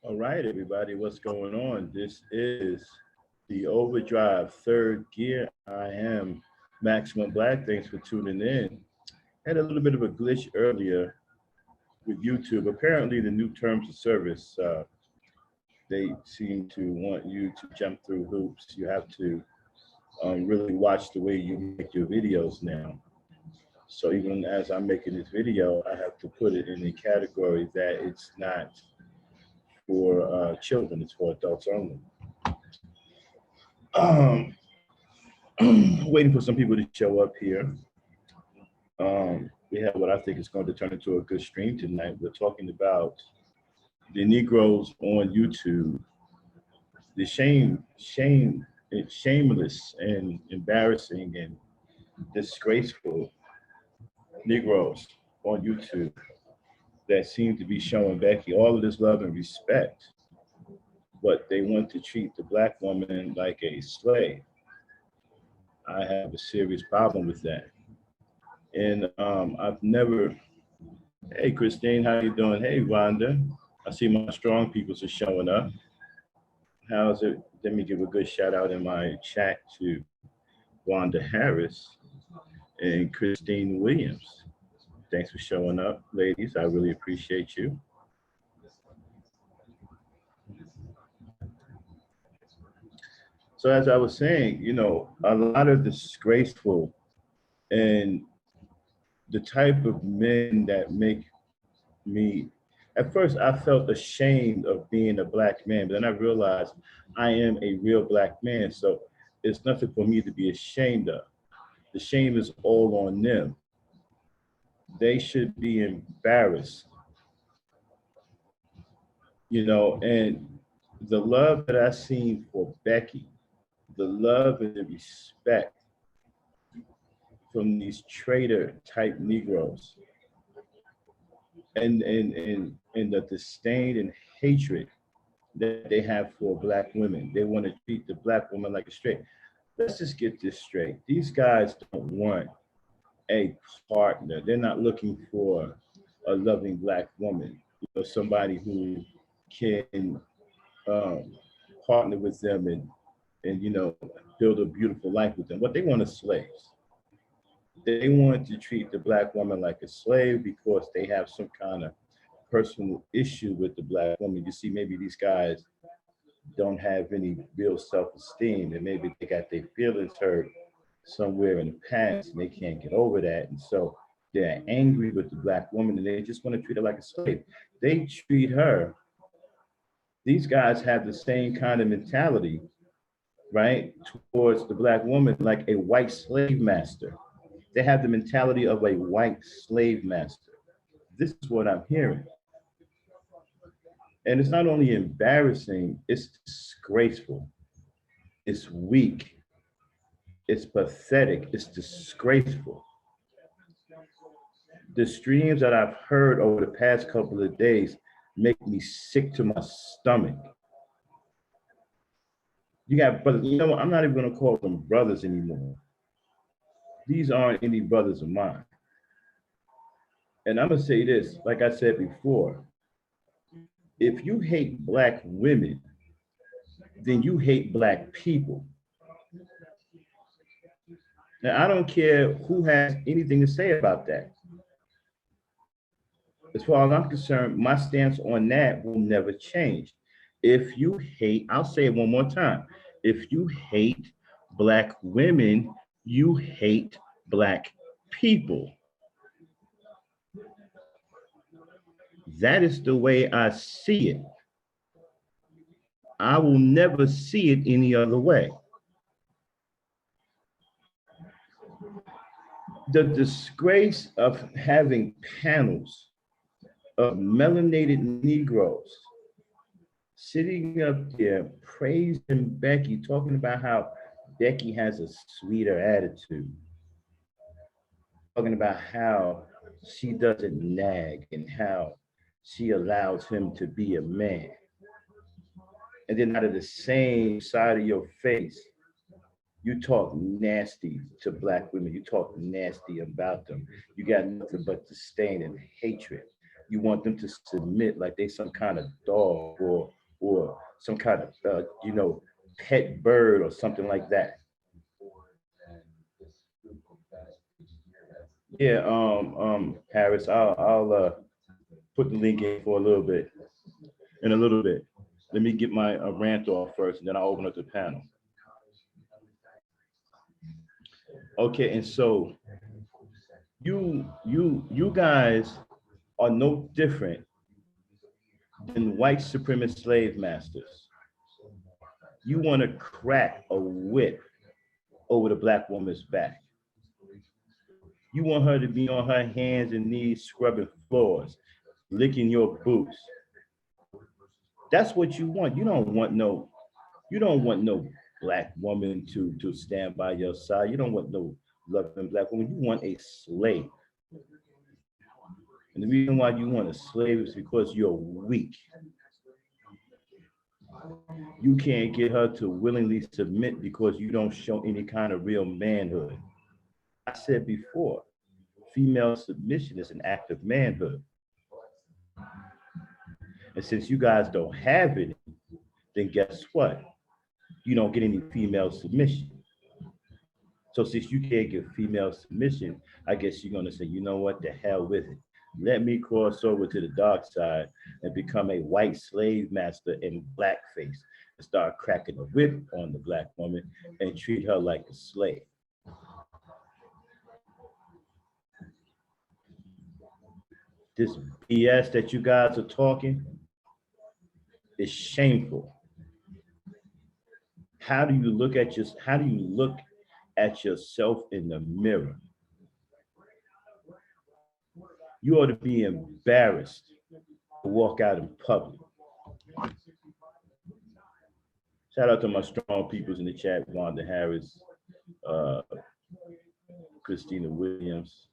All right, everybody, what's going on? This is the Overdrive Third Gear. I am Maximum Black. Thanks for tuning in. Had a little bit of a glitch earlier with YouTube. Apparently, the new terms of service, they seem to want you to jump through hoops. You have to really watch the way you make your videos now. So even as I'm making this video, I have to put it in a category that it's not for children, it's for adults only. Waiting for some people to show up here. We have what I think is going to turn into a good stream tonight. We're talking about the Negroes on YouTube, the shameless and embarrassing and disgraceful Negroes on YouTube that seem to be showing Becky all of this love and respect, but they want to treat the black woman like a slave. I have a serious problem with that. And I've never, hey Christine, how you doing? Hey Rhonda, I see my strong peoples are showing up. How's it? Let me give a good shout out in my chat to Wanda Harris and Christine Williams. Thanks for showing up, ladies. I really appreciate you. So as I was saying, a lot of disgraceful and the type of men that make me, at first I felt ashamed of being a black man, but then I realized I am a real black man. So it's nothing for me to be ashamed of. The shame is all on them. They should be embarrassed, and the love that I seen for Becky, the love and the respect from these traitor type Negroes, and the disdain and hatred that they have for black women. They want to treat the black woman like a straight. Let's just get this straight. These guys don't want a partner. They're not looking for a loving black woman, somebody who can um, partner with them and build a beautiful life with them. What they want is slaves. They want to treat the black woman like a slave because they have some kind of personal issue with the black woman. You see, maybe these guys don't have any real self-esteem, and maybe they got their feelings hurt somewhere in the past and they can't get over that. And so they're angry with the black woman and they just want to treat her like a slave. They treat her, these guys have the same kind of mentality, right, towards the black woman like a white slave master. They have the mentality of a white slave master. This is what I'm hearing. And it's not only embarrassing, it's disgraceful, it's weak, it's pathetic, it's disgraceful. The streams that I've heard over the past couple of days make me sick to my stomach. You got brothers, I'm not even gonna call them brothers anymore. These aren't any brothers of mine. And I'm gonna say this, like I said before, if you hate black women, then you hate black people. Now, I don't care who has anything to say about that. As far as I'm concerned, my stance on that will never change. If you hate, I'll say it one more time. If you hate black women, you hate black people. That is the way I see it. I will never see it any other way. The disgrace of having panels of melanated Negroes sitting up there praising Becky, talking about how Becky has a sweeter attitude, talking about how she doesn't nag and how she allows him to be a man. And then out of the same side of your face, you talk nasty to black women. You talk nasty about them. You got nothing but disdain and hatred. You want them to submit like they some kind of dog or some kind of pet bird or something like that. Yeah, Harris, I'll put the link in for a little bit. In a little bit. Let me get my rant off first, and then I'll open up the panel. Okay, and so you guys are no different than white supremacist slave masters. You want to crack a whip over the black woman's back. You want her to be on her hands and knees scrubbing floors, licking your boots. That's what you want. You don't want no black woman to stand by your side. You don't want no loving black woman. You want a slave. And the reason why you want a slave is because you're weak. You can't get her to willingly submit because you don't show any kind of real manhood. I said before, female submission is an act of manhood. And since you guys don't have it, then guess what? You don't get any female submission. So since you can't get female submission, I guess you're gonna say, you know what, the hell with it. Let me cross over to the dark side and become a white slave master in blackface and start cracking a whip on the black woman and treat her like a slave. This BS that you guys are talking is shameful. How do you look at yourself in the mirror? You ought to be embarrassed to walk out in public. Shout out to my strong peoples in the chat, Wanda Harris, Christina Williams.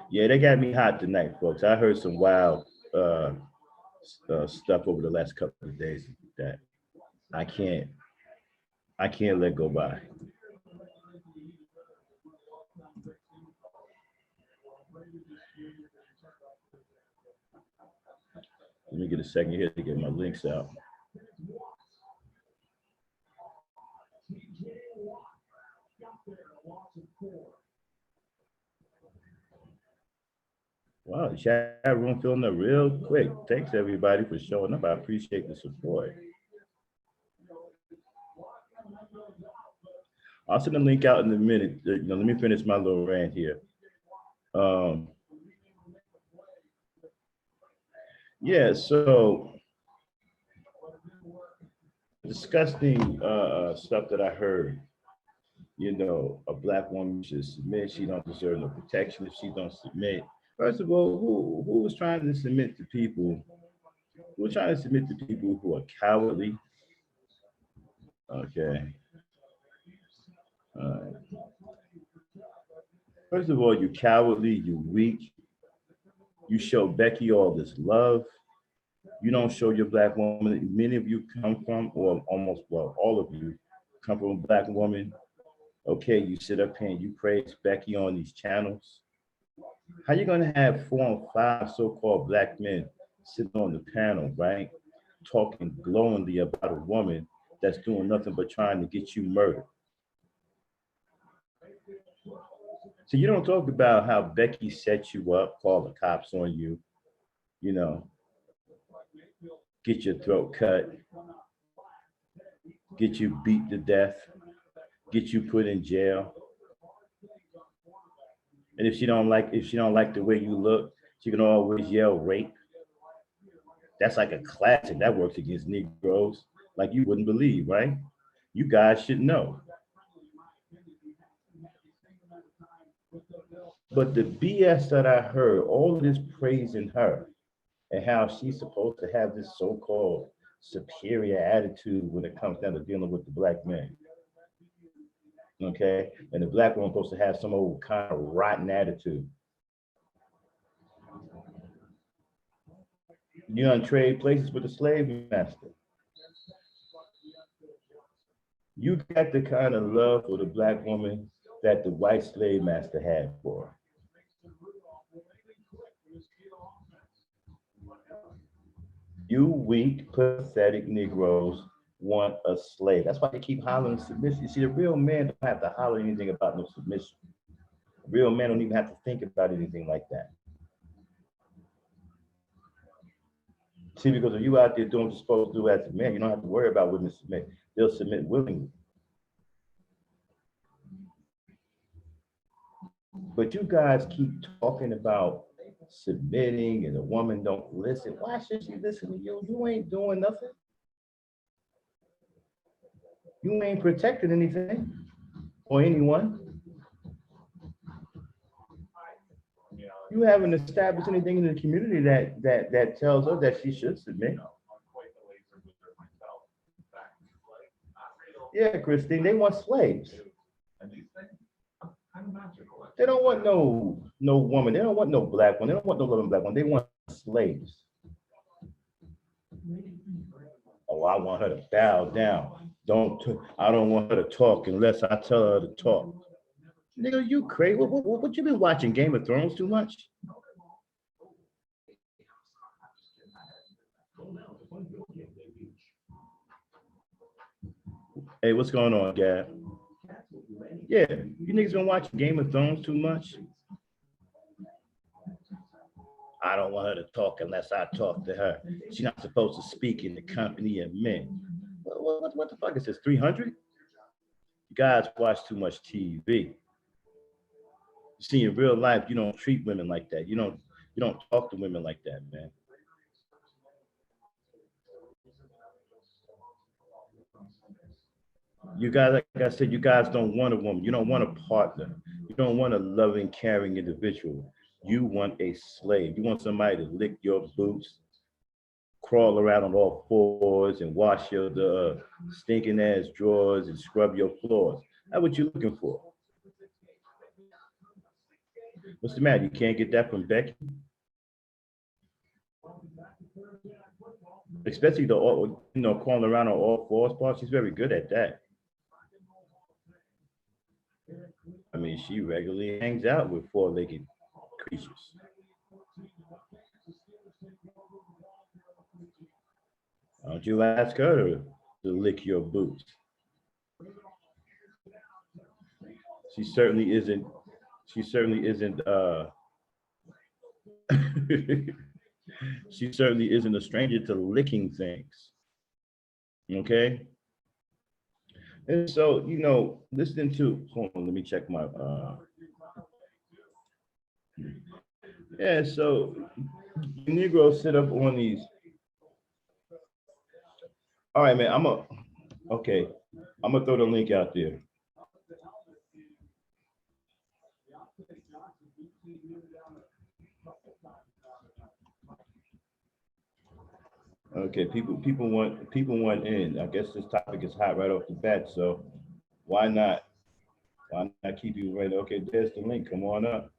Yeah, they got me hot tonight, folks. I heard some wild stuff over the last couple of days that I can't let go by. Let me get a second here to get my links out. Wow, the chat room filling up real quick. Thanks everybody for showing up. I appreciate the support. I'll send the link out in a minute. Let me finish my little rant here. Yeah, so disgusting stuff that I heard. A black woman should submit. She don't deserve no protection if she don't submit. First of all, who was trying to submit to people? Who was trying to submit to people who are cowardly? Okay. First of all, you're cowardly, you're weak. You show Becky all this love. You don't show your black woman. Many of you come from, or almost, well, all of you come from a black woman. Okay, you sit up here and you praise Becky on these channels. How you gonna have 4 or 5 so-called black men sitting on the panel, right? Talking glowingly about a woman that's doing nothing but trying to get you murdered. So you don't talk about how Becky set you up, call the cops on you, get your throat cut, get you beat to death, get you put in jail. And if she don't like the way you look, she can always yell rape. That's like a classic. That works against Negroes like you wouldn't believe, right? You guys should know. But the BS that I heard, all of this praising her and how she's supposed to have this so-called superior attitude when it comes down to dealing with the black man. Okay, and the black woman supposed to have some old kind of rotten attitude. You don't trade places with the slave master. You got the kind of love for the black woman that the white slave master had for her. You weak, pathetic Negroes want a slave. That's why they keep hollering submission. You see, the real man don't have to holler anything about no submission. A real man don't even have to think about anything like that. See, because if you out there doing what you're supposed to do as a man, you don't have to worry about women submit. They'll submit willingly. But you guys keep talking about submitting and the woman don't listen. Why should she listen to you? You ain't doing nothing. You ain't protecting anything or anyone. You haven't established anything in the community that tells her that she should submit. Yeah, Christine, they want slaves. They don't want no woman. They don't want no black one. They don't want no loving black one. They want slaves. Oh, I want her to bow down. I don't want her to talk unless I tell her to talk. Nigga, you crazy? What you been watching? Game of Thrones too much? Hey, what's going on, Gab? Yeah, you niggas been watching Game of Thrones too much? I don't want her to talk unless I talk to her. She's not supposed to speak in the company of men. What the fuck is this, 300? You guys watch too much TV. You see, in real life, you don't treat women like that. You don't talk to women like that, man. You guys, like I said, you guys don't want a woman. You don't want a partner. You don't want a loving, caring individual. You want a slave. You want somebody to lick your boots, crawl around on all fours, and wash your stinking ass drawers and scrub your floors. That's what you're looking for. What's the matter? You can't get that from Becky? Especially crawling around on all fours part. She's very good at that. I mean, she regularly hangs out with four-legged creatures. Why don't you ask her to lick your boots? She certainly isn't. She certainly isn't. She certainly isn't a stranger to licking things. Okay. And so, listening to. Hold on, let me check my. Yeah. So, Negroes sit up on these. All right, man. Okay. I'm gonna throw the link out there. Okay, people want in. I guess this topic is hot right off the bat, so why not? Why not keep you right? Okay, there's the link. Come on up.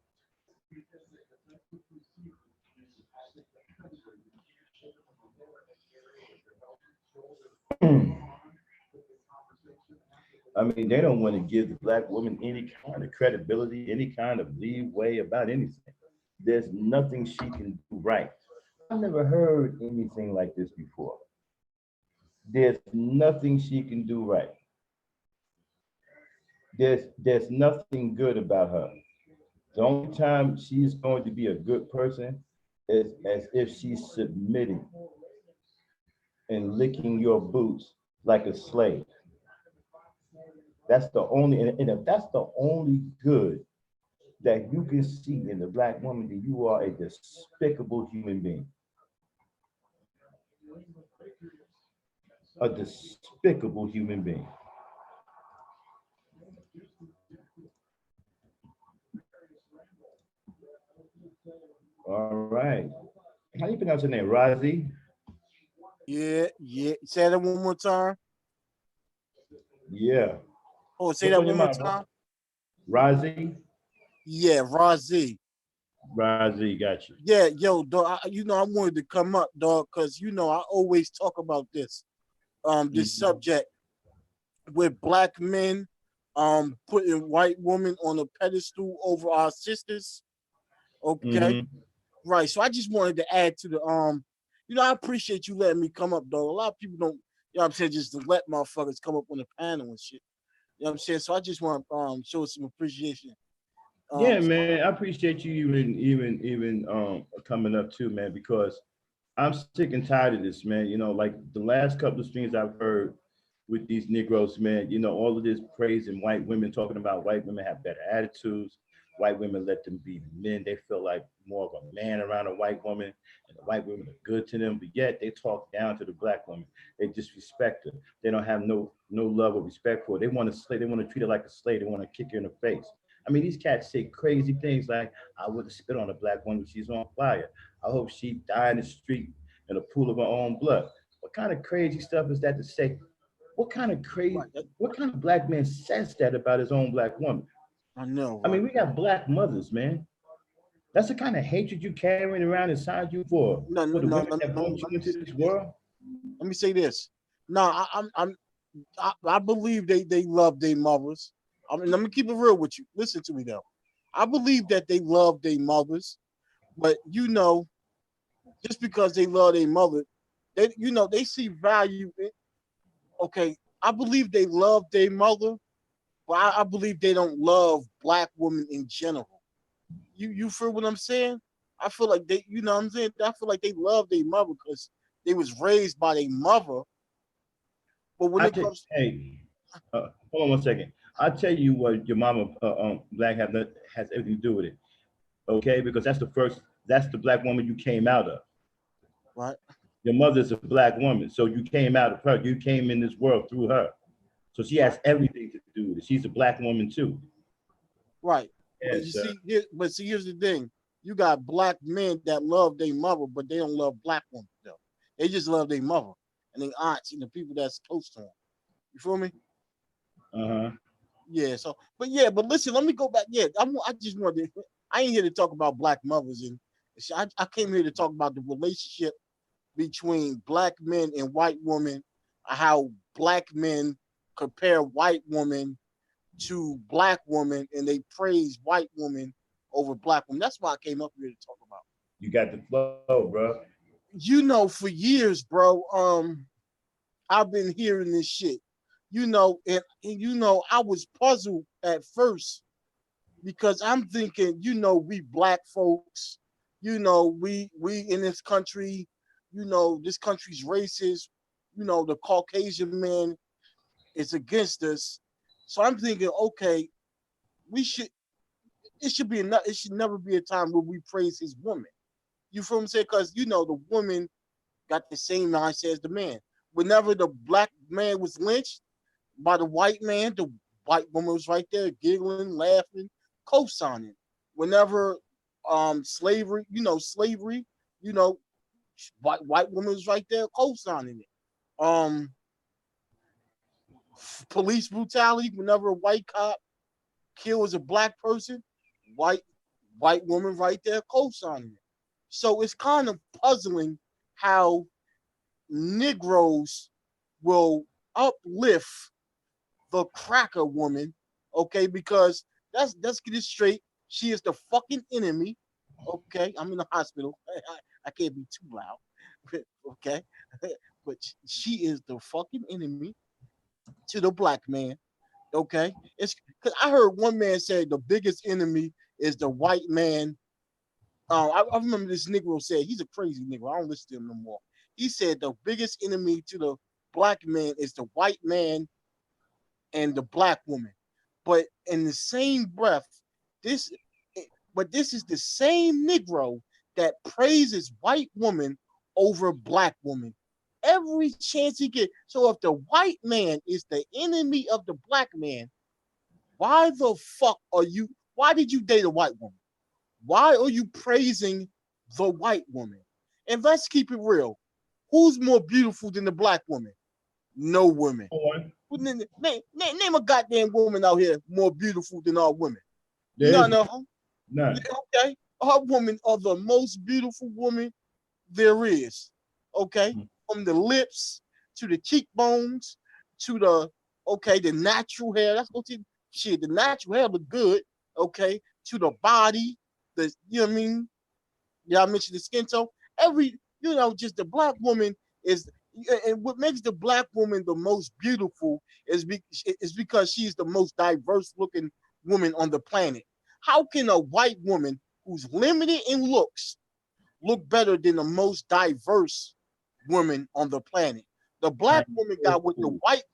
I mean, they don't want to give the black woman any kind of credibility, any kind of leeway about anything. There's nothing she can do right. I've never heard anything like this before. There's nothing she can do right. There's nothing good about her. The only time she's going to be a good person is as if she's submitting and licking your boots like a slave. That's the only, and if that's the only good that you can see in the black woman, then you are a despicable human being. A despicable human being. All right. How do you pronounce your name? Razi? Yeah, yeah. Say that one more time. Yeah. Oh, say What's that on your one more mind, time. bro? Razi? Yeah, Razi. Razi, got you. Yeah, yo, dog. I wanted to come up, dog, because I always talk about this, this Mhm. subject with black men, putting white women on a pedestal over our sisters. Okay, Mhm. right. So I just wanted to add to I appreciate you letting me come up, dog. A lot of people don't, what I'm saying, just to let motherfuckers come up on the panel and shit. You know what I'm saying? So I just want to show some appreciation. Yeah, So, man. I appreciate you even coming up too, man, because I'm sick and tired of this, man. Like the last couple of streams I've heard with these Negroes, man, all of this praising white women, talking about white women have better attitudes. White women let them be men. They feel like more of a man around a white woman, and the white women are good to them. But yet they talk down to the black woman. They disrespect her. They don't have no love or respect for her. They want to slay. They want to treat her like a slave. They want to kick her in the face. I mean, these cats say crazy things like, I would have spit on a black woman if she's on fire. I hope she died in the street in a pool of her own blood. What kind of crazy stuff is that to say? What kind of crazy, Right. what kind of black man says that about his own black woman? I know, I mean, right? we got black mothers, man. That's the kind of hatred you carrying around inside you No, for no, the no. women that brought you Let me into say this this. world. Let me say this. No, I believe they love their mothers. I mean, let me keep it real with you. Listen to me though. I believe that they love their mothers, but just because they love their mother, they see value in. Okay, I believe they love their mother, but I believe they don't love black women in general. You feel what I'm saying? I feel like they, you know what I'm saying? I feel like they love their mother because they was raised by their mother. But when I it tell comes, hey, hold on one second. I'll tell you what your mama black has everything to do with it. Okay, because that's the black woman you came out of. right, Your mother's a black woman, so you came out of her. You came in this world through her. So she right, has everything to do with it. She's a black woman too. right. But you Yes, see, here's the thing: you got black men that love their mother, but they don't love black women though. They just love their mother and their aunts and the people that's close to them. You feel me? uh-huh. Yeah. So, but listen, let me go back. Yeah, I just wanted. I ain't here to talk about black mothers, and I came here to talk about the relationship between black men and white women, how black men compare white women to black women, and they praise white women over black women. That's why I came up here to talk about. You got the flow, bro. For years, bro, I've been hearing this shit. I was puzzled at first because I'm thinking, we black folks, we in this country, this country's racist, the Caucasian man is against us. So I'm thinking, okay, we should it should never be a time where we praise his woman. You feel what I'm saying? Because the woman got the same mindset as the man. Whenever the black man was lynched by the white man, the white woman was right there giggling, laughing, co-signing. Whenever slavery, you know, white woman was right there co-signing it. Police brutality, whenever a white cop kills a black person, white white woman right there co-signing it. So it's kind of puzzling how Negroes will uplift the cracker woman, okay? Because let's get it straight. She is the fucking enemy. Okay, I'm in the hospital. I can't be too loud. Okay, but she is the fucking enemy to the black man. Okay, it's because I heard one man say the biggest enemy is the white man. I remember this Negro said, he's a crazy Negro. I don't listen to him no more. He said the biggest enemy to the black man is the white man and the black woman. But in the same breath, this this is the same Negro that praises white woman over black woman every chance he gets. So if the white man is the enemy of the black man, why the fuck are you? Why did you date a white woman? Why are you praising the white woman? And let's keep it real. Who's more beautiful than the black woman? No woman. One. Name a goddamn woman out here more beautiful than our women. There is None of them. none. Okay. Our women are the most beautiful woman there is. Okay. From the lips to the cheekbones to the natural hair. That's what shit. The natural hair look good. Okay. To the body. You know what I mean? Yeah, I mentioned the skin tone. Just the black woman is, and what makes the black woman the most beautiful is because she's the most diverse looking woman on the planet. How can a white woman who's limited in looks look better than the most diverse woman on the planet? The black woman got what the white,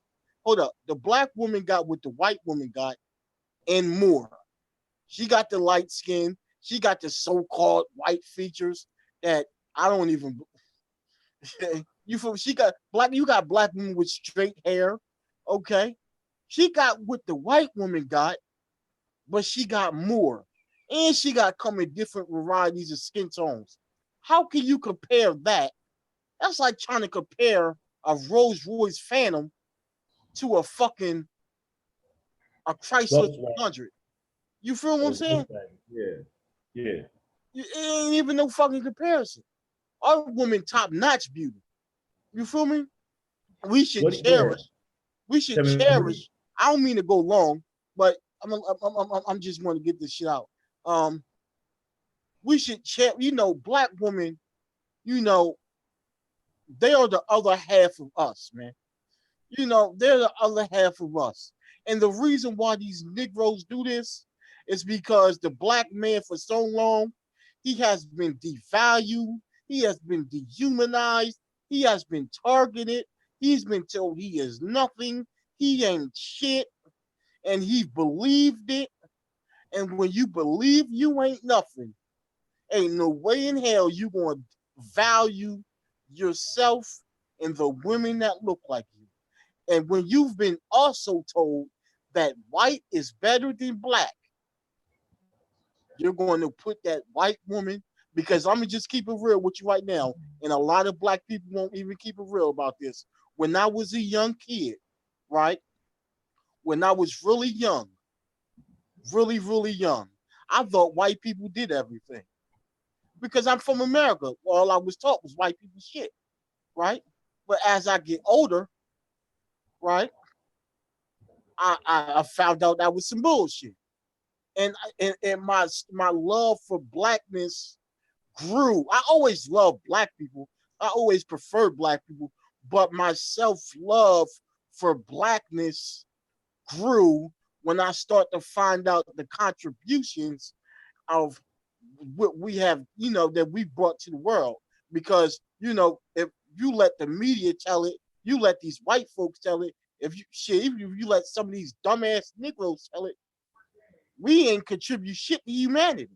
hold up, the black woman got what the white woman got and more. She got the light skin. She got the so-called white features that I don't even. She got black. You got black women with straight hair. Okay, she got what the white woman got but she got more. And she got come in different varieties of skin tones. How can you compare that? That's like trying to compare a Rolls Royce Phantom to a fucking a Chrysler Volkswagen. 300. You feel what I'm saying? Yeah, yeah. It ain't even no fucking comparison. Our woman top notch beauty. You feel me? We should What? Yeah. cherish. We should Tell me what do you- cherish. I don't mean to go long, but I'm just want to get this shit out. Um, we should cherish. You know, black women. You know, they are the other half of us, man. You know, they're the other half of us. And the reason why these Negroes do this is because the black man for so long, he has been devalued, he has been dehumanized, he has been targeted, he's been told he is nothing, he ain't shit, and he believed it. And when you believe you ain't nothing, ain't no way in hell you gonna value yourself and the women that look like you. And when you've been also told that white is better than black, you're going to put that white woman, because I'm going to just keep it real with you right now. And a lot of black people won't even keep it real about this. When I was a young kid, right? When I was really young, really young, I thought white people did everything. Because I'm from America. All I was taught was white people shit, right? But as I get older, right, I found out that was some bullshit. And my love for blackness grew. I always loved black people. I always preferred black people, but my self-love for blackness grew when I start to find out the contributions of what we have, you know, that we brought to the world. Because, you know, if you let the media tell it, you let these white folks tell it, if you shit, even if you let some of these dumbass Negroes tell it, we ain't contribute shit to humanity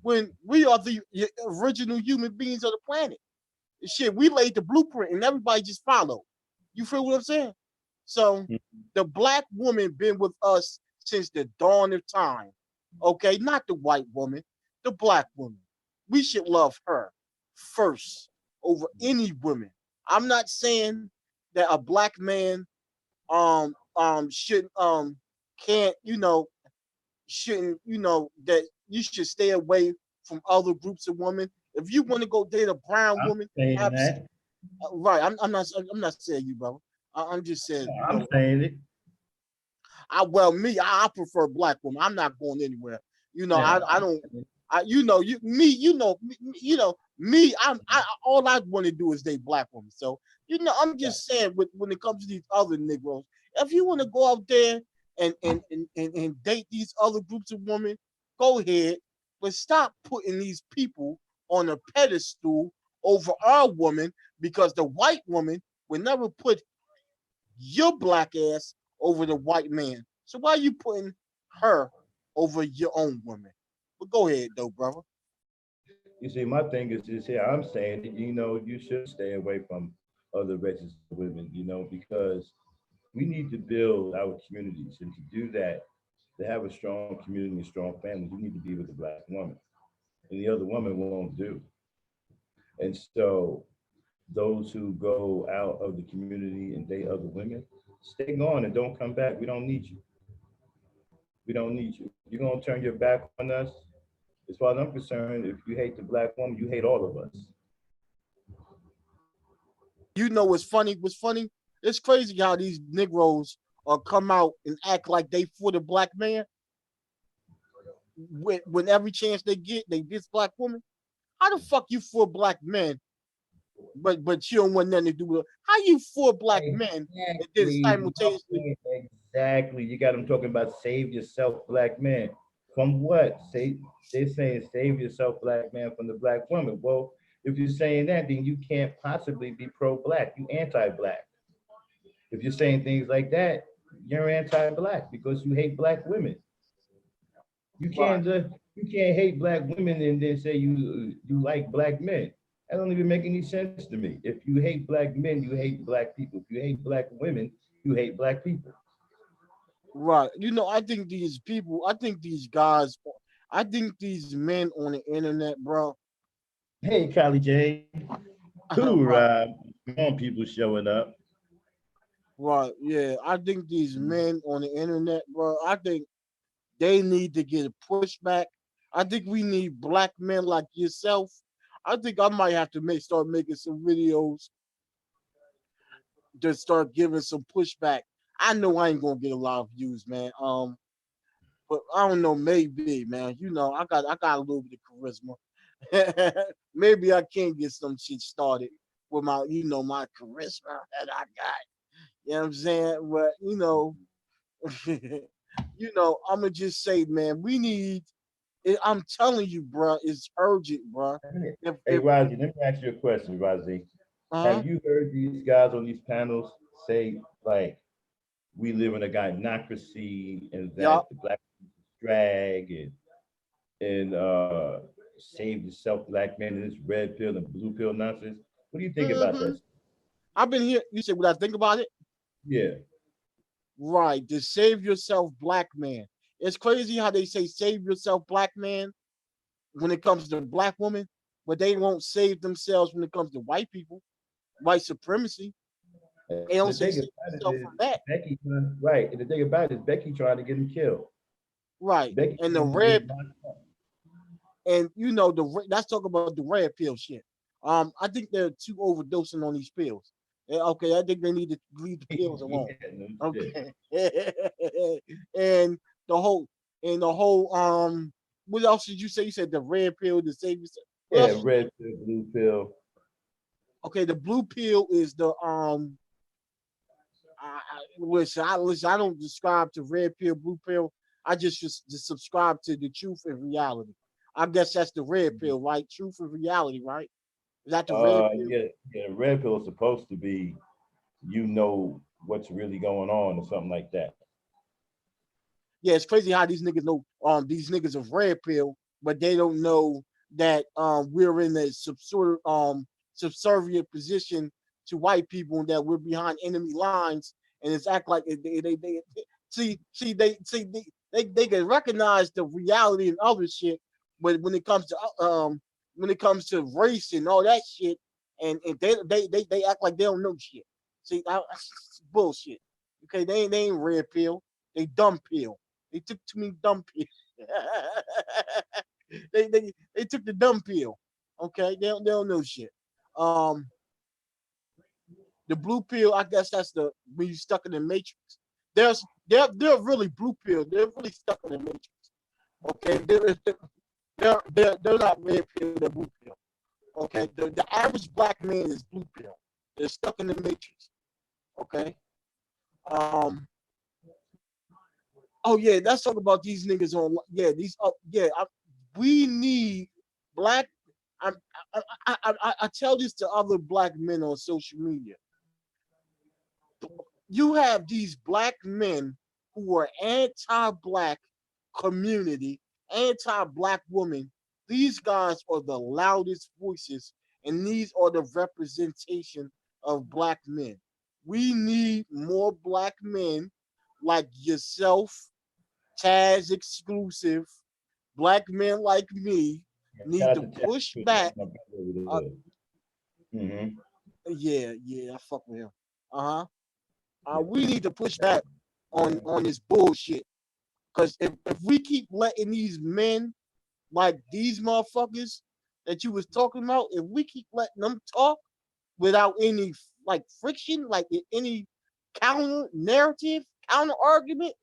when we are the original human beings of the planet. Shit, we laid the blueprint and everybody just followed. You feel what I'm saying? So the black woman been with us since the dawn of time. Okay, not the white woman, the black woman. We should love her first over any woman. I'm not saying that a black man should can't, you know, shouldn't, you know, that you should stay away from other groups of women. If you want to go date a brown I'm woman, saying that. right. I'm not saying you, brother. I'm just saying, you I'm know, saying it. I prefer black women. I'm not going anywhere. You know, Yeah. I don't. You know, you know, me. All I want to do is date black women. So, you know, I'm just saying, when it comes to these other Negroes, if you want to go out there and date these other groups of women, go ahead, but stop putting these people on a pedestal over our woman, because the white woman will never put your black ass over the white man. So why are you putting her over your own woman? But go ahead though, brother. You see, my thing is just here. I'm saying that you should stay away from other races of women. Because we need to build our communities, and to do that, to have a strong community and strong families, you need to be with a black woman, and the other woman won't do. And so, those who go out of the community and date other women, stay gone and don't come back. We don't need you. We don't need you. You're gonna turn your back on us. As far as I'm concerned, if you hate the black woman, you hate all of us. You know what's funny? What's funny? It's crazy how these Negroes come out and act like they for the black man when every chance they get, they diss black women. How the fuck you for black men, but you don't want nothing to do with it? How you for black men and then Exactly. simultaneously Exactly. You got them talking about save yourself, black man. From what? They're saying save yourself, black man, from the black woman. Well, if you're saying that, then you can't possibly be pro-black. You anti-black. If you're saying things like that, you're anti-black because you hate black women. You right? can't uh, you can't hate black women and then say you like black men. That don't even make any sense to me. If you hate black men, you hate black people. If you hate black women, you hate black people. Right. You know, I think these people, I think these guys, I think these men on the internet, bro. Hey, Kylie J. Cool, Right, more people showing up. right. Yeah. I think these men on the internet, bro, I think they need to get a pushback. I think we need black men like yourself. I think I might have to start making some videos to start giving some pushback. I know I ain't gonna get a lot of views, man. But I don't know, maybe, man. You know, I got a little bit of charisma. Maybe I can get some shit started with my, my charisma that I got. You know what I'm saying? But I'm gonna just say, man, we need. I'm telling you, bro, it's urgent, bro. Hey, If Rozzy, let me ask you a question, Rozzy. uh Have you heard these guys on these panels say, like, we live in a gynocracy and Yup. that the black drag and save yourself black man in this red pill and blue pill nonsense? What do you think about hmm that? I've been here. You said what I think about it? Yeah. Right. To save yourself, black man. It's crazy how they say save yourself, black man, when it comes to black women, but they won't save themselves when it comes to white people, white supremacy. They And don't the say thing save about it yourself is from that. Right. And the thing about it is Becky trying to get him killed. Right. Becky And the trying to get red him locked up. and let's talk about the red pill shit. I think they're too overdosing on these pills. Okay, I think they need to leave the pills alone. Yeah, no shit. Okay. and the whole what else did you say? You said the red pill to save yourself. What Yeah, else? red pill, blue pill. Okay, the blue pill is the listen, I don't subscribe to red pill, blue pill. I just subscribe to the truth and reality. I guess that's the red pill, right? Truth and reality, right? Is that the red pill? Yeah, yeah. Red pill is supposed to be, you know, what's really going on or something like that. Yeah, it's crazy how these niggas of red pill, but they don't know that we're in a subservient position to white people and that we're behind enemy lines, and it's act like they they can recognize the reality and other shit, but when it comes to race and all that shit, and they act like they don't know shit. That's bullshit. Okay, they ain't red pill, they dumb pill. They took too many dumb pills. They took the dumb pill. Okay, they don't know shit. Um, the blue pill, I guess that's the when you stuck in the matrix. They're really blue pill. They're really stuck in the matrix. Okay, they're not red pill. They're blue pill. Okay, the average black man is blue pill. They're stuck in the matrix. Okay. Um. Oh yeah, let's talk about these niggas on. Yeah, we need black. I, I tell this to other black men on social media. You have these black men who are anti-black community, anti-black women. These guys are the loudest voices, and these are the representation of black men. We need more black men like yourself, Taz exclusive, black men like me Yeah, need shout to out to Ted push Cruz, that's back. my brother over Uh, there. Mm-hmm. yeah, I fuck with him. Uh huh. Yeah. We need to push back on this bullshit. Cause if we keep letting these men like these motherfuckers that you was talking about, if we keep letting them talk without any like friction, like any counter narrative, counter argument,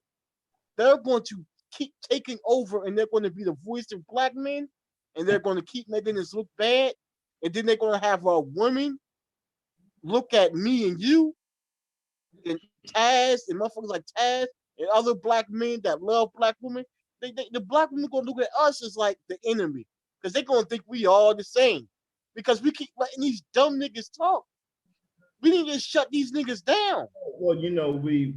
they're going to keep taking over and they're going to be the voice of black men and they're going to keep making this look bad. And then they're going to have women look at me and you and Taz and motherfuckers like Taz and other black men that love black women. The black women going to look at us as like the enemy because they're going to think we all the same because we keep letting these dumb niggas talk. We need to shut these niggas down. Well, you know, we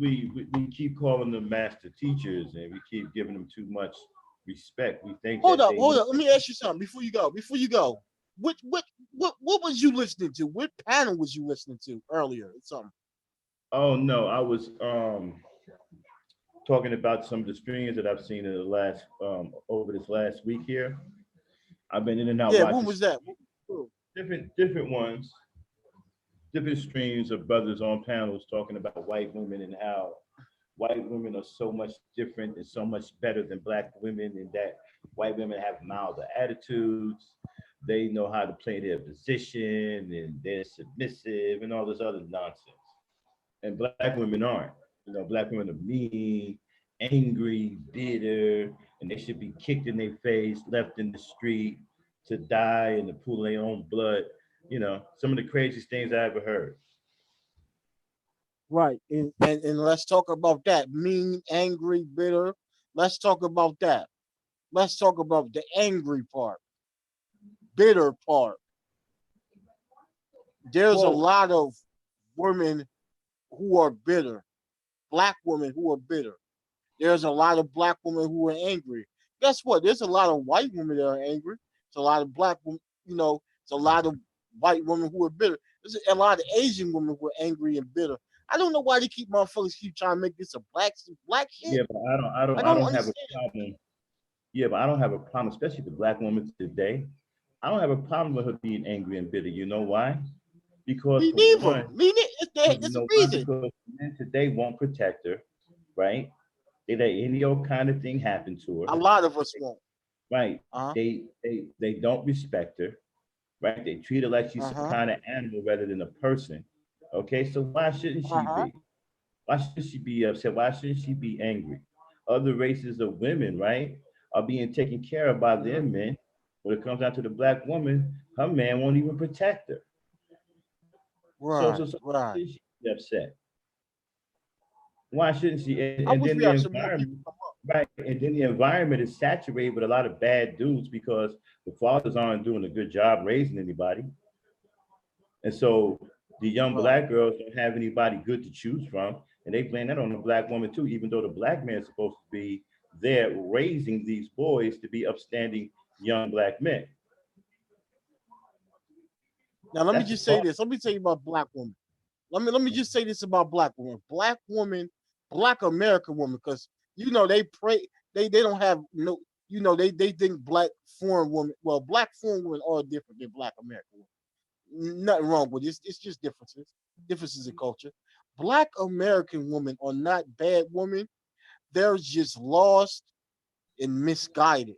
keep calling them master teachers and we keep giving them too much respect. We think Hold that up, they hold know. up. Let me ask you something before you go. Before you go, what was you listening to? What panel was you listening to earlier? Or something. Oh no, I was talking about some of the streams that I've seen in the last over this last week here. I've been in and out Yeah, when watching was that? different ones, different streams of brothers on panels talking about white women and how white women are so much different and so much better than black women, and that white women have milder attitudes. They know how to play their position and they're submissive and all this other nonsense. And black women aren't. You know, black women are mean, angry, bitter, and they should be kicked in their face, left in the street to die in the pool of their own blood. You know, some of the craziest things I ever heard. Right. And let's talk about that. Mean, angry, bitter. Let's talk about that. Let's talk about the angry part, bitter part. There's a Well, lot of women who are bitter, black women who are bitter. There's a lot of black women who are angry. Guess what? There's a lot of white women that are angry. It's a lot of black women, it's a lot of white women who are bitter. There's a lot of Asian women who are angry and bitter. I don't know why they keep motherfuckers keep trying to make this a black shit. yeah, but I I don't don't have a understand. problem. Yeah, but I don't have a problem, especially the black woman today. I don't have a problem with her being angry and bitter. You know why? Because Me for neither. one, you There's a know why? reason. Because men today won't protect her, right? They let any old kind of thing happen to her, A lot of us won't. right? Uh-huh. They don't respect her, right? They treat her like she's some Uh-huh. kind of animal rather than a person. Okay, so why shouldn't she Uh-huh. be? Why should she be upset? Why shouldn't she be angry? Other races of women, right, are being taken care of by their Mhm. men. When it comes down to the black woman, her man won't even protect her. Right, So why right. should she be upset? Why shouldn't she? I And wish then we the have some more people environment, come up. right? And then the environment is saturated with a lot of bad dudes because the fathers aren't doing a good job raising anybody. And so the young Right. black girls don't have anybody good to choose from. And they blame that on the black woman too, even though the black man is supposed to be there raising these boys to be upstanding young black men. Now let me That's the just say problem. this. Let me tell you about black women. Let me just say this about black women. Black women, black American women, because they pray they don't have no they think black foreign women, well, black foreign women are different than black American women. Nothing wrong with it. It's just differences in culture. Black American women are not bad women. They're just lost and misguided.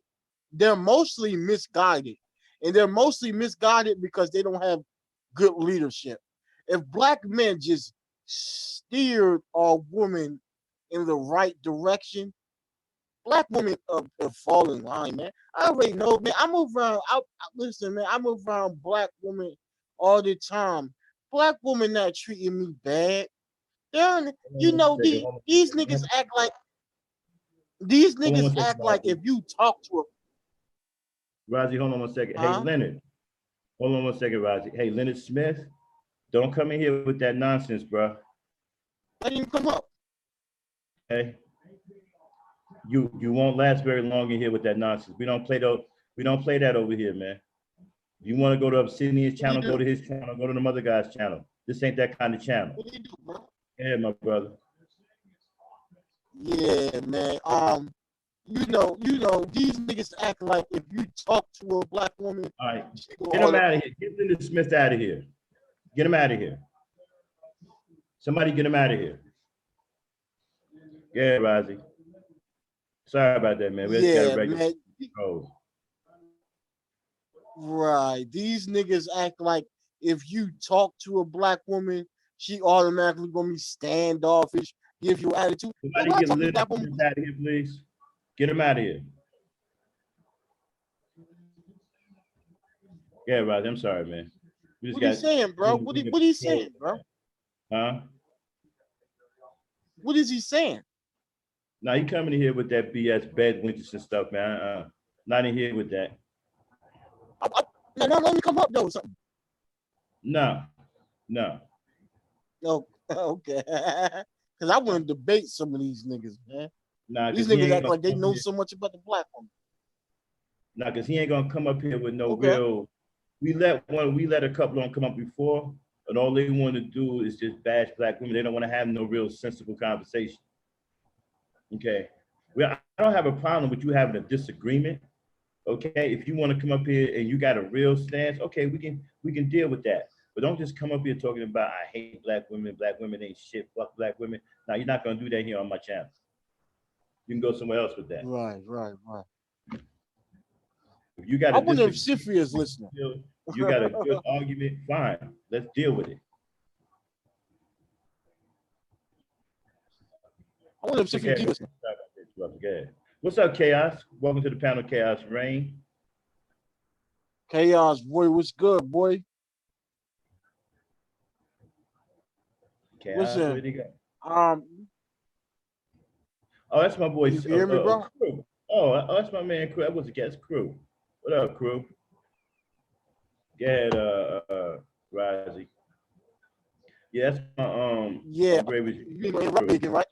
They're mostly misguided. And they're mostly misguided because they don't have good leadership. If black men just steered a woman in the right direction, black women fall in line, man. I already know, man. I move around. Listen, man. I move around black women all the time. Black women not treating me bad. They're, Hold on one second, hold on one these second. niggas act like these Hold on niggas one second, act like Razi. if you talk to Razi, hold on one second. a, Hey, huh? Leonard, hold on one second, Razi. Hey, Leonard Smith, don't come in here with that nonsense, bro. I didn't come up. Okay? You won't last very long in here with that nonsense. We don't play that over here, man. If you want to go to Obsidian's What do you channel, go do? to his channel, go to the other guy's channel. This ain't that kind of channel. What do you do, bro? Yeah, my brother. Yeah, man. These niggas act like if you talk to a black woman, All right. she go Get him order. out of here. Get Linda Smith out of here. Get him out of here. Somebody get him out of here. Yeah, Rozzy. Sorry about that, man. We just got a Yeah, regular man. road. Right. These niggas act like if you talk to a black woman, she automatically gonna be standoffish, give you attitude. Man, Somebody when I get talk to Linda black woman, Smith out of here, please. Get him out of here. Yeah, Rozzy. I'm sorry, man. We just what he got saying, bro? What he saying, bro? huh? What is he saying? Now you coming in here with that BS bed winches and stuff, man. Not in here with that. No, let me come up though. Something. No, no. No, okay. Because I want to debate some of these niggas, man. Nah, These because he niggas ain't act gonna like they come know here. so much about the black woman. Nah, because he ain't gonna come up here with no Okay. real. We let a couple on come up before, and all they want to do is just bash black women. They don't want to have no real sensible conversation. Okay. Well, I don't have a problem with you having a disagreement. Okay. If you want to come up here and you got a real stance, okay, we can deal with that. But don't just come up here talking about I hate black women ain't shit, fuck black women. Now you're not gonna do that here on my channel. You can go somewhere else with that. Right, right, right. If you got I a wonder if disagreement, Sifri is listening. you got a good argument, fine. Let's deal with it. I wonder if So, Sifri is listening. what's up, Chaos? Welcome to the panel, Chaos Rain. Chaos, boy, what's good, boy? Chaos, Listen, where'd he go? Oh, that's my boy. You can hear me, bro? Crew. That's my man, Crew. That was a guest, Crew. What up, Crew? Go ahead, Razi. Yeah, that's my yeah. Crew. Right?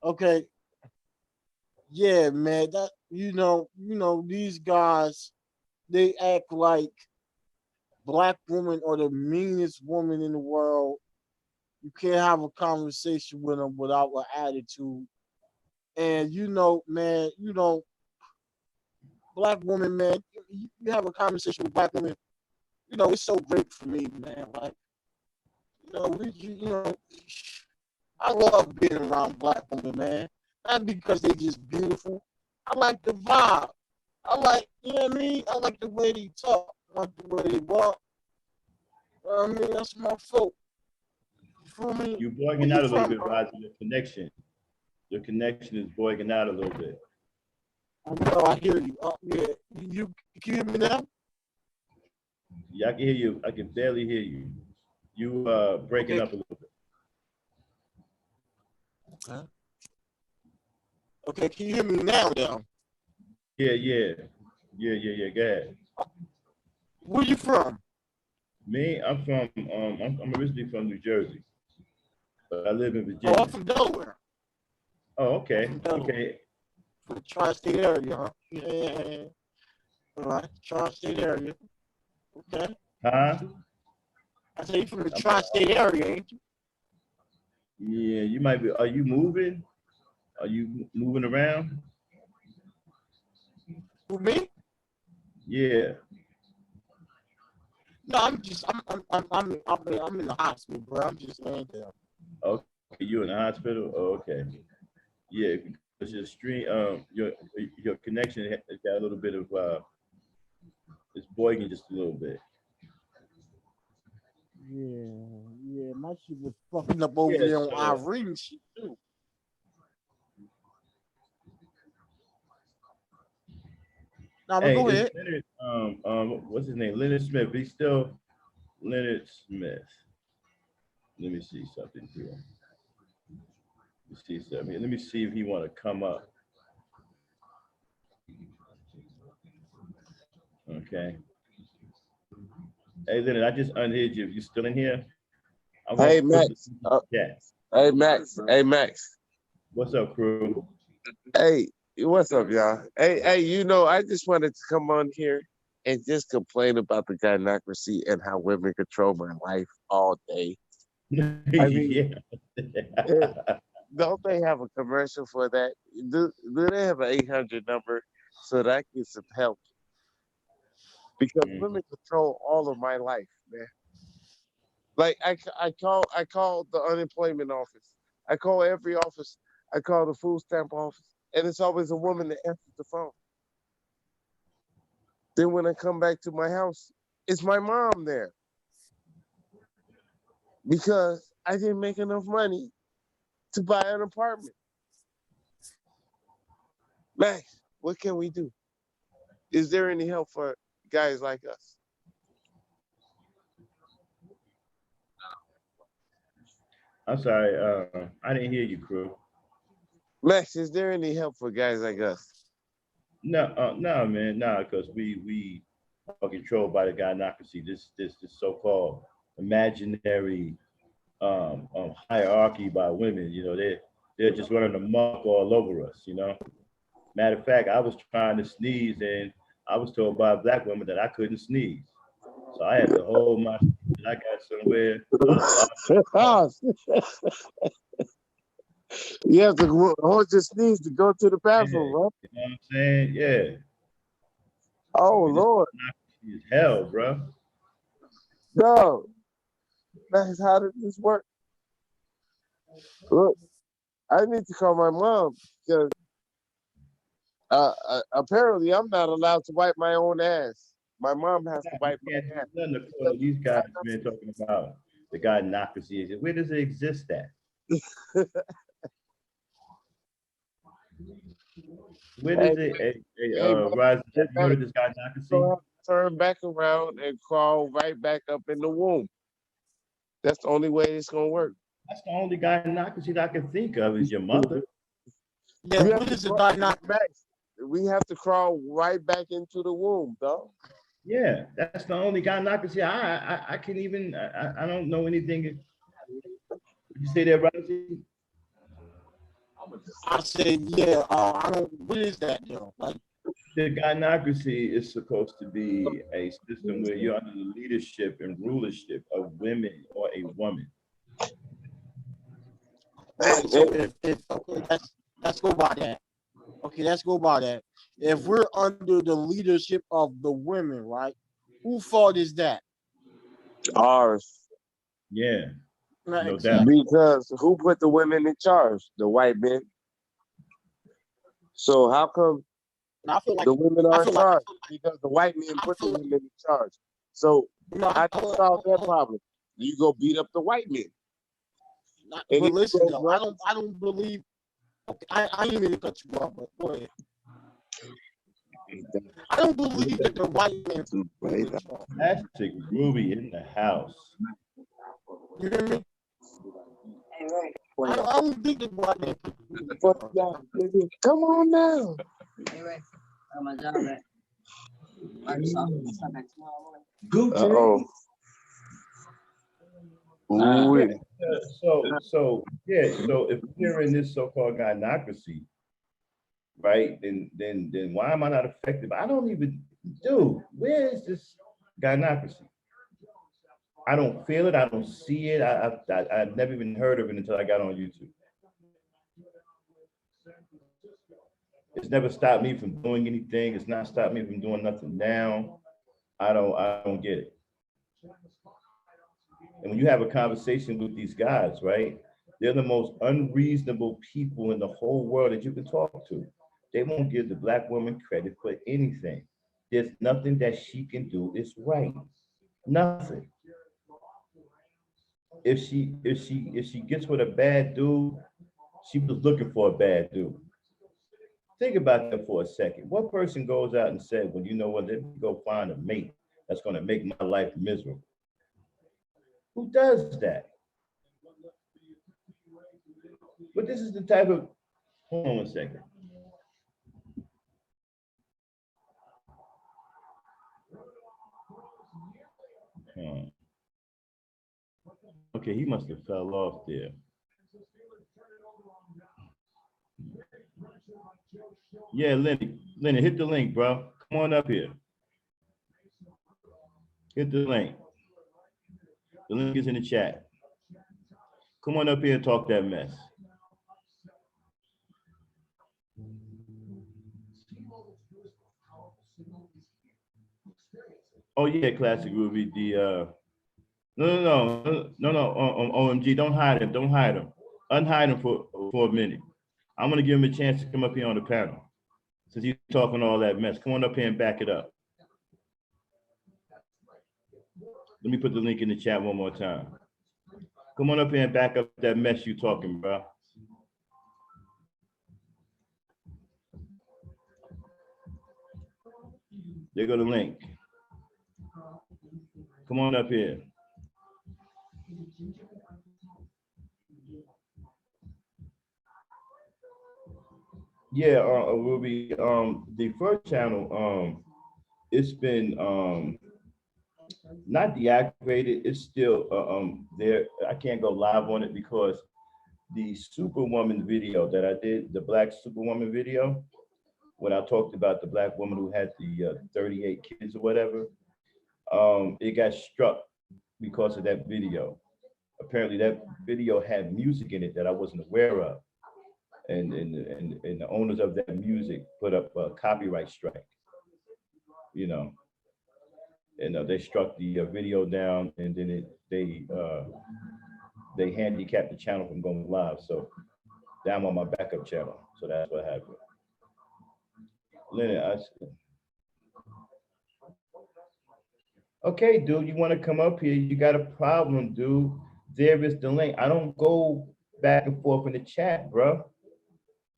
Okay. Yeah, man. That you know, these guys, they act like black women are the meanest woman in the world. You can't have a conversation with them without an attitude. And man, black women, man, you have a conversation with black women, it's so great for me, man. Like, I love being around black women, man. Not because they just beautiful. I like the vibe. I like, you know what I mean? I like the way they talk. I like the way they walk. I mean, that's my folk. You feel me? You're boiling out a little bit, Razi. Your connection is boiling out a little bit. Oh, I hear you. Yeah. You can hear me now? Yeah, I can hear you. I can barely hear you. You breaking up a little bit. Okay. Okay, can you hear me now, though? Yeah. Go ahead. Where you from? Me, I'm from. I'm originally from New Jersey, but I live in Virginia. Oh, I'm from Delaware. Oh, okay. Okay. From the tri-state area, huh? Yeah. All right, tri-state area. Okay. Huh? I say you from the tri-state area, ain't you? Yeah, you might be. Are you moving? Are you moving around? Who, me? Yeah. No, I'm in the hospital, bro. I'm just laying there. Okay, you in the hospital? Oh, okay. Yeah, because your stream, your connection has got a little bit of it's boiling just a little bit. Yeah, my shit was fucking up over there on Irene shit too. Now, hey, go ahead. Leonard, what's his name? Leonard Smith. He's still Leonard Smith. Let me see something here. Let me see if he want to come up. Okay. Hey, Leonard, I just unhid you. You still in here? Hey, Max. Hey, Max. Hey, Max. What's up, Crew? Hey, what's up, y'all? Hey, I just wanted to come on here and just complain about the gynocracy and how women control my life all day. I mean, don't they have a commercial for that? Do they have an 800 number so that I can get some help? Because women control all of my life, man. Like I call the unemployment office. I call every office. I call the food stamp office, and it's always a woman that answers the phone. Then when I come back to my house, it's my mom there because I didn't make enough money to buy an apartment. Max, what can we do? Is there any help for guys like us? I'm sorry, I didn't hear you, Crew. Max, is there any help for guys like us? No, man, because we are controlled by the gynocracy. This so-called imaginary hierarchy by women. They're just running amok all over us. Matter of fact, I was trying to sneeze and I was told by a black woman that I couldn't sneeze, so I had to hold my. I got somewhere. You have to hold your sneeze to go to the Yeah, bathroom, right? you know what I'm saying? Yeah. Oh This Lord, is hell, bro. no. That's how does this work? Look, I need to call my mom because apparently I'm not allowed to wipe my own ass. My mom has to You wipe can't my do ass. nothing according to these guys, man, talking about the gynocracy. Where does it exist at? Where Hey, does it, hey, man, Rise? hey, Have you man, heard of this so I gynocracy? have to turn back around and crawl right back up in the womb. That's the only way it's gonna work. That's the only gynocracy that I can think of is your mother. Yeah, We have what to is a crawl diagnostic? back. We have to crawl right back into the womb, though. Yeah, that's the only gynocracy I can even, I don't know anything. Would you say that, Rosie? I said, yeah, I don't, what is that, Like, The gynocracy is supposed to be a system where you're under the leadership and rulership of women or a woman. right, so if okay, let's go by that. Okay, let's go by that. If we're under the leadership of the women, right? Who fault is that? Ours. Yeah, Not no doubt. exactly. Because who put the women in charge? The white men. So how come I feel like the women I are in feel like charge? Because the white men I put the feel like women in charge. So you know, how do you solve that problem? You go beat up the white men. And but if you listen go though, run, I don't believe. Okay, I ain't mean to cut you off, but go ahead. I don't believe that the white man. Plastic Ruby in the house. You hear me? I don't think the white man. come on now. Uh-oh. Yeah, Ooh-wee. so if we're in this so-called gynocracy, right, then why am I not affected? I don't even, dude, where is this gynocracy? I don't feel it. I don't see it. I've never even heard of it until I got on YouTube. It's never stopped me from doing anything. It's not stopped me from doing nothing now. I don't get it. And when you have a conversation with these guys, right? They're the most unreasonable people in the whole world that you can talk to. They won't give the black woman credit for anything. There's nothing that she can do is right. Nothing. If she gets with a bad dude, she was looking for a bad dude. Think about that for a second. What person goes out and said, well, you know what, let me go find a mate that's going to make my life miserable? Who does that? But this is the type of, hold on 1 second. Okay, he must have fell off there. Yeah, Lenny, hit the link, bro. Come on up here. Hit the link. The link is in the chat. Come on up here and talk that mess. Oh yeah, classic Ruby. No. OMG, don't hide him. Don't hide him. Unhide him for a minute. I'm gonna give him a chance to come up here on the panel since he's talking all that mess. Come on up here and back it up. Let me put the link in the chat one more time. Come on up here and back up that mess you talking, bro. There go the link. Come on up here. Yeah, Ruby. The first channel, it's been not deactivated. It's still there. I can't go live on it because the Superwoman video that I did, the Black Superwoman video, when I talked about the black woman who had the 38 kids or whatever, it got struck because of that video. Apparently, that video had music in it that I wasn't aware of. and the owners of that music put up a copyright strike, you know, and they struck the video down, and then they handicapped the channel from going live. So now I'm on my backup channel. So that's what happened. Leonard, okay, dude, you want to come up here? You got a problem, dude. There is the link. I don't go back and forth in the chat, bro.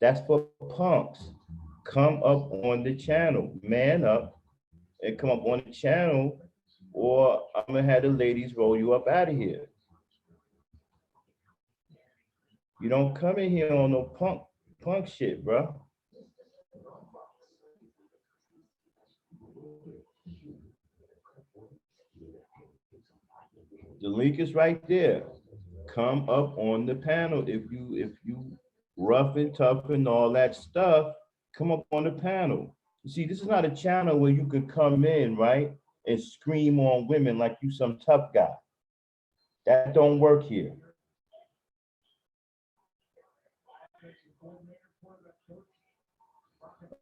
That's for punks. Come up on the channel, man up, and come up on the channel, or I'm gonna have the ladies roll you up out of here. You don't come in here on no punk shit, bro. The link is right there. Come up on the panel. If you rough and tough and all that stuff, come up on the panel. You see, this is not a channel where you can come in, right, and scream on women like you some tough guy. That don't work here.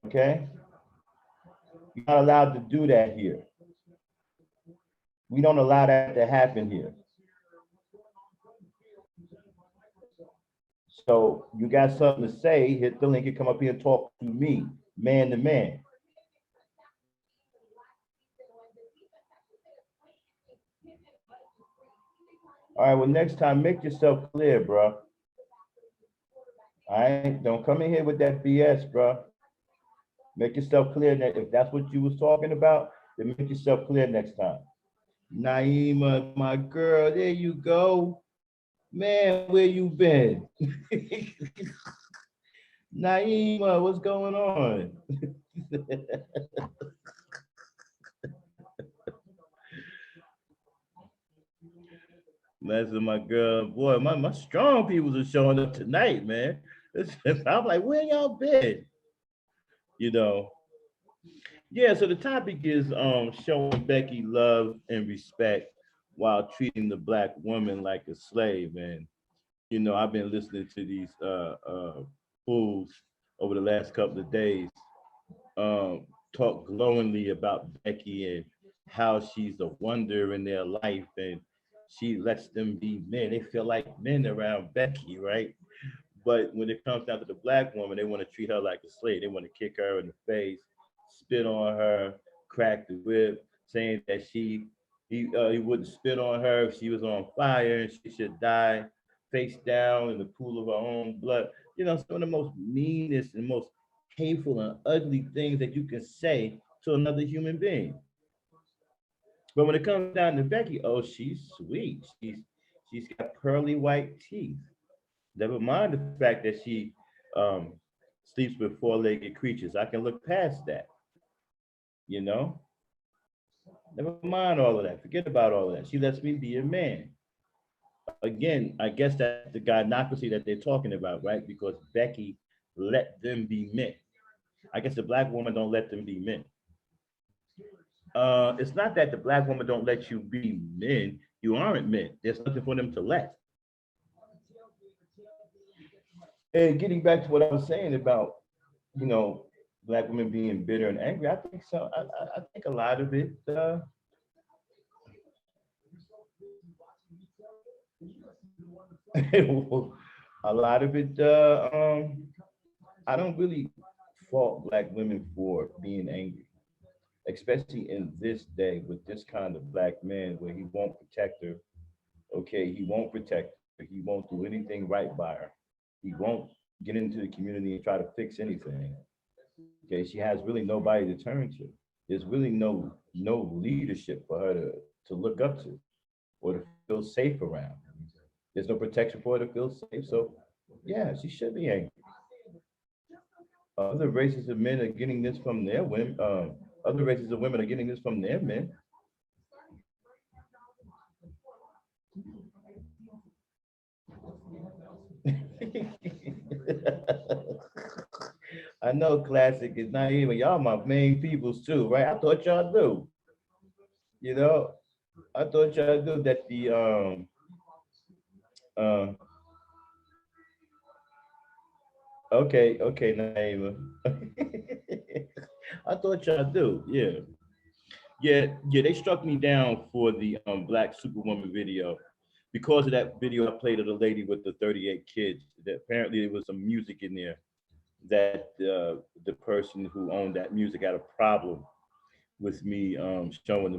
Okay? You're not allowed to do that here. We don't allow that to happen here. So you got something to say, hit the link and come up here and talk to me, man to man. All right, well, next time, make yourself clear, bro. All right, don't come in here with that BS, bro. Make yourself clear that if that's what you was talking about, then make yourself clear next time. Naima, my girl, there you go. Man, where you been? Naima, what's going on? That's my girl. Boy, my strong peoples are showing up tonight, man. I'm like, where y'all been? You know. Yeah, so the topic is showing Becky love and respect while treating the black woman like a slave. And you know, I've been listening to these fools over the last couple of days talk glowingly about Becky and how she's a wonder in their life and she lets them be men. They feel like men around Becky, right? But when it comes down to the black woman, they want to treat her like a slave. They want to kick her in the face, spit on her, crack the whip, saying that he wouldn't spit on her if she was on fire and she should die face down in the pool of her own blood. You know, some of the most meanest and most hateful and ugly things that you can say to another human being. But when it comes down to Becky, oh, she's sweet. She's got pearly white teeth. Never mind the fact that she um, sleeps with four-legged creatures. I can look past that, you know? Never mind all of that. Forget about all of that. She lets me be a man. Again, I guess that's the gynocracy that they're talking about, right? Because Becky let them be men. I guess the black woman don't let them be men. It's not that the black woman don't let you be men. You aren't men. There's nothing for them to let. And getting back to what I was saying about, you know, black women being bitter and angry, I think so. I think a lot of it. A lot of it. I don't really fault black women for being angry, especially in this day with this kind of black man where he won't protect her. Okay, he won't protect her. He won't do anything right by her. He won't get into the community and try to fix anything. Okay, she has really nobody to turn to. There's really no leadership for her to look up to or to feel safe around. There's no protection for her to feel safe. So yeah, she should be angry. Other races of men are getting this from their women. Other races of women are getting this from their men. I know classic is not even y'all my main peoples too, right? I thought y'all knew. You know, I thought y'all knew that uh Okay, okay, Naima. I thought y'all do. Yeah. Yeah, they struck me down for the Black Superwoman video. Because of that video I played of the lady with the 38 kids, that apparently there was some music in there that the person who owned that music had a problem with me showing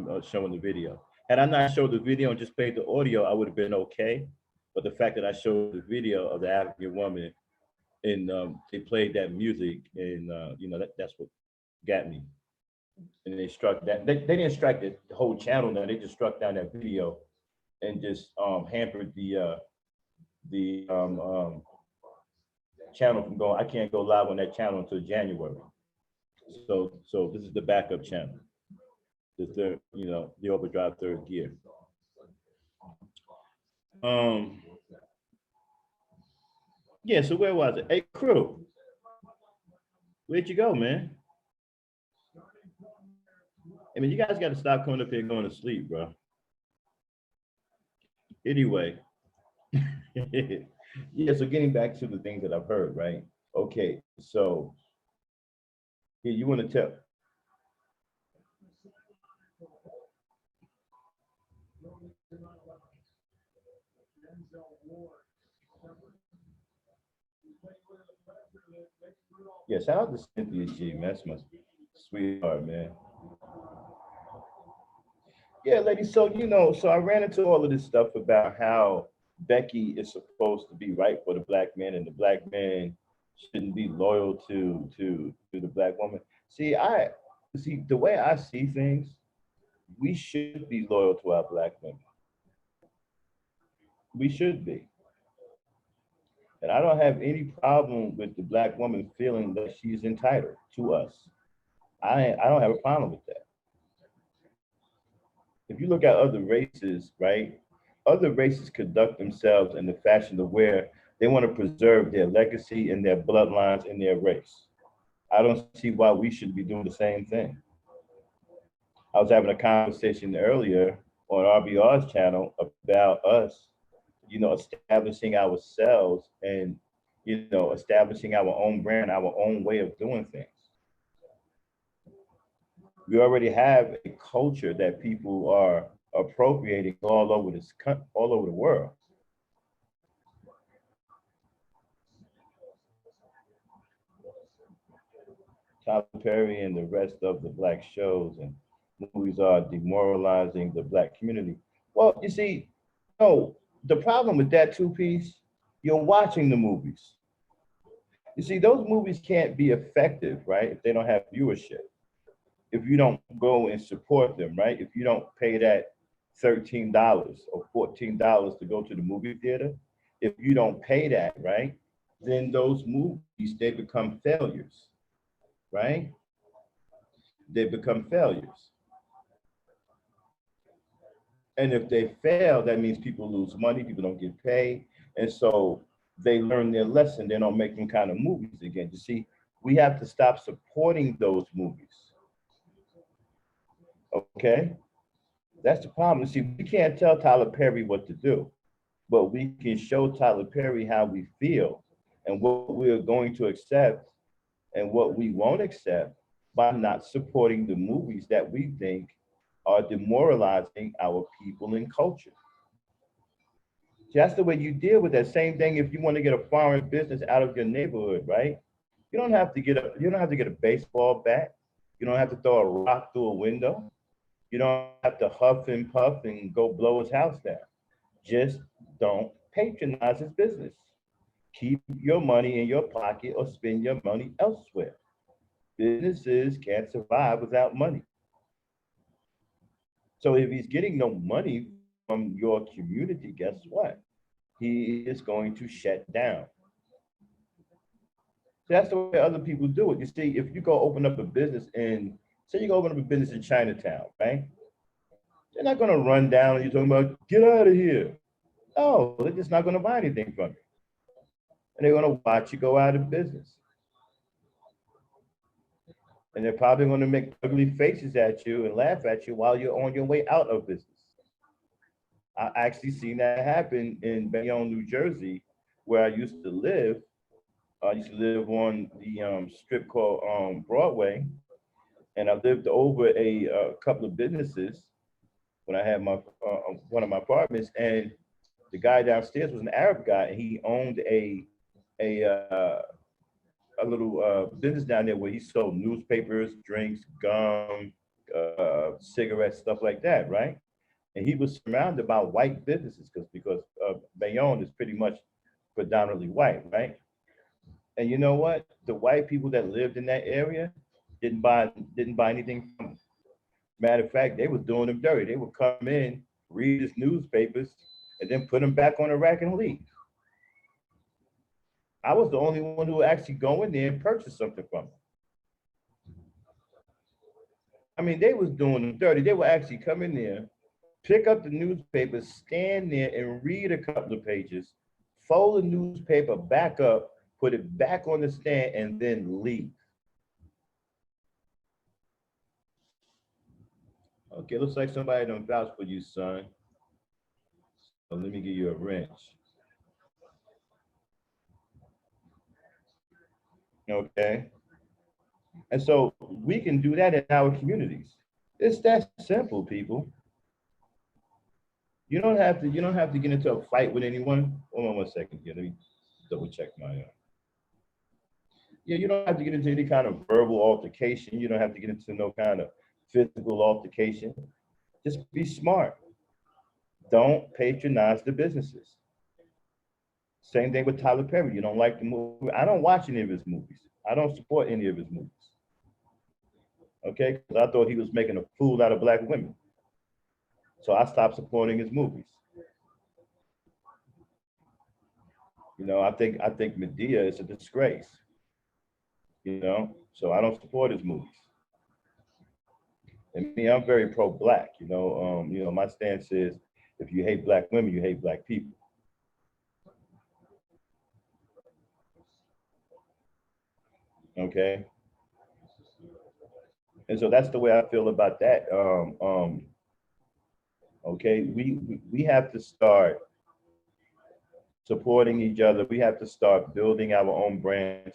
the video. Had I not showed the video and just played the audio, I would have been okay. But the fact that I showed the video of the African woman and they played that music, and that's what got me. And they struck that. They didn't strike the whole channel down. They just struck down that video and just hampered the channel from going. I can't go live on that channel until January. So this is the backup channel, the third, the overdrive third gear. Um, yeah. So where was it? Hey, crew, where'd you go, man? I mean, you guys got to stop coming up here and going to sleep, bro. Anyway, yeah. So getting back to the things that I've heard, right? Okay, so yeah, you want to tell? Yeah, shout out to Cynthia G, man. That's my sweetheart, man. Yeah, lady. So so I ran into all of this stuff about how Becky is supposed to be right for the black man, and the black man shouldn't be loyal to the black woman. See the way I see things. We should be loyal to our black women. We should be, and I don't have any problem with the black woman feeling that she's entitled to us. I don't have a problem with that. If you look at other races, right? Other races conduct themselves in the fashion of where they want to preserve their legacy and their bloodlines and their race. I don't see why we should be doing the same thing. I was having a conversation earlier on RBR's channel about us, establishing ourselves and, establishing our own brand, our own way of doing things. We already have a culture that people are appropriating all over the world. Tyler Perry and the rest of the black shows and movies are demoralizing the black community. Well, you see, no, the problem with that two-piece, you're watching the movies. You see, those movies can't be effective, right, if they don't have viewership. If you don't go and support them, right? If you don't pay that $13 or $14 to go to the movie theater, if you don't pay that, right, then those movies, they become failures, right? They become failures. And if they fail, that means people lose money, people don't get paid. And so they learn their lesson. They don't make them kind of movies again. You see, we have to stop supporting those movies. Okay? That's the problem. See, we can't tell Tyler Perry what to do, but we can show Tyler Perry how we feel and what we're going to accept and what we won't accept by not supporting the movies that we think are demoralizing our people and culture. See, that's the way you deal with that. Same thing if you want to get a foreign business out of your neighborhood, right? You don't have to get a baseball bat. You don't have to throw a rock through a window. You don't have to huff and puff and go blow his house down. Just don't patronize his business. Keep your money in your pocket or spend your money elsewhere. Businesses can't survive without money. So if he's getting no money from your community, guess what? He is going to shut down. So that's the way other people do it. You see, if you go open up a business in, say you go open up a business in Chinatown, right? They're not going to run down and you're talking about, get out of here. No, they're just not going to buy anything from you. And they're going to watch you go out of business. And they're probably going to make ugly faces at you and laugh at you while you're on your way out of business. I actually seen that happen in Bayonne, New Jersey, where I used to live. I used to live on the strip called Broadway, and I lived over a couple of businesses when I had my one of my apartments, and the guy downstairs was an Arab guy, and he owned a a little business down there where he sold newspapers, drinks, gum, cigarettes, stuff like that, right? And he was surrounded by white businesses because Bayonne is pretty much predominantly white, right? And you know what? The white people that lived in that area didn't buy anything from him. Matter of fact, they was doing them dirty. They would come in, read his newspapers, and then put them back on the rack and leave. I was the only one who would actually go in there and purchase something from him. I mean, they was doing them dirty. They would actually come in there, pick up the newspaper, stand there and read a couple of pages, fold the newspaper back up, put it back on the stand, and then leave. Okay, looks like somebody don't vouch for you, son. So let me give you a wrench. Okay. And so we can do that in our communities. It's that simple, people. You don't have to get into a fight with anyone. Hold on 1 second here. Let me double check my yeah, you don't have to get into any kind of verbal altercation. You don't have to get into no kind of physical altercation. Just be smart. Don't patronize the businesses. Same thing with Tyler Perry. You don't like the movie. I don't watch any of his movies. I don't support any of his movies. Okay, because I thought he was making a fool out of black women. So I stopped supporting his movies. I think Medea is a disgrace. So I don't support his movies. And me, I'm very pro-black. My stance is if you hate black women, you hate black people. Okay, and so that's the way I feel about that. Okay, we have to start supporting each other. We have to start building our own brands.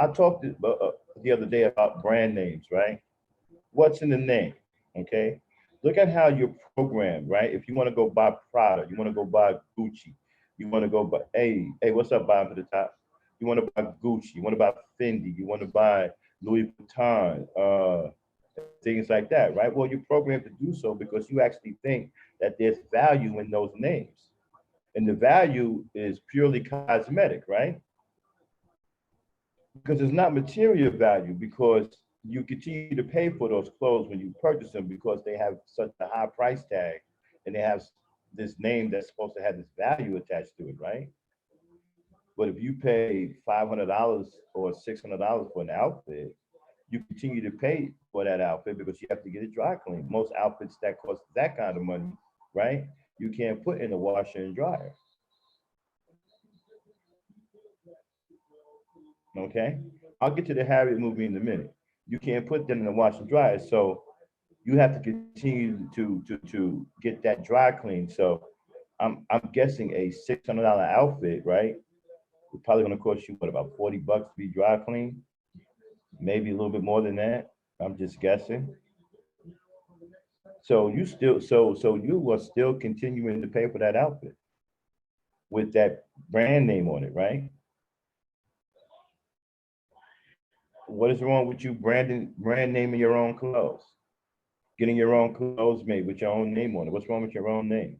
I talked the other day about brand names, right? What's in the name? Okay, look at how you're programmed, right? If you want to go buy Prada, you want to go buy Gucci, you want to go buy, hey, what's up, Bob, to the top? You want to buy Gucci, you want to buy Fendi, you want to buy Louis Vuitton, things like that, right? Well, you're programmed to do so because you actually think that there's value in those names. And the value is purely cosmetic, right? Because it's not material value because you continue to pay for those clothes when you purchase them because they have such a high price tag and they have this name that's supposed to have this value attached to it, right? But if you pay $500 or $600 for an outfit, you continue to pay for that outfit because you have to get it dry cleaned. Most outfits that cost that kind of money, right? You can't put in a washer and dryer. Okay, I'll get to the Harriet movie in a minute. You can't put them in the wash and dryer, so you have to continue to get that dry clean. So I'm guessing a $600 outfit, right? It's probably going to cost you what about $40 to be dry clean, maybe a little bit more than that. I'm just guessing. So you are still continuing to pay for that outfit with that brand name on it, right? What is wrong with you brand naming your own clothes? Getting your own clothes made with your own name on it. What's wrong with your own name?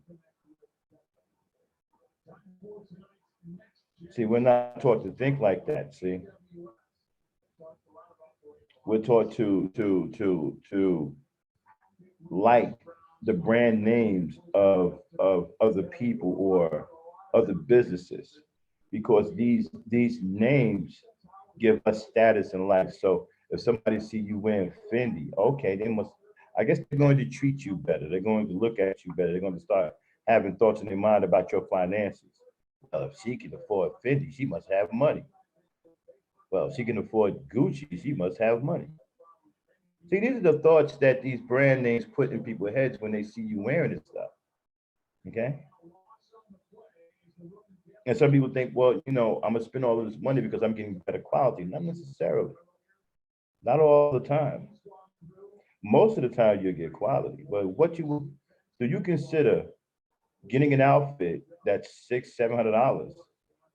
See, we're not taught to think like that. See, we're taught to like the brand names of other people or other businesses because these names give us status in life. So if somebody see you wearing Fendi, okay, they must. I guess they're going to treat you better. They're going to look at you better. They're going to start having thoughts in their mind about your finances. Well, if she can afford Fendi, she must have money. Well, if she can afford Gucci, she must have money. See, these are the thoughts that these brand names put in people's heads when they see you wearing this stuff. Okay. And some people think, well, you know, I'm gonna spend all of this money because I'm getting better quality. Not necessarily. Not all the time. Most of the time you'll get quality. But what you will do, you consider getting an outfit that's $600, $700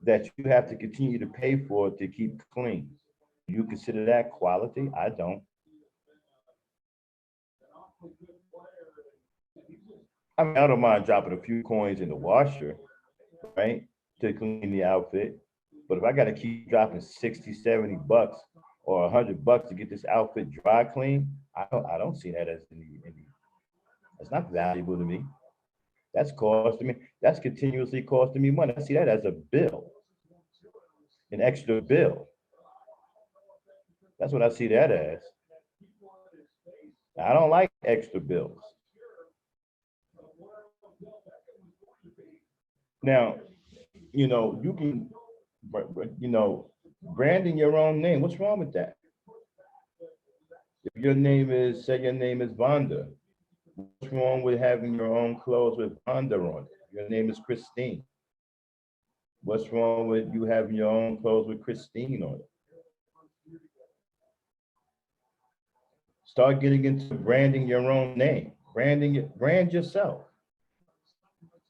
that you have to continue to pay for to keep clean. You consider that quality? I don't. I mean, I don't mind dropping a few coins in the washer, right, to clean the outfit. But if I got to keep dropping 60, $70 or $100 to get this outfit dry clean, I don't see that as any. It's not valuable to me. That's costing me. That's continuously costing me money. I see that as a bill, an extra bill. That's what I see that as. I don't like extra bills. Now, you know, you can, you know, branding your own name. What's wrong with that? If your name is, say your name is Vonda, what's wrong with having your own clothes with Vonda on it? Your name is Christine. What's wrong with you having your own clothes with Christine on it? Start getting into branding your own name. Branding it, brand yourself.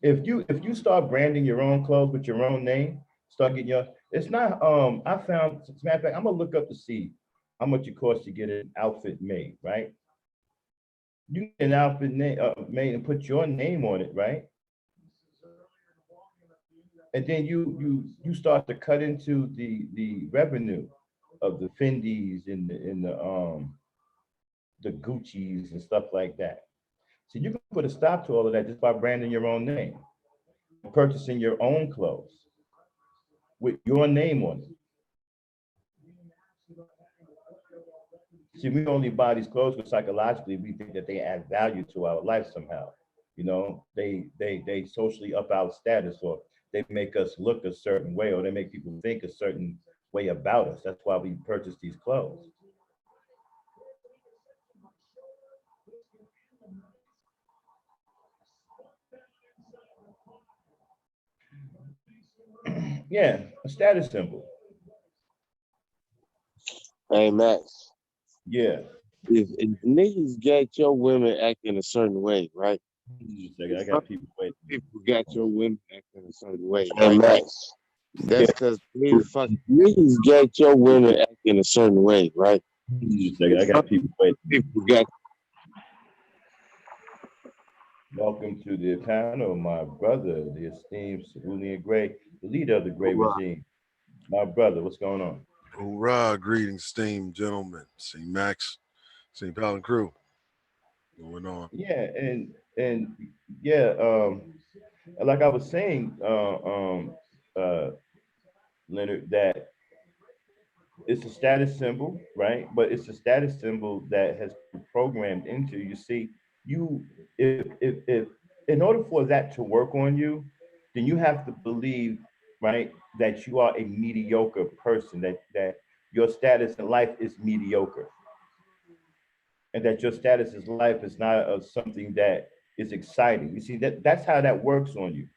If you start branding your own clothes with your own name, start getting your it's not I found as a matter of fact, I'm gonna look up to see how much it costs to get an outfit made, right? You get an outfit made and put your name on it, right? And then you start to cut into the revenue of the Fendi's and the Gucci's and stuff like that. So you can put a stop to all of that just by branding your own name, purchasing your own clothes with your name on it. See, we only buy these clothes because psychologically we think that they add value to our life somehow. You know, they socially up our status, or they make us look a certain way, or they make people think a certain way about us. That's why we purchase these clothes. Yeah, a status symbol. Hey Max, Yeah. if niggas got your women acting a certain way, right? Just a second, If I some got people waiting. people got your women acting a certain way, Hey right? Max. Yeah. That's because they fuck niggas got your women acting a certain way, right? Just a second, If I some got people waiting. people got Welcome to the panel, my brother, the esteemed Cerulean Gray, the leader of the Gray regime. My brother, what's going on? Hoorah, greetings, esteemed gentlemen. St. Max, St. Paul and crew. Going on. Yeah, and yeah, like I was saying, uh, Leonard, that it's a status symbol, right? But it's a status symbol that has been programmed into you. See, you if in order for that to work on you, then you have to believe, right, that you are a mediocre person, that your status in life is mediocre, and that your status in life is not something that is exciting. You see, that's how that works on you.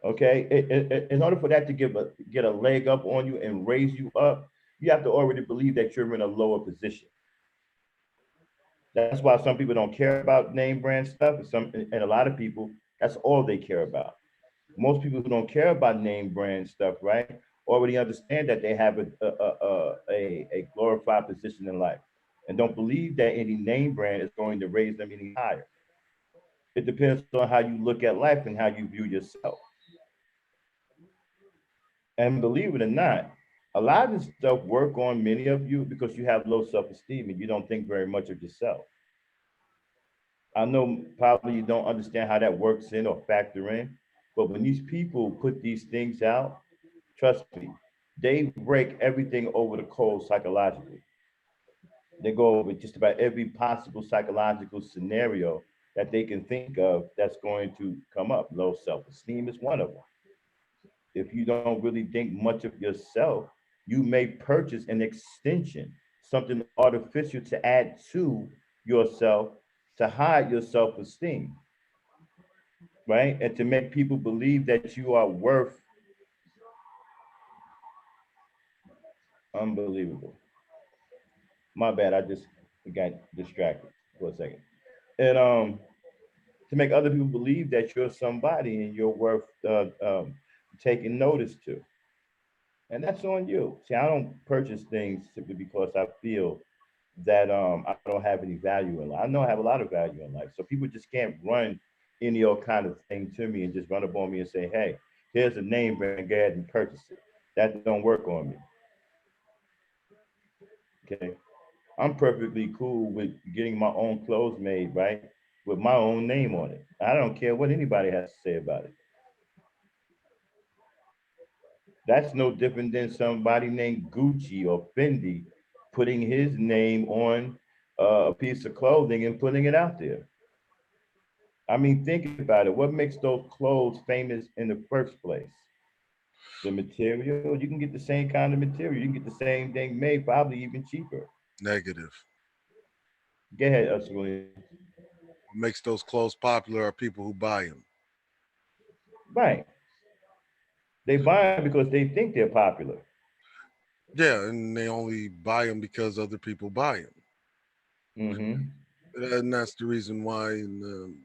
Okay, in order for that to get a leg up on you and raise you up, you have to already believe that you're in a lower position. That's why some people don't care about name brand stuff, and a lot of people, that's all they care about. Most people who don't care about name brand stuff, right, already understand that they have a glorified position in life, and don't believe that any name brand is going to raise them any higher. It depends on how you look at life and how you view yourself. And believe it or not, a lot of this stuff work on many of you because you have low self-esteem and you don't think very much of yourself. I know probably you don't understand how that works in or factor in, but when these people put these things out, trust me, they break everything over the coals psychologically. They go over just about every possible psychological scenario that they can think of that's going to come up. Low self-esteem is one of them. If you don't really think much of yourself, you may purchase an extension, something artificial to add to yourself to hide your self esteem, right? And to make people believe that you are worth, unbelievable. My bad, I just got distracted for a second. And to make other people believe that you're somebody and you're worth taking notice to. And that's on you. See, I don't purchase things simply because I feel that I don't have any value in life. I know I have a lot of value in life. So people just can't run any old kind of thing to me and just run up on me and say, hey, here's a name brand, go ahead and purchase it. That don't work on me. Okay. I'm perfectly cool with getting my own clothes made, right? With my own name on it. I don't care what anybody has to say about it. That's no different than somebody named Gucci or Fendi putting his name on a piece of clothing and putting it out there. I mean, think about it. What makes those clothes famous in the first place? The material. You can get the same kind of material. You can get the same thing made, probably even cheaper. Negative. Go ahead, Williams. What makes those clothes popular are people who buy them. Right. They buy them because they think they're popular. Yeah, and they only buy them because other people buy them. Mm-hmm. And that's the reason why in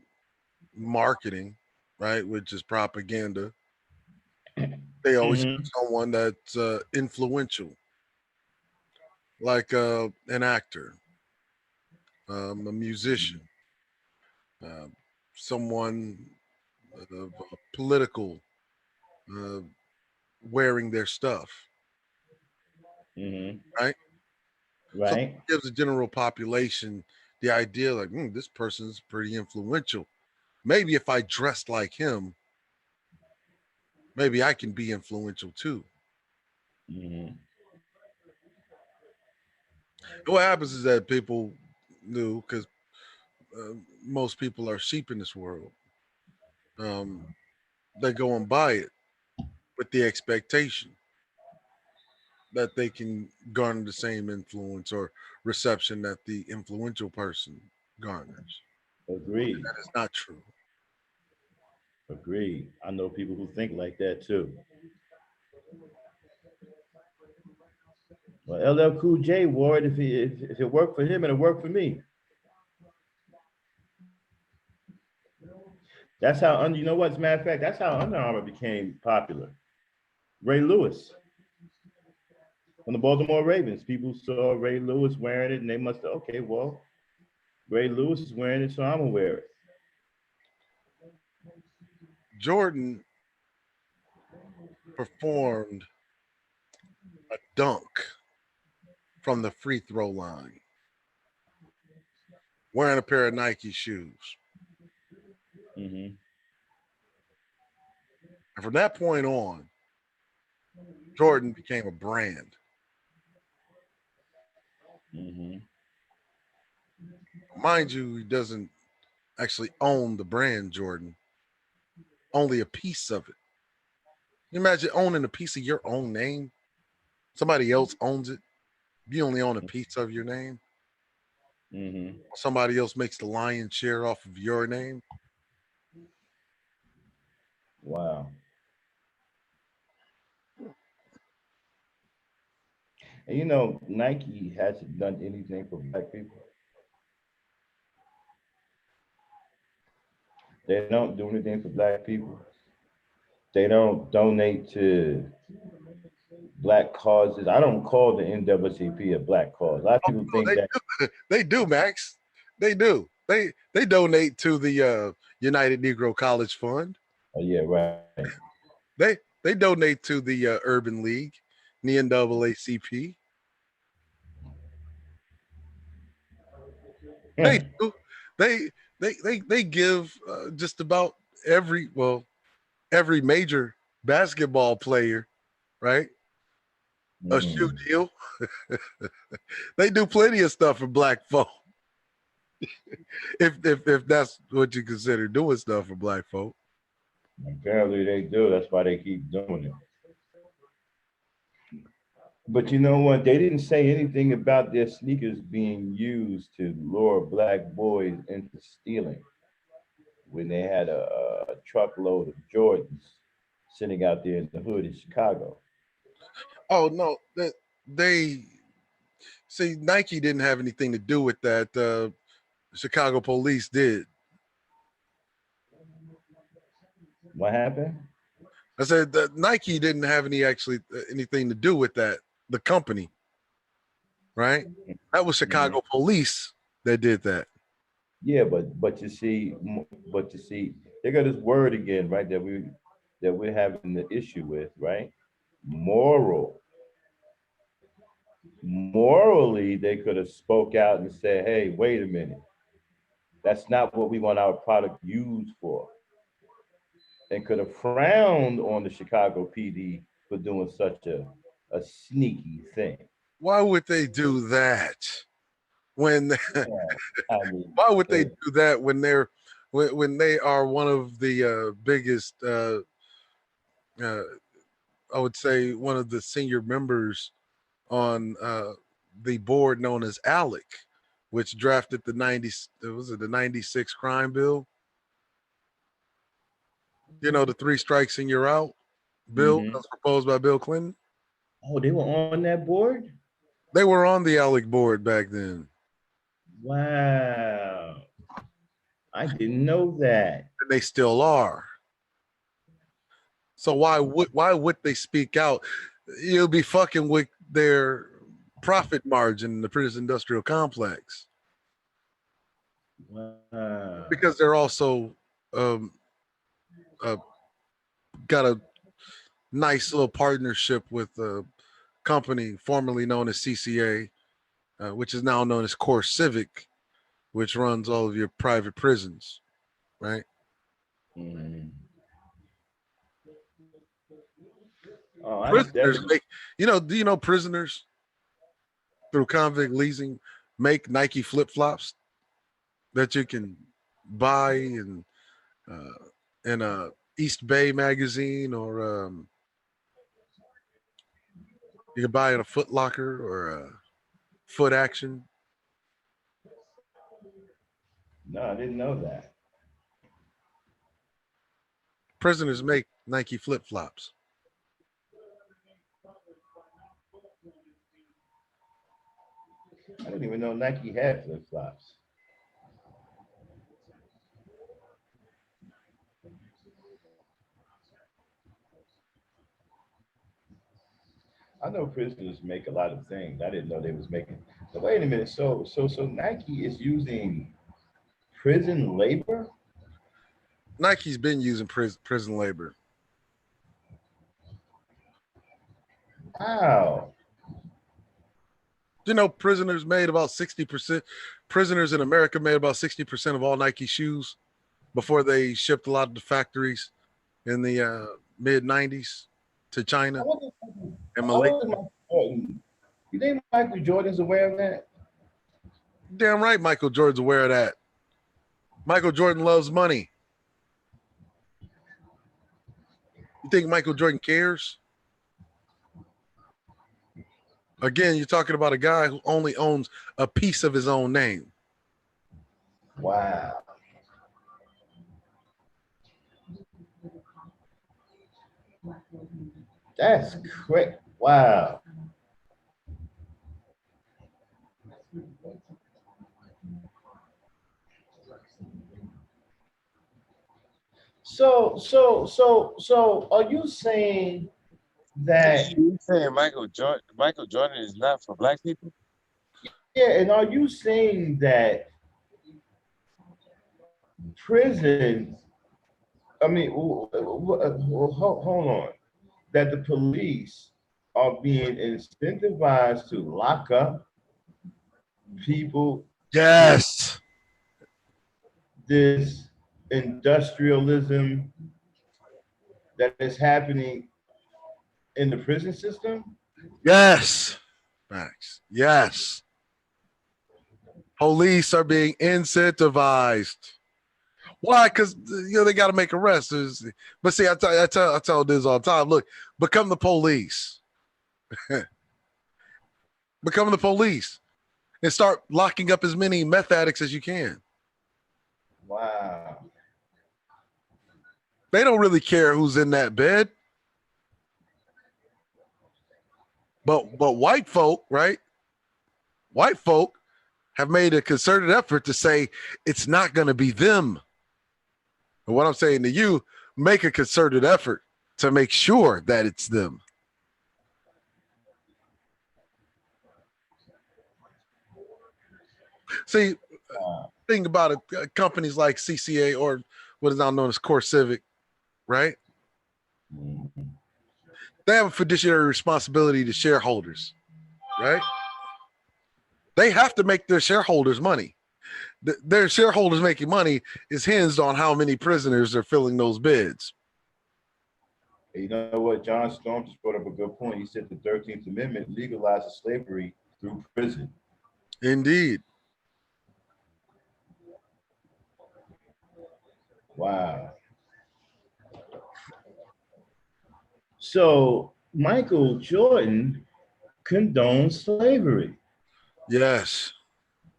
marketing, right, which is propaganda, they always Mm-hmm. have someone that's influential, like an actor, a musician, uh, someone political, uh, wearing their stuff, Mm-hmm. right? So it Right. gives the general population the idea like, this person's pretty influential. Maybe if I dressed like him, maybe I can be influential too. Mm-hmm. And what happens is that people do, because most people are sheep in this world. Um, they go and buy it with the expectation that they can garner the same influence or reception that the influential person garners. Agreed. That is not true. Agreed. I know people who think like that too. Well, LL Cool J wore it if it worked for him and it worked for me. That's how you know what? As a matter of fact, that's how Under Armour became popular. Ray Lewis on the Baltimore Ravens. People saw Ray Lewis wearing it and they must have, okay, well, Ray Lewis is wearing it, so I'm gonna wear it. Jordan performed a dunk from the free throw line wearing a pair of Nike shoes. Mm-hmm. And from that point on, Jordan became a brand. Mm-hmm. Mind you, he doesn't actually own the brand Jordan, only a piece of it. You imagine owning a piece of your own name? Somebody else owns it. You only own a piece of your name. Mm-hmm. Somebody else makes the lion's share off of your name. Wow. And you know, Nike hasn't done anything for black people. They don't do anything for black people. They don't donate to black causes. I don't call the NAACP a black cause. A lot of Oh, people no, think that. they do, Max. They do. They donate to the United Negro College Fund. Oh yeah, right. They donate to the Urban League, the NAACP. They do. They they give just about every major basketball player, right, a shoe Mm-hmm. deal. They do plenty of stuff for black folk. If that's what you consider doing stuff for black folk. Apparently they do. That's why they keep doing it. But you know what? They didn't say anything about their sneakers being used to lure black boys into stealing. when they had a truckload of Jordans sitting out there in the hood in Chicago. Oh no, they see Nike didn't have anything to do with that. Chicago police did. What happened? I said that Nike didn't have anything to do with that. The company, right? That was Mhm. Chicago police that did that. Yeah, but you see, they got this word again, right? That we're having the issue with, right? Moral. Morally, they could have spoke out and said, "Hey, wait a minute, that's not what we want our product used for," and could have frowned on the Chicago PD for doing such a sneaky thing. Why would they do that? When Yeah, I mean, why would they the, do that when when they are one of the biggest uh, I would say one of the senior members on the board known as ALEC, which drafted the 90s, was it the 96 crime bill? You know, the three strikes and you're out bill that mhm. was proposed by Bill Clinton. Oh, they were on that board. They were on the ALEC board back then. Wow, I didn't know that. And they still are. So why would they speak out? You'll be fucking with their profit margin in the prison industrial complex Wow. because they're also um, uh, got a nice little partnership with a company formerly known as CCA, which is now known as Core Civic, which runs all of your private prisons, right? Mhm. Oh, I Prisoners definitely. make, do you know prisoners through convict leasing make Nike flip flops that you can buy uh, in a East Bay magazine, or you can buy in a Foot Locker or a Foot Action. No, I didn't know that. Prisoners make Nike flip flops. I didn't even know Nike had flip flops. I know prisoners make a lot of things. I didn't know they was making. So wait a minute. So Nike is using prison labor? Nike's been using prison labor. Wow. You know, prisoners made about 60%. Prisoners in America made about 60% of all Nike shoes before they shipped a lot of the factories in the mid 90s to I China wonder, and I Malaysia. wonder Michael Jordan. You think Michael Jordan's aware of that? Damn right, Michael Jordan's aware of that. Michael Jordan loves money. You think Michael Jordan cares? Again, you're talking about a guy who only owns a piece of his own name. Wow. That's correct. Wow. So are you saying that, You saying Michael Jordan is not for black people? yeah, and are you saying that prison, I mean, hold on, that the police are being incentivized to lock up people with Yes. this industrialism that is happening in the prison system? Yes. Max. Yes. Police are being incentivized. Why? Because they got to make arrests. But see, I tell this all the time. Look, become the police. Become the police and start locking up as many meth addicts as you can. Wow. They don't really care who's in that bed. But white folk, right? White folk have made a concerted effort to say it's not going to be them. And what I'm saying to you, make a concerted effort to make sure that it's them. See, think about it. Companies like CCA, or what is now known as Core Civic, right? They have a fiduciary responsibility to shareholders, right? They have to make their shareholders money. Their shareholders making money is hinged on how many prisoners are filling those beds. You know what? John Storm just brought up a good point. He said the 13th Amendment legalizes slavery through prison. Indeed. Wow. So Michael Jordan condones slavery. Yes.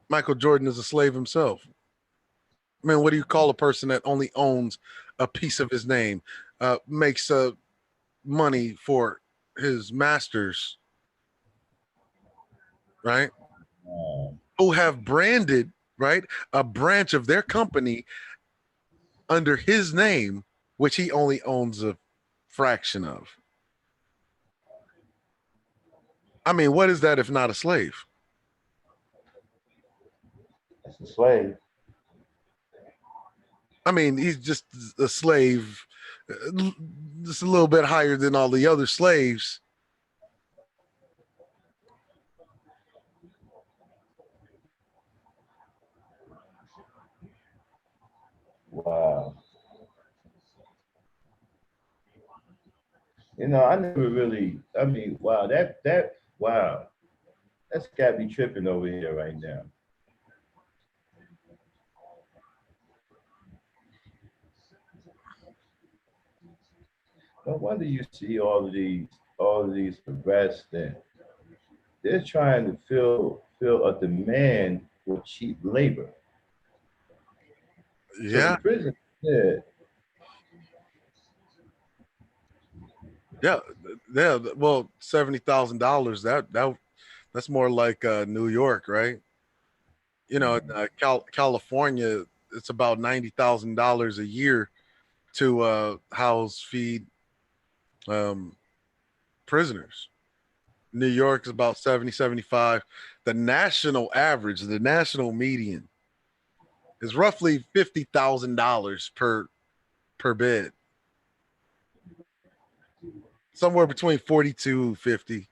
Michael Jordan is a slave himself. I mean, what do you call a person that only owns a piece of his name, makes money for his masters, right? Who have branded, right, a branch of their company under his name, which he only owns a fraction of. I mean, what is that if not a slave? That's a slave. I mean, he's just a slave, just a little bit higher than all the other slaves. Wow. You know, I never really, I mean, wow, wow. That's got me tripping over here right now. No wonder you see all of these arrests and they're trying to fill a demand for cheap labor. So the Yeah, prison said, yeah, yeah. Well, $70,000. That's more like New York, right? You know, California, it's about $90,000 a year to house, feed um, prisoners. New York is about 70, 75. The national average, the national median is roughly $50,000 per bed. Somewhere between 42 50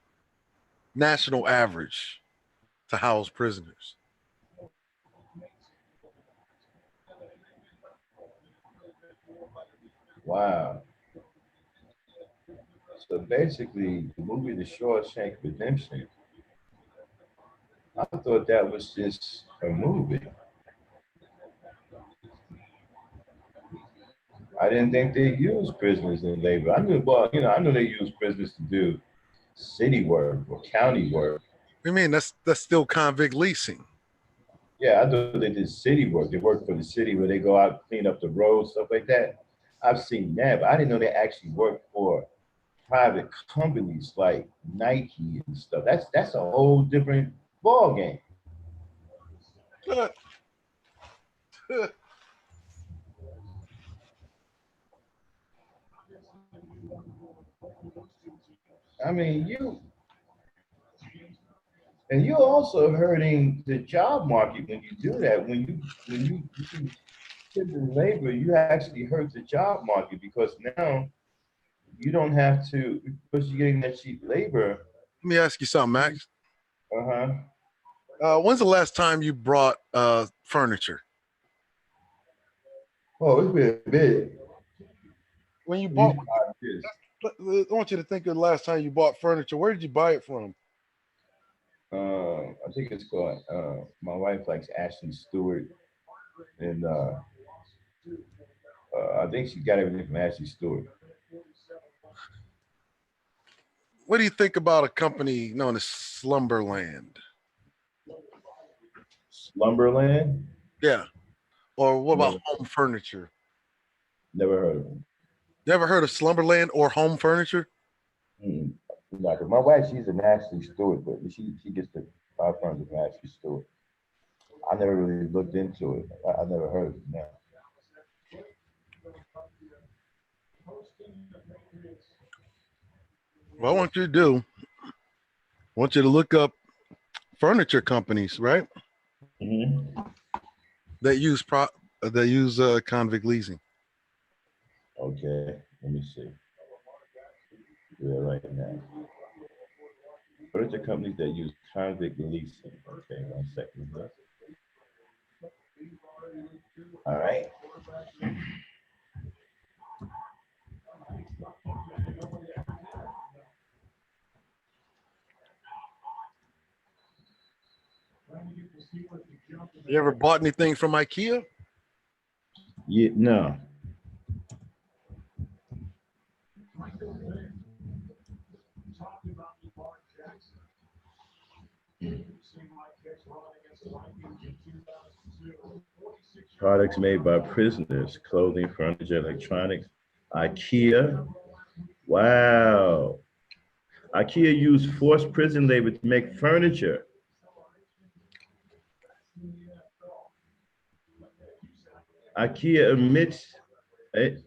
national average to house prisoners. wow. So basically, the movie The Shawshank Redemption, I thought that was just a movie. I didn't think they used prisoners in labor. I knew, well, you know, I knew they used prisoners to do city work or county work. I mean, that's still convict leasing. Yeah, I thought they did city work. They work for the city where they go out, clean up the roads, stuff like that. I've seen that, but I didn't know they actually worked for private companies like Nike and stuff. That's a whole different ball game. I mean, you're also hurting the job market when you do that. When you give the labor, you actually hurt the job market because now you don't have to because you're getting that cheap labor. Let me ask you something, Max. Uh-huh. When's the last time you brought furniture? Oh, it's been a bit. When you At bought, least 5 years. I want you to think of the last time you bought furniture. Where did you buy it from? I think it's called. My wife likes Ashley Stewart, and I think she got everything from Ashley Stewart. What do you think about a company known as Slumberland? Slumberland. Yeah. Or what about Never, home furniture? never heard of them. You ever heard of Slumberland or Home Furniture? Mm. No, 'cause my wife, she's an Ashley Stewart, but she gets the buy furniture from Ashley Stewart. I never really looked into it. I never heard of it. No. What I want you to do, I want you to look up furniture companies, right? Mm-hmm. That use convict leasing. Okay, let me see. Do it right now. Furniture companies that use convict leasing. Okay, 1 second. All right. You ever bought anything from IKEA? Yeah, no. Products made by prisoners, clothing, furniture, electronics. IKEA. Wow. IKEA used forced prison labor to make furniture. IKEA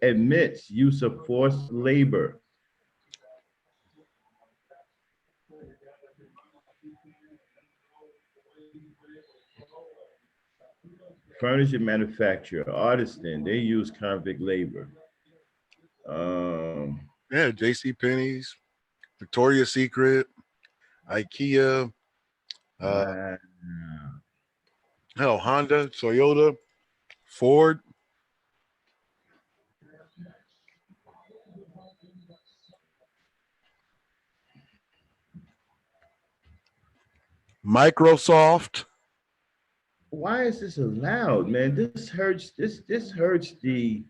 admits use of forced labor. Furniture manufacturer, artisan, they use convict labor. Um, Yeah, J.C. Penney's, Victoria's Secret, IKEA, wow. hell, Honda, Toyota, Ford. Microsoft. Why is this allowed, man? This hurts the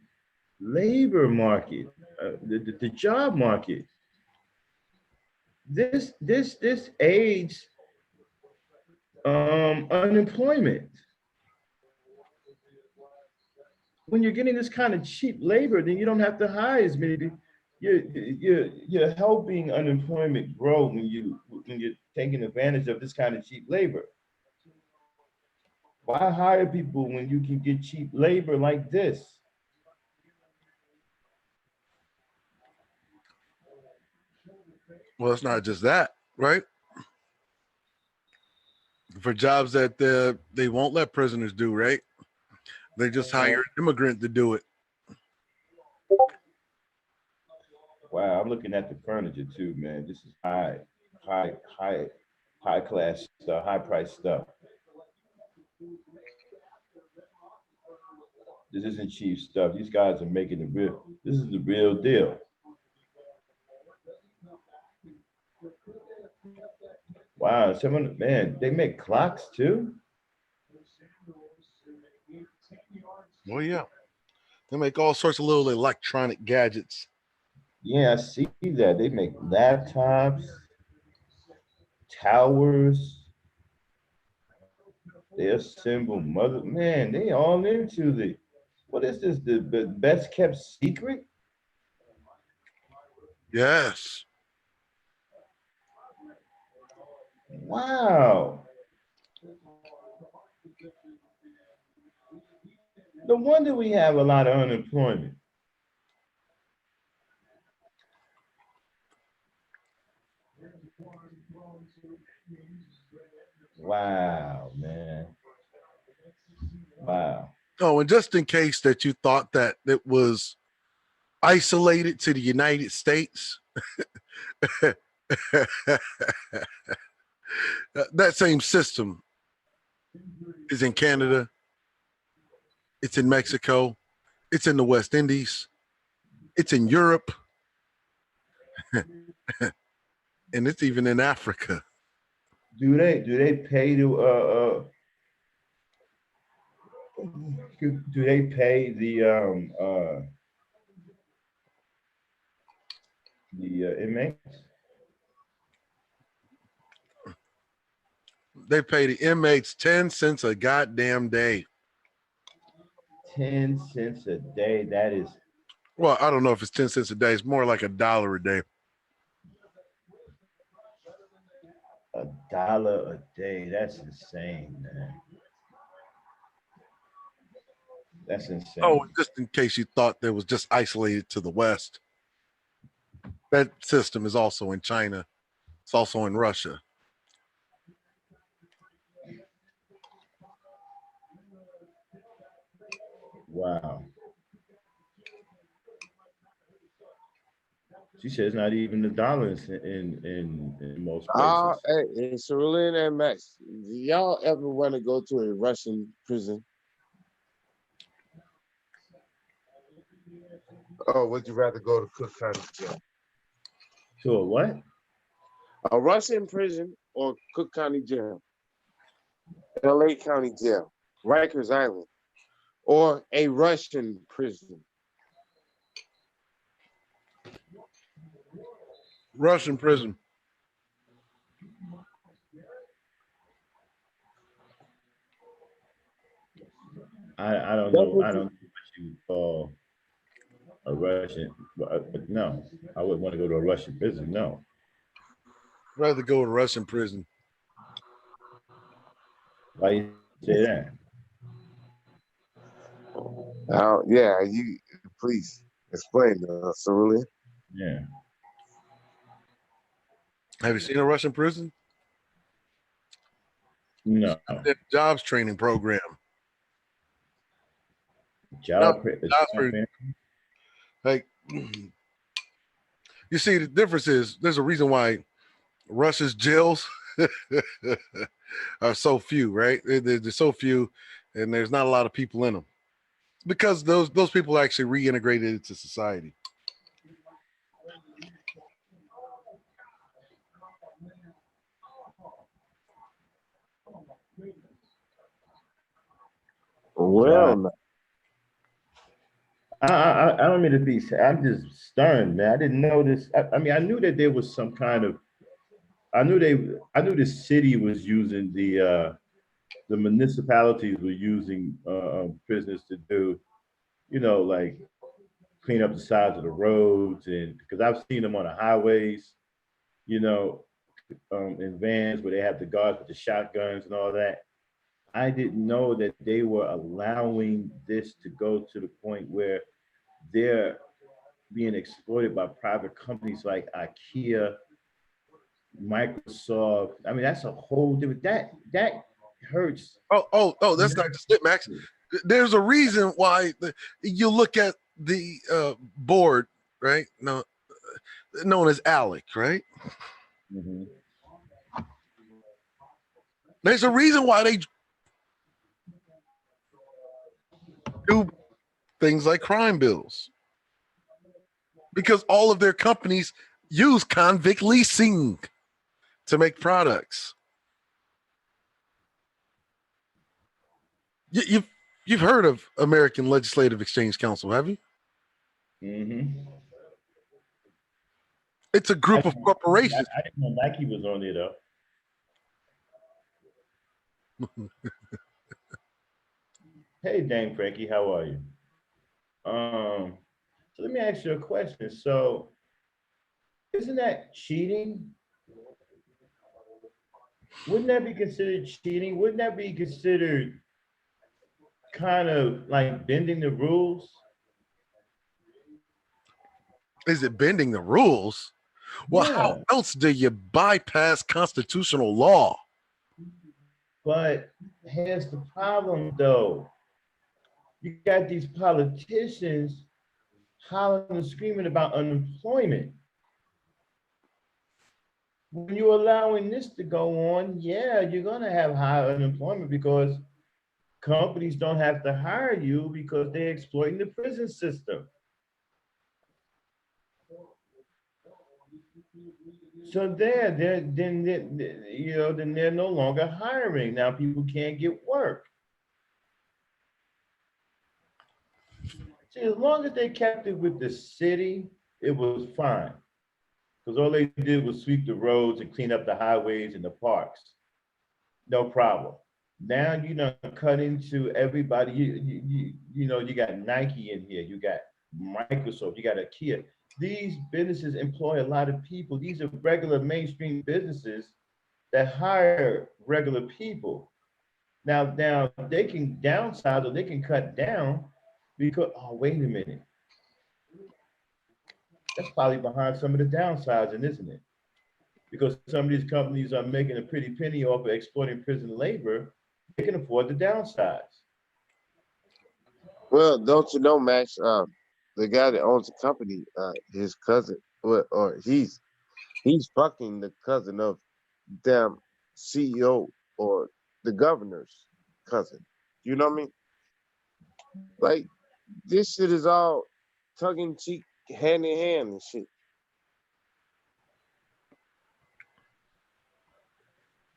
labor market, the job market. This aids unemployment. When you're getting this kind of cheap labor, then you don't have to hire as many people. You're helping unemployment grow when you're taking advantage of this kind of cheap labor. Why hire people when you can get cheap labor like this? Well, it's not just that, right? For jobs that they won't let prisoners do, right? They just hire an immigrant to do it. Wow, I'm looking at the furniture too, man. This is high class stuff, high price stuff. This isn't cheap stuff. These guys are making the real. This is the real deal. Wow, man, they make clocks too. Well, yeah, they make all sorts of little electronic gadgets. Yeah, I see that. They make laptops, towers. They assemble mother. Man, they all into the. What is this? The best kept secret? Yes. Wow. No wonder we have a lot of unemployment. Wow, man. Wow. Oh, and just in case that you thought that it was isolated to the United States, that same system is in Canada, it's in Mexico, it's in the West Indies, it's in Europe, and it's even in Africa. Do they pay to do they pay the inmates? They pay the inmates 10 cents a goddamn day. 10 cents a day. That is Well, I don't know if it's 10 cents a day. It's more like $1 a day. $1 a day. That's insane, man. That's insane. Oh, just in case you thought that was just isolated to the West, that system is also in China. It's also in Russia. Wow. She says not even $1 in most places. Hey, Cerulean and Max, do y'all ever want to go to a Russian prison? Oh, would you rather go to Cook County Jail? To a what? A Russian prison or Cook County Jail? LA County Jail, Rikers Island, or a Russian prison? Russian prison. I don't know. I don't know what you call a Russian. But no, I wouldn't want to go to a Russian prison. No. Rather go to Russian prison. Why you say that? Yeah, you please explain, Cerulean. Yeah. Have you seen a Russian prison? No. Their jobs training program. Job. Like, you see, the difference is there's a reason why Russia's jails are so few, right? There's so few, and there's not a lot of people in them because those people are actually reintegrated into society. Well, I don't mean to be. I'm just stunned, man. I didn't know this. I mean, I knew that there was some kind of. I knew the city was using the municipalities were using prisoners to do, like clean up the sides of the roads, and because I've seen them on the highways, you know, in vans where they have the guards with the shotguns and all that. I didn't know that they were allowing this to go to the point where they're being exploited by private companies like IKEA, Microsoft. I mean, that's a whole different that hurts. Oh, that's not just it, Max. There's a reason why you look at the board, right? No, known as ALEC, right? Mm-hmm. There's a reason why they do things like crime bills, because all of their companies use convict leasing to make products. You've heard of American Legislative Exchange Council, have you? Mm-hmm. It's a group of corporations. I didn't know Nike was on there though. Hey, Dame Frankie, how are you? So let me ask you a question. So, isn't that cheating? Wouldn't that be considered cheating? Wouldn't that be considered kind of like bending the rules? Is it bending the rules? Well, Yeah. how else do you bypass constitutional law? But here's the problem, though. You got these politicians hollering and screaming about unemployment. When you're allowing this to go on, yeah, you're going to have high unemployment because companies don't have to hire you because they're exploiting the prison system. So then they're no longer hiring. Now people can't get work. See, as long as they kept it with the city, it was fine. Because all they did was sweep the roads and clean up the highways and the parks. No problem. Now cut into everybody. You got Nike in here. You got Microsoft, you got IKEA. These businesses employ a lot of people. These are regular mainstream businesses that hire regular people. Now they can downsize or they can cut down because oh wait a minute, that's probably behind some of the downsizing, isn't it? Because some of these companies are making a pretty penny off of exploiting prison labor, they can afford to downsize. Well, don't you know, Max? The guy that owns the company, his cousin, or he's fucking the cousin of damn CEO or the governor's cousin. You know what I mean? Like this shit is all tongue in cheek, hand in hand and shit.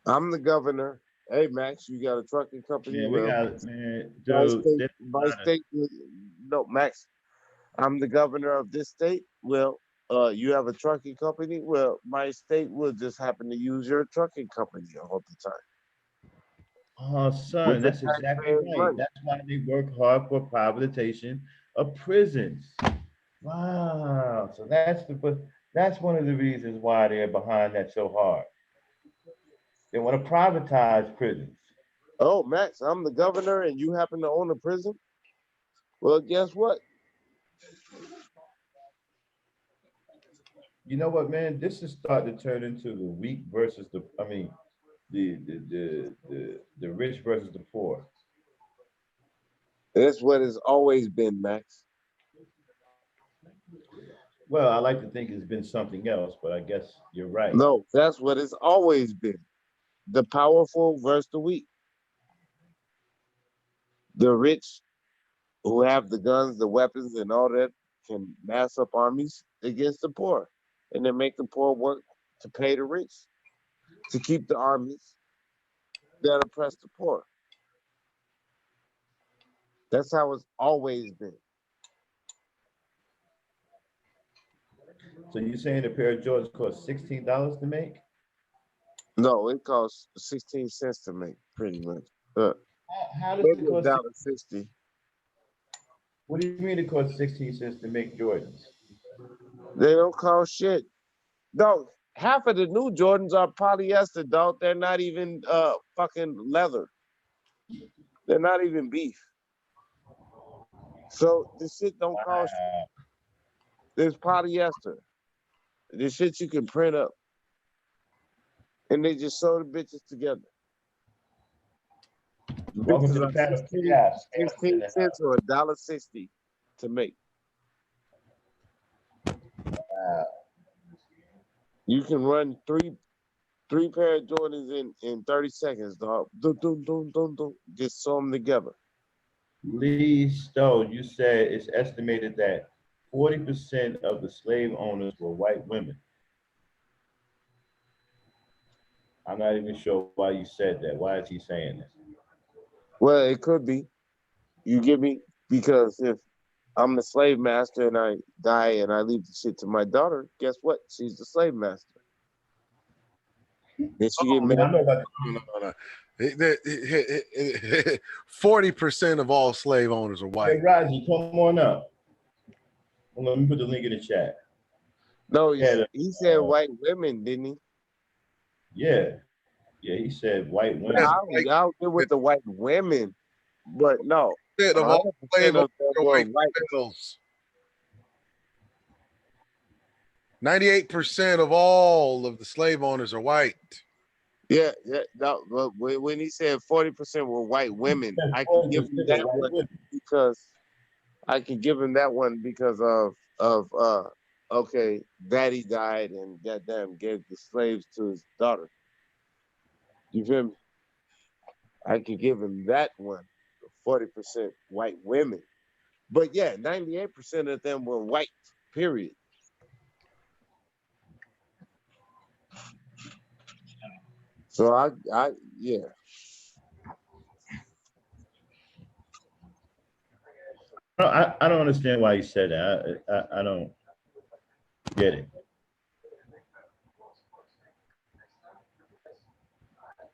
I'm the governor. Hey Max, you got a trucking company? Man, we Well, got man, my dude. state, There's my a lot of state. No, Max, I'm the governor of this state. Well, you have a trucking company. Well, my state will just happen to use your trucking company all the time oh with son, the that's exactly taxpayers' right. money. That's why they work hard for privatization of prisons. Wow. So that's one of the reasons why they're behind that so hard. They want to privatize prisons. Oh, Max, I'm the governor, and you happen to own a prison. Well, guess what? You know what, man? This is starting to turn into the weak versus the. I mean, the rich versus the poor. That's what it's always been, Max. Well, I like to think it's been something else, but I guess you're right. No, that's what it's always been. The powerful versus the weak. The rich who have the guns, the weapons, and all that can mass up armies against the poor, and then make the poor work to pay the rich to keep the armies that oppress the poor. That's how it's always been. So you're saying a pair of Jordans cost $16 to make? No, it costs 16 cents to make, pretty much. How does it Maybe a cost? dollar 60. What do you mean it costs 16 cents to make Jordans? They don't cost shit. Dog, half of the new Jordans are polyester, dog. They're not even fucking leather. They're not even beef. So this shit don't cost. There's polyester. This shit you can print up, and they just sew the bitches together. The Welcome to bitches the are panel. 16, Yeah, 16 cents or a dollar 60 to make. You can run three pair of Jordans in 30 seconds, dog. Dun, dun, dun, dun, dun. Just sew them together. Lee Stowe, you said it's estimated that 40% of the slave owners were white women. I'm not even sure why you said that. Why is he saying this? Well, it could be. You get me? Because if I'm the slave master and I die and I leave the shit to my daughter, guess what? She's the slave master. Then she get Oh, yeah, I married. know about No. 40% of all slave owners are Hey, white. Raji, come on up. Well, let me put the link in the chat. No, Yeah, he said white women, didn't he? yeah, yeah. He said white That's women. like I'll get with the white women, but no, 10% of all slave 100% owners of them are were white white. males. 98% of all of the slave owners are white. Yeah. No, but when he said 40% were white women, I can give him 40% that of white one women. because of okay, daddy died and goddamn gave the slaves to his daughter. You feel me? I could give him that one. 40% white women. But yeah, 98% of them were white, period. So yeah. I don't understand why he said that. I don't get it.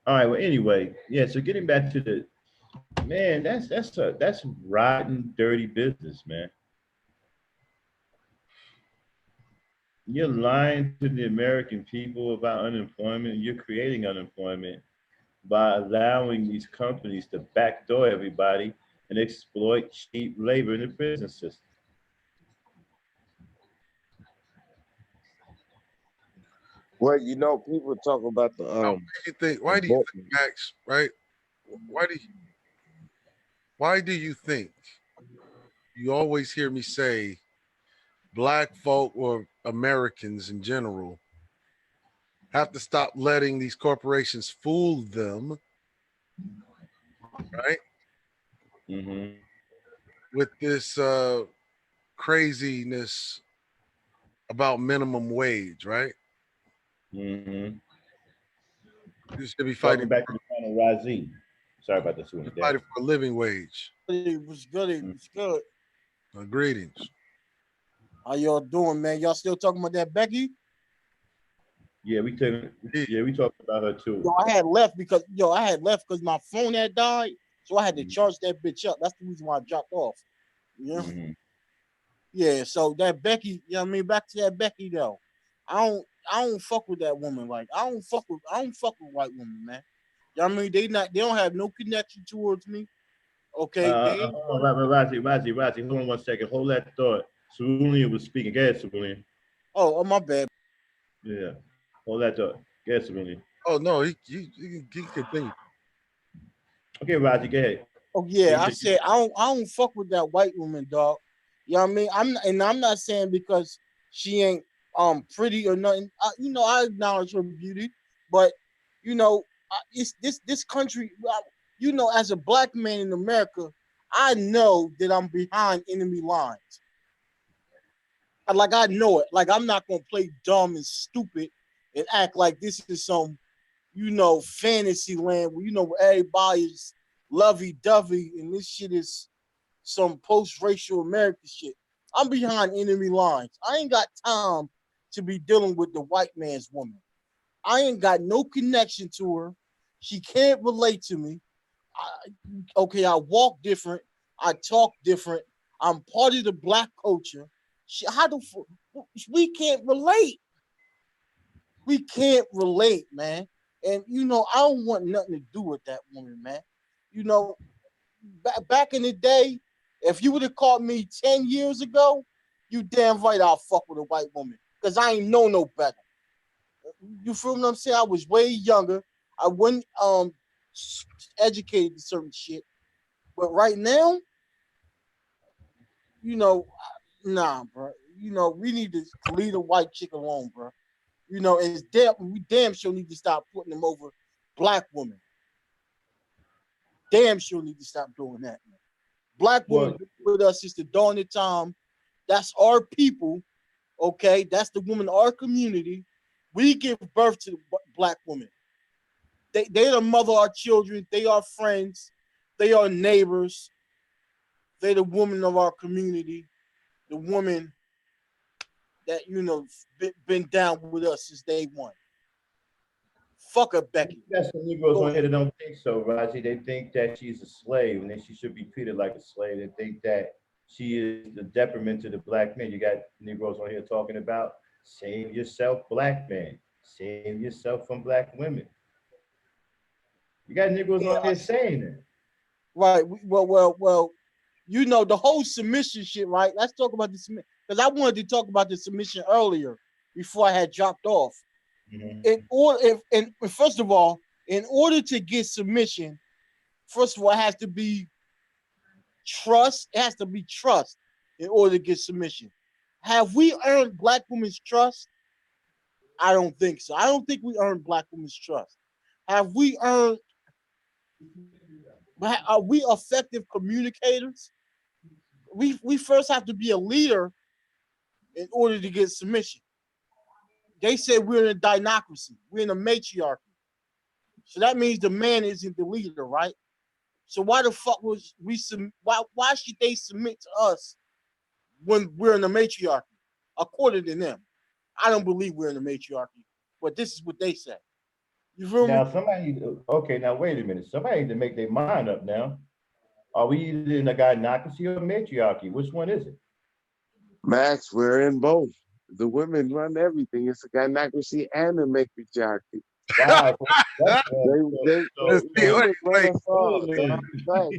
All right. Well, anyway, yeah. So getting back to the man, that's rotten, dirty business, man. You're lying to the American people about unemployment. You're creating unemployment by allowing these companies to backdoor everybody and exploit cheap labor in the prison system. Well, you know, people talk about Now, why do you think, abortion. Max, right? Why do you, why do you think you always hear me say black folk or Americans in general have to stop letting these corporations fool them, right? Mm-hmm. With this craziness about minimum wage, right? Mm-hmm. You should be Welcome back to the panel, Razi. Sorry about this one, Dad. fighting for a living wage. It was good. It was good. Greetings. How y'all doing, man? Y'all still talking about that Becky? Yeah, we talked about her too. Yo, I had left because my phone had died, so I had to charge that bitch up. That's the reason why I dropped off. You know? Mm-hmm. Yeah. So that Becky, you know what I mean? Back to that Becky though. I don't fuck with that woman. Like I don't fuck with white women, man. You know what I mean? They don't have no connection towards me. Okay. They ain't Hold on, Razi, hold on 1 second. Hold that thought. Cerulean was speaking. Go ahead, Cerulean. oh my bad. Yeah. Hold that thought. Go ahead, Cerulean. Oh no, he continue. Okay, Razi, go ahead. Oh yeah, I said I don't fuck with that white woman, dog. You know what I mean? I'm not saying because she ain't pretty or nothing. You know, I acknowledge her beauty, but you know, it's this country. You know, as a black man in America, I know that I'm behind enemy lines. Like I know it. Like I'm not gonna play dumb and stupid and act like this is some, you know, fantasy land where you know where everybody's lovey-dovey and this shit is some post-racial American shit. I'm behind enemy lines. I ain't got time to be dealing with the white man's woman. I ain't got no connection to her. She can't relate to me. Okay, I walk different. I talk different. I'm part of the black culture. We can't relate. We can't relate, man. And you know, I don't want nothing to do with that woman, man. You know, back in the day, if you would have caught me 10 years ago, you damn right I'll fuck with a white woman. Cause I ain't know no better. You feel what I'm saying? I was way younger. I wasn't educated to certain shit. But right now, you know, nah, bro. You know, we need to leave the white chick alone, bro. You know, and we damn sure need to stop putting them over black women. Damn sure need to stop doing that, man. Black women with us since the dawn of time. That's our people, okay? That's the woman of our community. We give birth to black women. They the mother of our children. They are friends. They are neighbors. They the woman of our community. The woman that, you know, been down with us since day one. Fuck her, Becky. That's the Negroes on here that don't think so, Raji. They think that she's a slave and that she should be treated like a slave. They think that she is the detriment to the black man. You got Negroes on here talking about save yourself, black man. Save yourself from black women. You got Negroes on here saying that. Right. Well. You know the whole submission shit, right? Let's talk about the submission because I wanted to talk about the submission earlier before I had dropped off. Mm-hmm. First of all, in order to get submission, first of all, it has to be trust. It has to be trust in order to get submission. Have we earned black women's trust? I don't think so. I don't think we earned black women's trust. Have we earned? Are we effective communicators? We first have to be a leader in order to get submission. They said we're in a dinocracy. We're in a matriarchy. So that means the man isn't the leader, right? So why the fuck was why should they submit to us when we're in a matriarchy? According to them. I don't believe we're in a matriarchy, but this is what they say. You feel now, me? now wait a minute. Somebody need to make their mind up now. Are we either in a gynocracy or matriarchy? Which one is it? Max, we're in both. The women run everything. It's a gynocracy and a matriarchy. Wow. That's The See, wait, women run wait. us all. so, Right.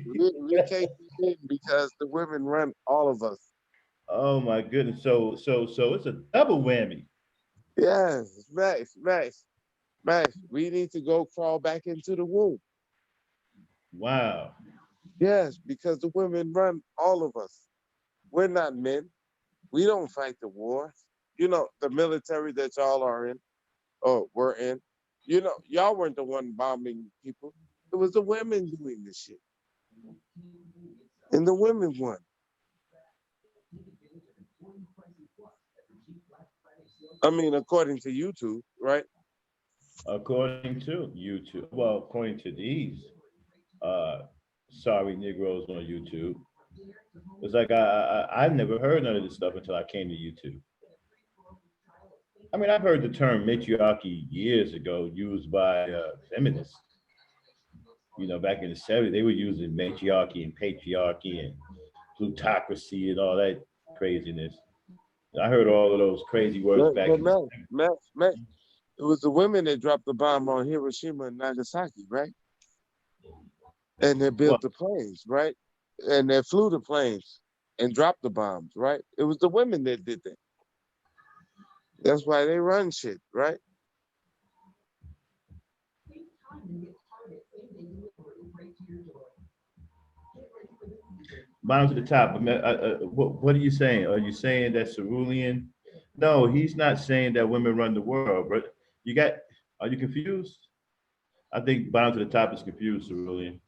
We can't be in because the women run all of us. oh my goodness. So it's a double whammy. Yes, Max. We need to go crawl back into the womb. Wow. Yes, because the women run all of us. We're not men. We don't fight the wars. You know, the military that y'all are in, or were in, you know, y'all weren't the one bombing people. It was the women doing this shit. And the women won. I mean, according to YouTube, right? According to YouTube, well, according to these uh sorry Negroes on YouTube, it's like I've never heard none of this stuff until I came to YouTube. I mean, I've heard the term matriarchy years ago used by feminists. Back in the '70s, they were using matriarchy and patriarchy and plutocracy and all that craziness. I heard all of those crazy words back But in the Max, it was the women that dropped the bomb on Hiroshima and Nagasaki, right? And they well, built the planes, right? And they flew the planes and dropped the bombs, right? It was the women that did that. That's why they run shit, right? bottom to the top. What are you saying? Are you saying that Cerulean? No, he's not saying that women run the world, but you got, are you confused? I think bottom to the top is confused, Cerulean.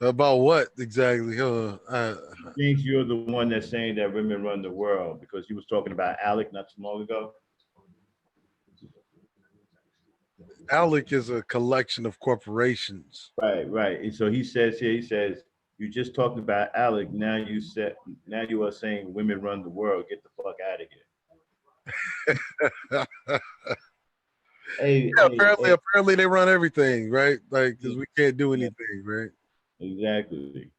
About what exactly? He thinks you're the one that's saying that women run the world because you was talking about Alec not too long ago. ALEC is a collection of corporations. Right, right. And so he says here, he says, you just talked about Alec. Now you are saying women run the world. Get the fuck out of here. Hey, Yeah, hey, hey. apparently they run everything, right? Like, because we can't do anything, right? Exactly.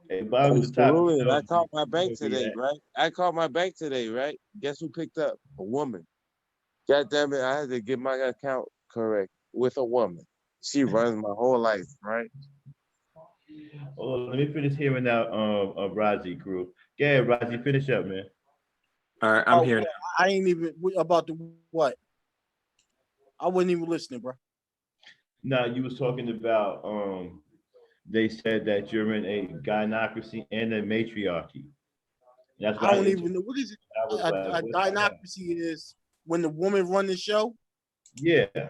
Hey, bottom Hey, of the top, Cerulean, I called my where bank we today, at. right? I called my bank today, right? Guess who picked up? A woman. God damn it, I had to get my account correct with a woman. She runs my whole life, right? Oh, let me finish hearing out of Razi group. Yeah, Razi, finish up, man. All right, I'm Oh, here yeah, I ain't even about the what? I wasn't even listening, bro. Now you was talking about they said that you're in a gynocracy and a matriarchy. That's I why don't even know what is it. I was like, A what's that? dinocracy is when the woman run the show, Yeah. Either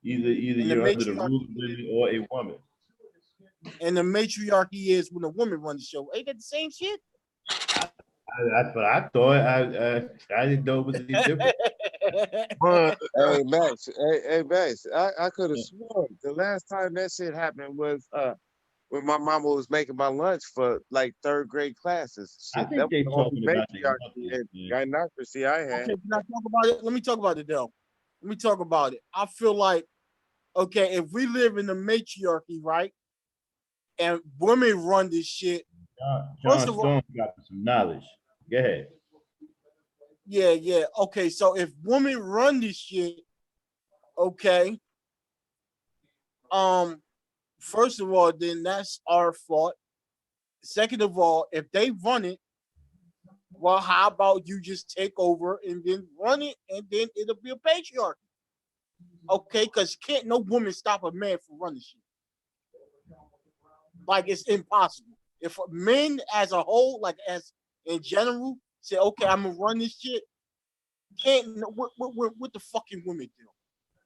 and the you're under the rule of matriarchy is, women or a woman. and the matriarchy is when the woman run the show. Ain't that the same shit? That's what I thought. I didn't know it was any different. But Hey Max, hey Max, I could have sworn the last time that shit happened was when my mama was making my lunch for like third grade classes. I Shit, that think was they the only talking about their matriarchy mothers, and man. gynocracy I had. Okay, can I talk about it? Let me talk about it, though. Let me talk about it. I feel like, okay, if we live in the matriarchy, right, and women run this shit, John first of all, Stone got some knowledge. Go ahead. yeah. Okay, so if women run this shit, okay, um, first of all, then that's our fault. Second of all, if they run it, well, how about you just take over and then run it, and then it'll be a patriarchy, okay? Because can't no woman stop a man from running shit. Like it's impossible. If men as a whole, like as in general, say, okay, I'm gonna run this shit, can't what the fucking women do?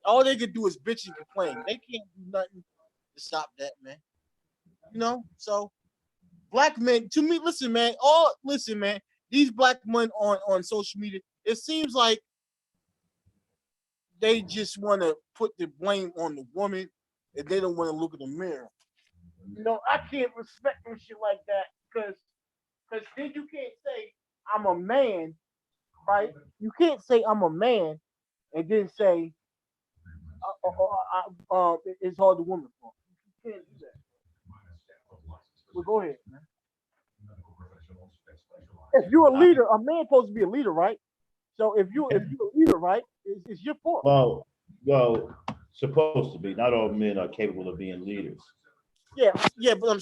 All they can do is bitch and complain. They can't do nothing to stop that, man. You know, so black men, to me, listen, man, these black men on social media, it seems like they just want to put the blame on the woman and they don't want to look in the mirror. You know, I can't respect no shit like that because then you can't say I'm a man, right? You can't say I'm a man and then say it's all the woman's fault. You can't do that. Well, go ahead, man. if you're a leader, a man supposed to be a leader, right? So if you're a leader, right, it's your fault. Well, supposed to be. Not all men are capable of being leaders. Yeah, but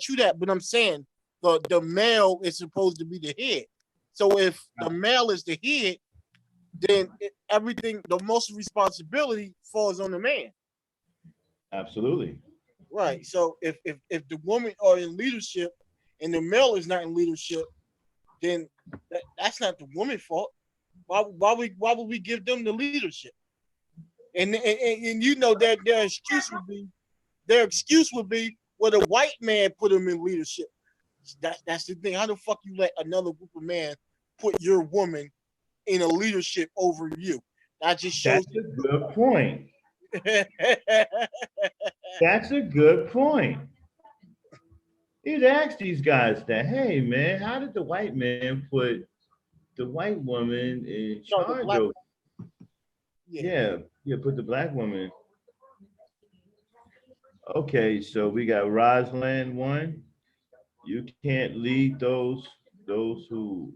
true that. But I'm saying the male is supposed to be the head. So if the male is the head, then everything, the most responsibility falls on the man. Absolutely. Right. So if the women are in leadership and the male is not in leadership, then that's not the woman's fault. Why would we give them the leadership? And you know that their excuse would be well, the white man put them in leadership. That's the thing. How the fuck you let another group of men put your woman in a leadership over you? That just shows. That's a good point. That's a good point. You'd ask these guys that, hey man, how did the white man put the white woman in No, the charge black. of? Yeah. Yeah, put the black woman. Okay, so we got Rosalind one. You can't lead those who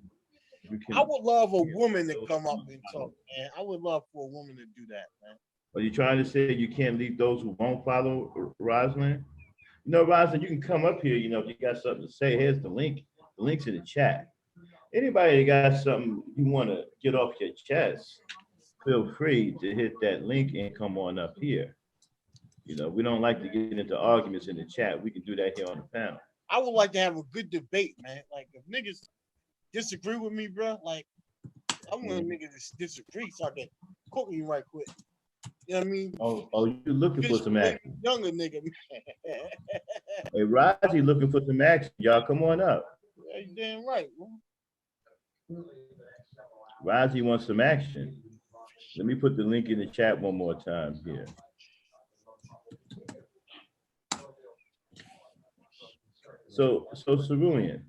you I can. would love a woman to come up and talk, man. I would love for a woman to do that, man. Are you trying to say you can't lead those who won't follow Rosalind? You know, Rosalind, you can come up here. You know, if you got something to say, here's the link. The link's in the chat. Anybody that got something you want to get off your chest, feel free to hit that link and come on up here. You know, we don't like to get into arguments in the chat. We can do that here on the panel. I would like to have a good debate, man. Like if niggas disagree with me, bro, like I want niggas to disagree so I can cook you right quick. You know what I mean? Oh, you looking for some action? Younger nigga, man. Hey, Raji looking for some action. Y'all come on up. Yeah, you damn right, man. Raji wants some action. Let me put the link in the chat one more time here. So Cerulean.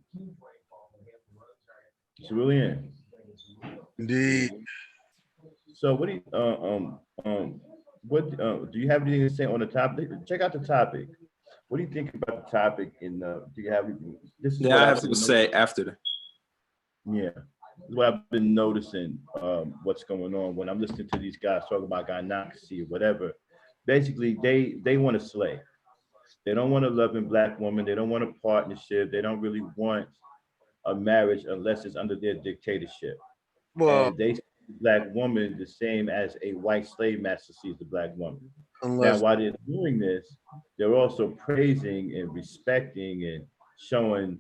Indeed. So what do you what do you have anything to say on the topic? Check out the topic. What do you think about the topic? In do you have this? Is Yeah, I have to say after the. Yeah, this is what I've been noticing. What's going on when I'm listening to these guys talk about gynocracy or whatever. Basically, they want to slay. They don't want a loving black woman. They don't want a partnership. They don't really want a marriage unless it's under their dictatorship. Well, And they see the black woman the same as a white slave master sees the black woman. Now, unless while they're doing this, they're also praising and respecting and showing,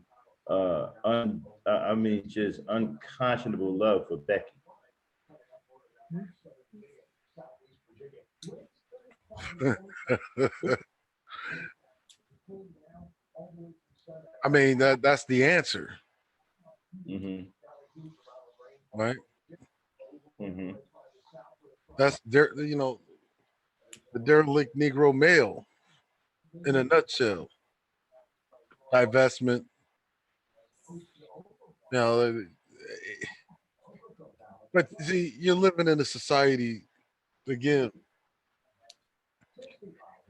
just unconscionable love for Becky. I mean that's the answer, right? That's the derelict Negro male in a nutshell. Divestment. But see, you're living in a society again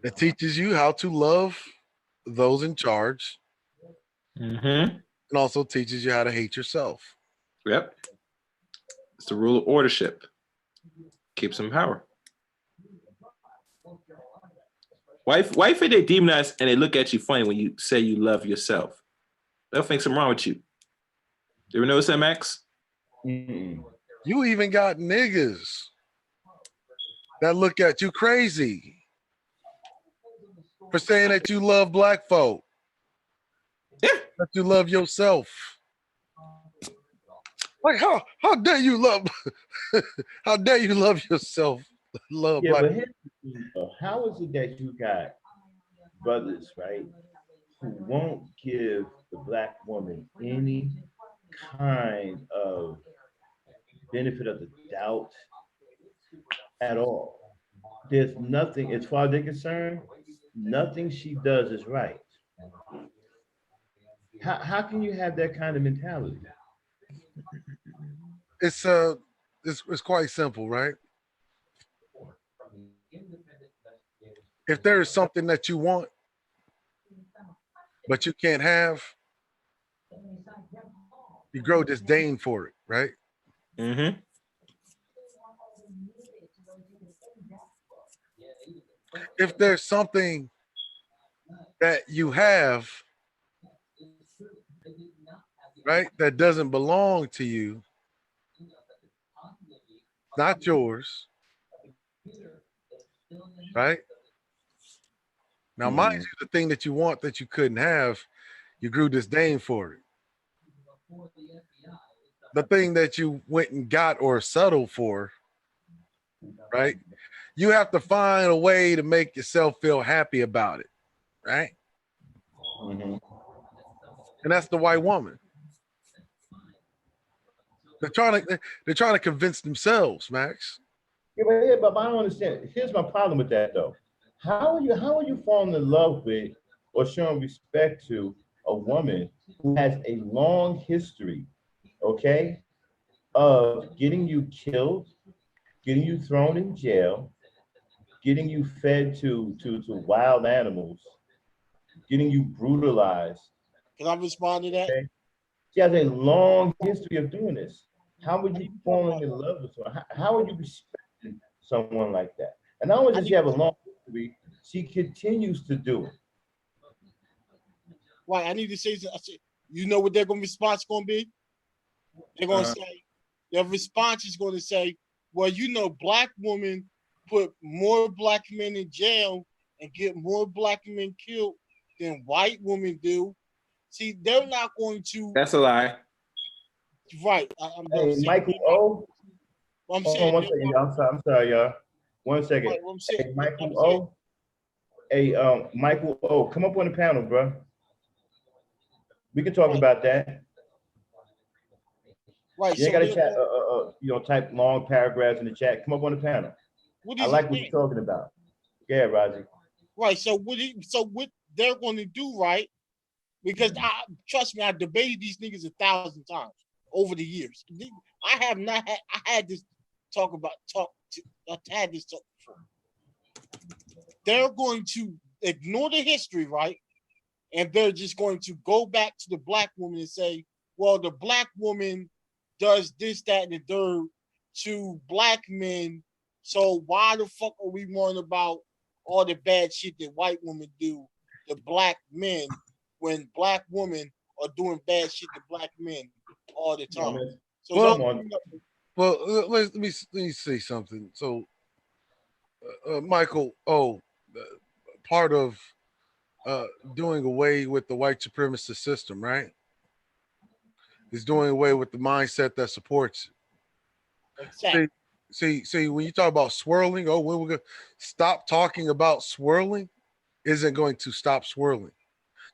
that teaches you how to love those in charge, and also teaches you how to hate yourself. Yep. It's the rule of ordership. Keeps them in power. Why if they demonize and they look at you funny when you say you love yourself? They'll think something wrong with you. You ever notice that, Max? You even got niggas that look at you crazy for saying that you love black folk. Yeah. That you love yourself. Like how dare you love how dare you love yourself? Love Yeah, black. but here's the thing, though. How is it that you got brothers, right, who won't give the black woman any kind of benefit of the doubt at all? There's nothing, as far as they're concerned, nothing she does is right. How can you have that kind of mentality? It's quite simple, right? If there is something that you want but you can't have, You grow disdain for it, right? Mm-hmm. If there's something that you have, right, that doesn't belong to you, not yours, right? Now, mind you, the thing that you want that you couldn't have, you grew disdain for it. The thing that you went and got or settled for, right? You have to find a way to make yourself feel happy about it, right? Mhm. And that's the white woman. They're trying to convince themselves, Max. But I don't understand. Here's my problem with that though. How are you falling in love with or showing respect to a woman who has a long history, okay, of getting you killed, getting you thrown in jail, getting you fed to wild animals, getting you brutalized. Can I respond to that? Okay? She has a long history of doing this. How would I you need to talk falling about in love with someone? How would you respect someone like that? And not only I does she need have a long history, she continues to do it. right. I need to say something. You know what their response gonna be? They're gonna Uh-huh. say their response is gonna say, well, you know, black women put more black men in jail and get more black men killed than white women do. See, they're not going to That's a lie. right. I'm Hey, saying Michael O. I'm Hold on saying one they're second, not, y'all. I'm sorry, y'all. One second. right, I'm saying Hey, I'm Michael saying O. Hey, Michael O. Come up on the panel, bro. We can talk right, about that. right. You ain't So got to they're chat, going, type long paragraphs in the chat. Come up on the panel. what I is he like what saying? you're talking about. Yeah, Roger. Right. So what they're going to do, right? Because trust me, I debated these niggas 1,000 times over the years. I have not had I had this I had this talk before. They're going to ignore the history, right? And they're just going to go back to the black woman and say, well, the black woman does this, that, and the third to black men. So why the fuck are we worrying about all the bad shit that white women do to black men when black women are doing bad shit to black men all the Come on, time? man. So it's Well, all Come on. let me say something. So, Michael, part of uh, doing away with the white supremacist system, right, is doing away with the mindset that supports it. exactly. See, when you talk about swirling, when we're gonna stop talking about swirling, isn't going to stop swirling.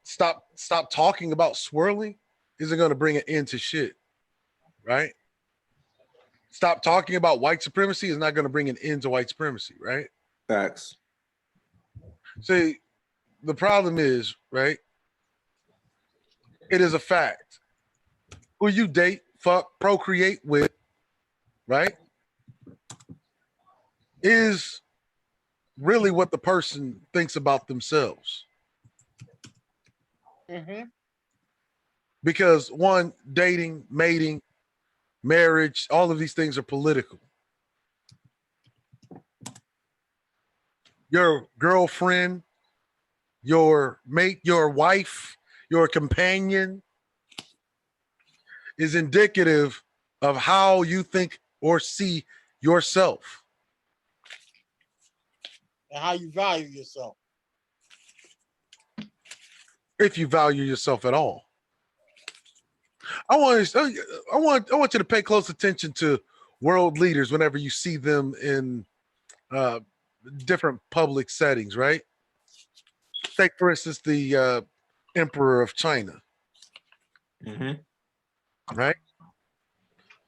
Stop talking about swirling isn't going to bring an end to shit, right? Stop talking about white supremacy is not going to bring an end to white supremacy, right? Facts. See, the problem is, right? It is a fact. Who you date, fuck, procreate with, right, is really what the person thinks about themselves. Mm-hmm. Because one, dating, mating, marriage, all of these things are political. Your girlfriend, your mate, your wife, your companion is indicative of how you think or see yourself. And how you value yourself. If you value yourself at all. I want you to pay close attention to world leaders whenever you see them in different public settings, right? Take, for instance, the Emperor of China, Mm-hmm. right?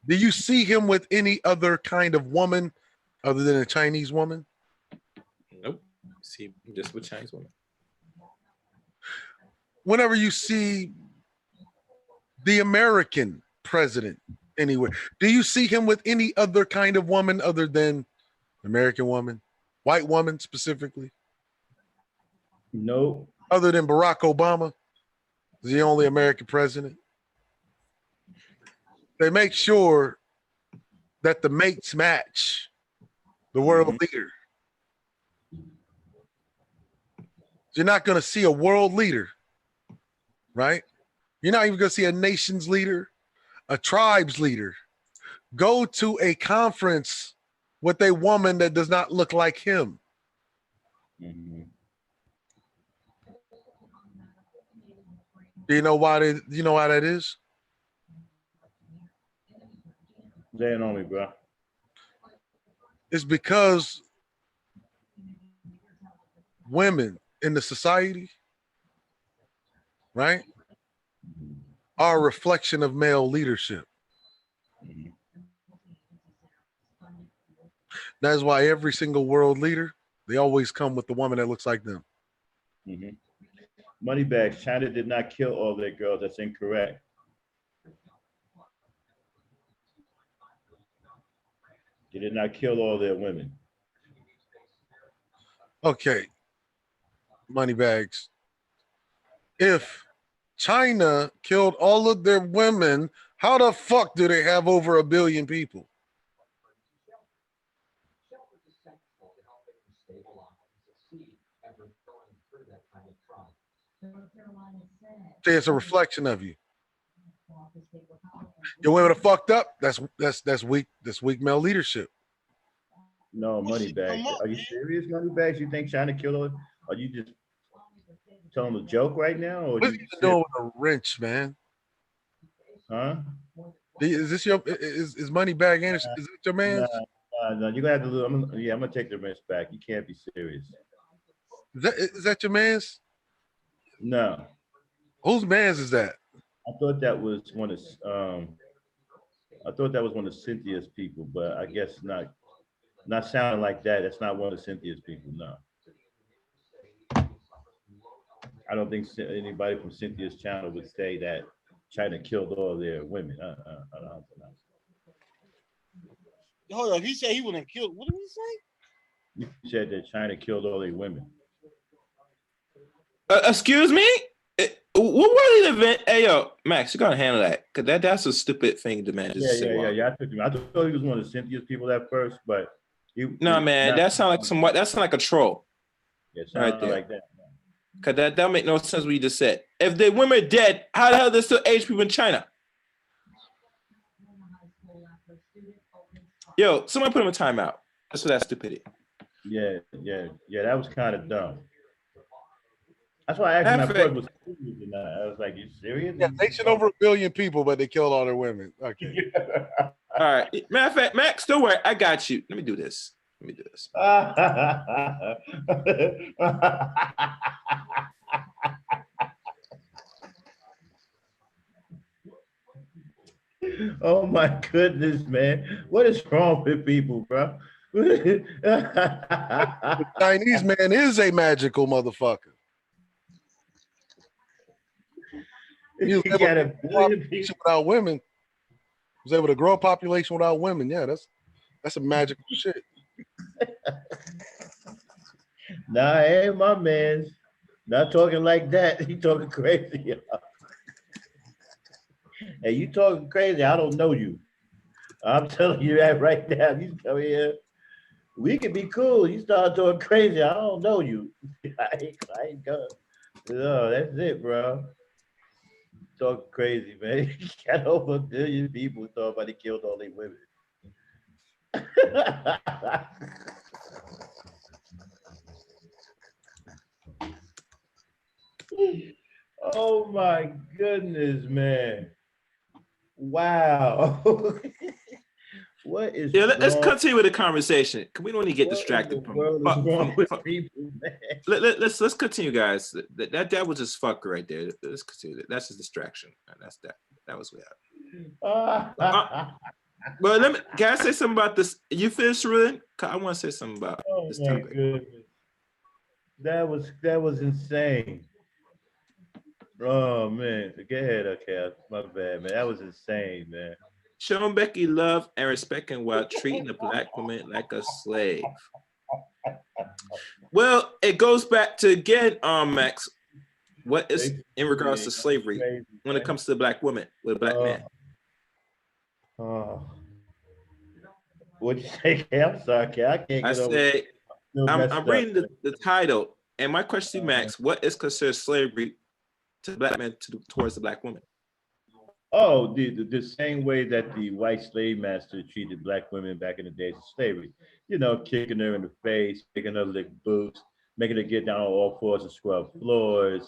Do you see him with any other kind of woman other than a Chinese woman? Nope. See, just with Chinese women. Whenever you see the American president anywhere, do you see him with any other kind of woman other than American woman, white woman specifically? No. Other than Barack Obama, is the only American president. They make sure that the mates match the world leader. You're not going to see a world leader, right? You're not even going to see a nation's leader, a tribe's leader go to a conference with a woman that does not look like him. Mm-hmm. Do you know why? You know why that is? Lay it on me, bro. It's because women in the society, right, are a reflection of male leadership. Mm-hmm. That's why every single world leader, they always come with the woman that looks like them. Mm-hmm. Moneybags, China did not kill all their girls. That's incorrect. They did not kill all their women. Okay, Moneybags. If China killed all of their women, how the fuck do they have over 1 billion people? See, it's a reflection of you. Your women are fucked up. That's weak. That's weak male leadership. No, Moneybags. Are you serious, Moneybags? You think China killed all? Are you just telling a joke right now, or What's you he doing with a wrench, man? Huh? Is this your is Moneybag Anderson? Is it your man? No. You're gonna have to lose. I'm gonna take the wrench back. You can't be serious. Is that your man's? No. Whose man's is that? I thought that was one of Cynthia's people, but I guess not. Not sounding like that. That's not one of Cynthia's people. No. I don't think anybody from Cynthia's channel would say that China killed all their women. I don't know. Hold on, he said he wouldn't kill. What did he say? You said that China killed all their women. Excuse me? What were the event? Hey, yo, Max, you gotta handle that. Because that's a stupid thing to man. Yeah. I thought he was one of Cynthia's people at first, but that sounds like a troll. Yeah, right there. Like that. Because that make no sense what you just said. If the women are dead, how the hell they still age people in China? Yo, someone put him in timeout. That's for that stupidity. Yeah, that was kind of dumb. That's why I asked him at first, was serious or not. I was like, you serious? Yeah, they should over 1 billion people, but they killed all their women. Okay. All right. Matter of fact, Max, don't worry. I got you. Let me do this. Oh my goodness, man. What is wrong with people, bro? The Chinese man is a magical motherfucker. He was able to grow a population without women. He was able to grow a population without women. Yeah, that's a magical shit. Nah, hey, my man. Not talking like that. He talking crazy. Hey, you talking crazy. I don't know you. I'm telling you that right now. You come here. We can be cool. You start talking crazy. I don't know you. I ain't going. No, that's it, bro. Talking crazy, man. You got over 1 billion people thought about he killed all these women. Oh my goodness, man. Wow. What is let's continue with the conversation. We don't need to get distracted from people, man. Let's continue, guys. That was just fuck right there. Let's continue. That's just distraction. That's that. That was weird. Well, can I say something about this? You finished, Ruin? I want to say something about this topic. Goodness. That was insane. Oh man, go ahead, okay. My bad, man. That was insane, man. Showing Becky love and respecting while treating a black woman like a slave. Well, it goes back to again, Max. What is in regards to slavery when it comes to the black woman with a black man? Oh, what'd you say, Kay? I'm sorry, Kay. I can't I get over. said, Still I'm messed up. reading the title, and my question to you, Max, what is considered slavery to black men towards the black woman? Oh, the same way that the white slave master treated black women back in the days of slavery. You know, kicking her in the face, making her lick boots, making her get down on all fours and scrub floors,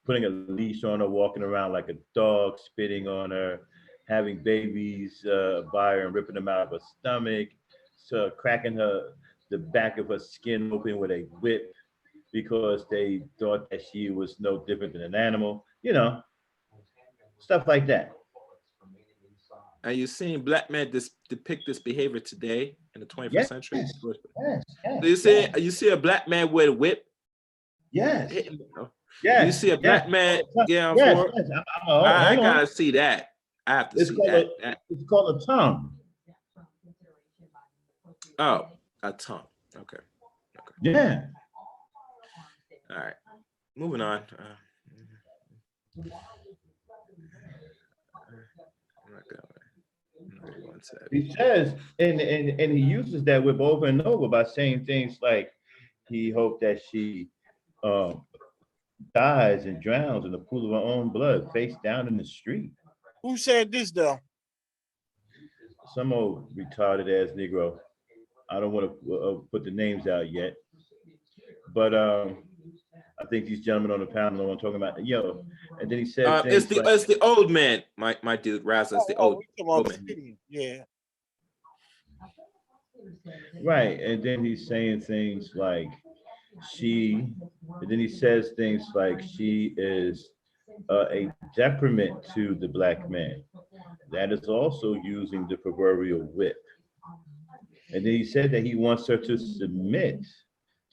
putting a leash on her, walking around like a dog, spitting on her, having babies by her and ripping them out of her stomach, so cracking the back of her skin open with a whip because they thought that she was no different than an animal. You know, stuff like that. Are you seeing black men depict this behavior today in the 21st Yes, century? So yes, you yes, see, yes, you see a black man with a whip yes, hitting, you yes, see a yes, black man getting on yes, floor. yes. Hold I on. gotta see that. I have to It's see called that. it's called a tongue. Oh, a tongue. Okay. Yeah. All right. Moving on. I'm not going to that. He says, and he uses that whip over and over by saying things like he hoped that she um, dies and drowns in the pool of her own blood, face down in the street. Who said this though? Some old retarded ass Negro. I don't want to put the names out yet, but I think these gentlemen on the panel know what I'm talking about. Yo, and then he said It's things the like, it's the old man, my dude Raza. It's the old We talking about man. yeah. right, and then he's saying things like she, and then he says things like she is a detriment to the black man. That is also using the proverbial whip. And then he said that he wants her to submit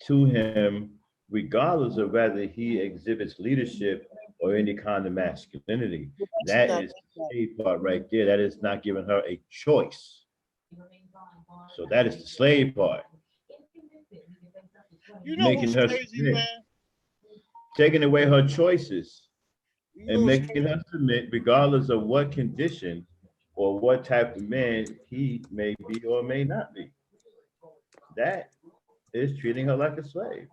to him regardless of whether he exhibits leadership or any kind of masculinity. That is the slave part right there. That is not giving her a choice. So that is the slave part. You know Making who's her crazy, submit, man? taking away her choices You know and who's making her submit regardless of what condition or what type of man he may be or may not be. That is treating her like a slave.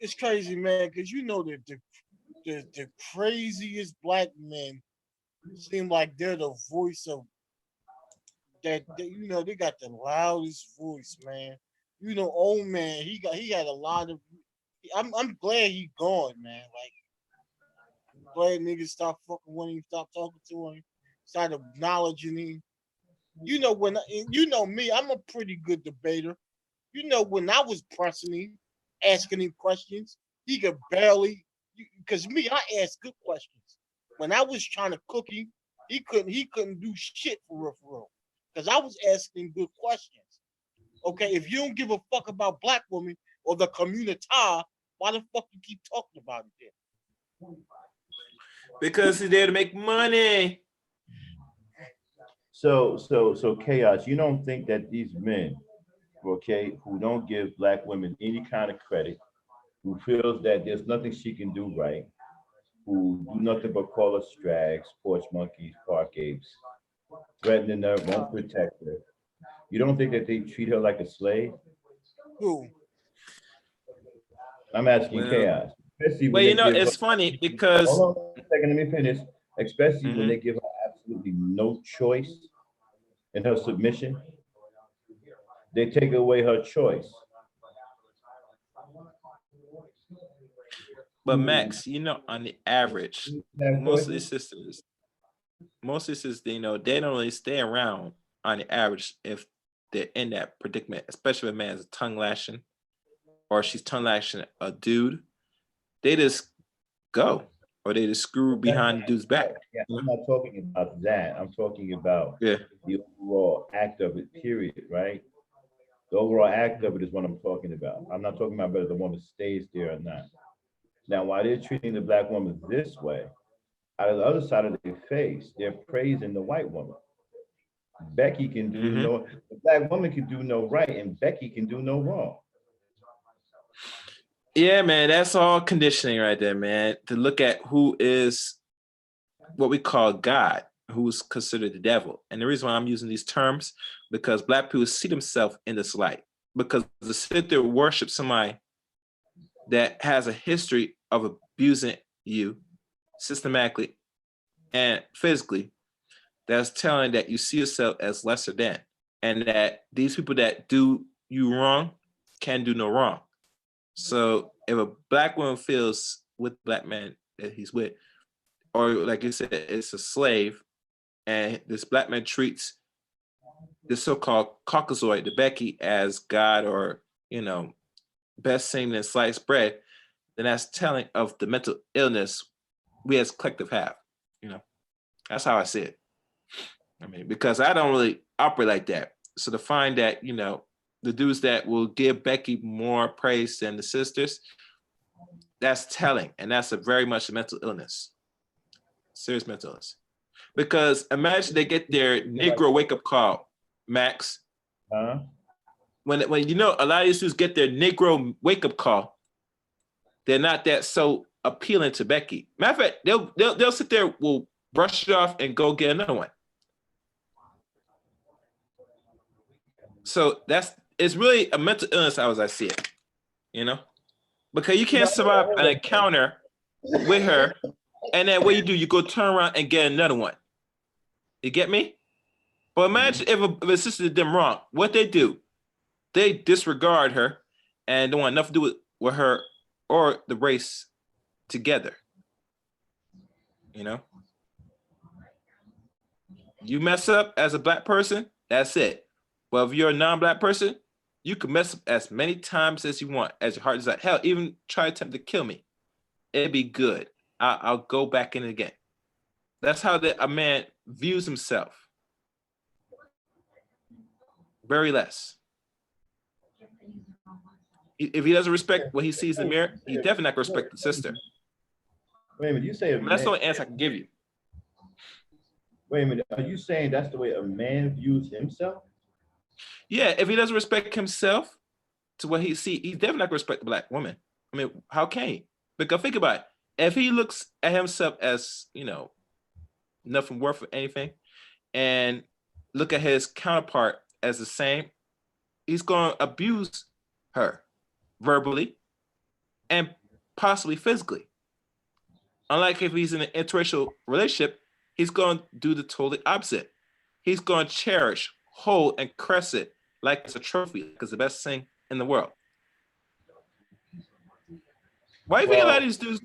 it's crazy, man, because you know that the craziest black men seem like they're the voice of that, you know, they got the loudest voice, man. You know, old man, he had a lot of I'm glad he gone, man. Like I'm glad niggas stop fucking with him, stop talking to him, start acknowledging him. You know you know me, I'm a pretty good debater. You know when I was pressing him, asking him questions, he could barely because me, I asked good questions. When I was trying to cook him, he couldn't do shit for real. Because I was asking good questions. Okay, if you don't give a fuck about black women or the community, why the fuck you keep talking about it then? Because he's there to make money. So chaos. You don't think that these men, okay, who don't give black women any kind of credit, who feels that there's nothing she can do right, who do nothing but call us drags, porch monkeys, park apes, threatening her, won't protect her. You don't think that they treat her like a slave? Who? I'm asking Well, chaos, especially well, when they you know, give her. it's funny because Hold on a second, let me finish. Especially when Mhm. they give her absolutely no choice in her submission, they take away her choice. But Max, you know, on the average, Have most of choices? these sisters, you know, they don't really stay around on the average if they're in that predicament, especially if a man's tongue lashing or she's tongue lashing a dude. They just go or they just screw behind the dude's back. Yeah, I'm not talking about that. I'm talking about Yeah. the overall act of it, period, right? The overall act of it is what I'm talking about. I'm not talking about whether the woman stays there or not. Now, while they're treating the black woman this way, out of the other side of their face, they're praising the white woman. Becky can do Mm-hmm. no, the black woman can do no right, and Becky can do no wrong. Yeah, man, that's all conditioning right there, man. To look at who is what we call God. who's considered the devil. And the reason why I'm using these terms, because Black people see themselves in this light. Because to sit there and worship somebody that has a history of abusing you systematically and physically, that's telling that you see yourself as lesser than, and that these people that do you wrong can do no wrong. So if a Black woman feels with Black man that he's with, or like you said, it's a slave, and this Black man treats this so-called Caucasoid, the Becky, as God, or best thing than sliced bread, then that's telling of the mental illness we as collective have. That's how I see it. I mean, because I don't really operate like that. So to find that, the dudes that will give Becky more praise than the sisters, that's telling. And that's a very much a mental illness, serious mental illness. Because imagine they get their Negro wake-up call, Max. When a lot of these dudes get their Negro wake-up call, they're not that so appealing to Becky. Matter of fact, they'll sit there, will brush it off and go get another one. So it's really a mental illness as I see it, because you can't survive an encounter with her, and then what you do, you go turn around and get another one. You get me? But imagine if a sister did them wrong, what they do, they disregard her and don't want nothing to do with her or the race together. You mess up as a Black person, that's it. But if you're a non-Black person, you can mess up as many times as you want, as your heart desires. Hell, even try to attempt to kill me. It'd be good. I'll go back in again. That's how a man views himself. Very less. If he doesn't respect what he sees in the mirror, he definitely not going to respect the sister. Wait a minute, you say that's the only answer I can give you. Wait a minute, are you saying that's the way a man views himself? Yeah, if he doesn't respect himself to what he sees, he's definitely not going to respect the Black woman. I mean, how can he? Because think about it. If he looks at himself as, nothing worth of anything, and look at his counterpart as the same, he's going to abuse her verbally and possibly physically. Unlike if he's in an interracial relationship, he's going to do the totally opposite. He's going to cherish, hold, and caress it like it's a trophy, like it's the best thing in the world. Why do you think a lot of these dudes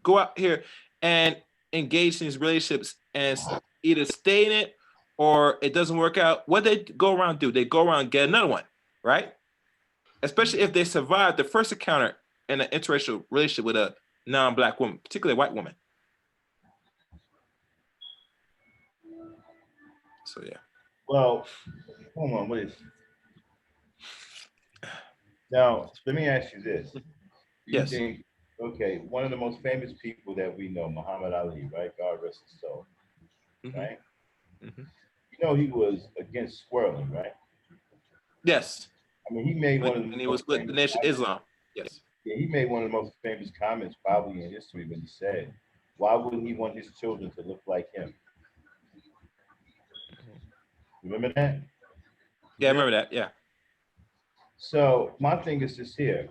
go out here and engage in these relationships and either stay in it or it doesn't work out? What they go around do? They go around and get another one, right? Especially if they survive the first encounter in an interracial relationship with a non-Black woman, particularly a white woman. So yeah. Well, hold on, what is? Now, let me ask you this. You Yes. think, okay, one of the most famous people that we know, Muhammad Ali, right? God rest his soul, right? He was against swirling, right? Yes. I mean, he made one of the and he was with the Nation of Islam. Yes. Yeah, he made one of the most famous comments probably in history when he said, "Why wouldn't he want his children to look like him?" Remember that? Yeah, I remember that. Yeah. So my thing is this here.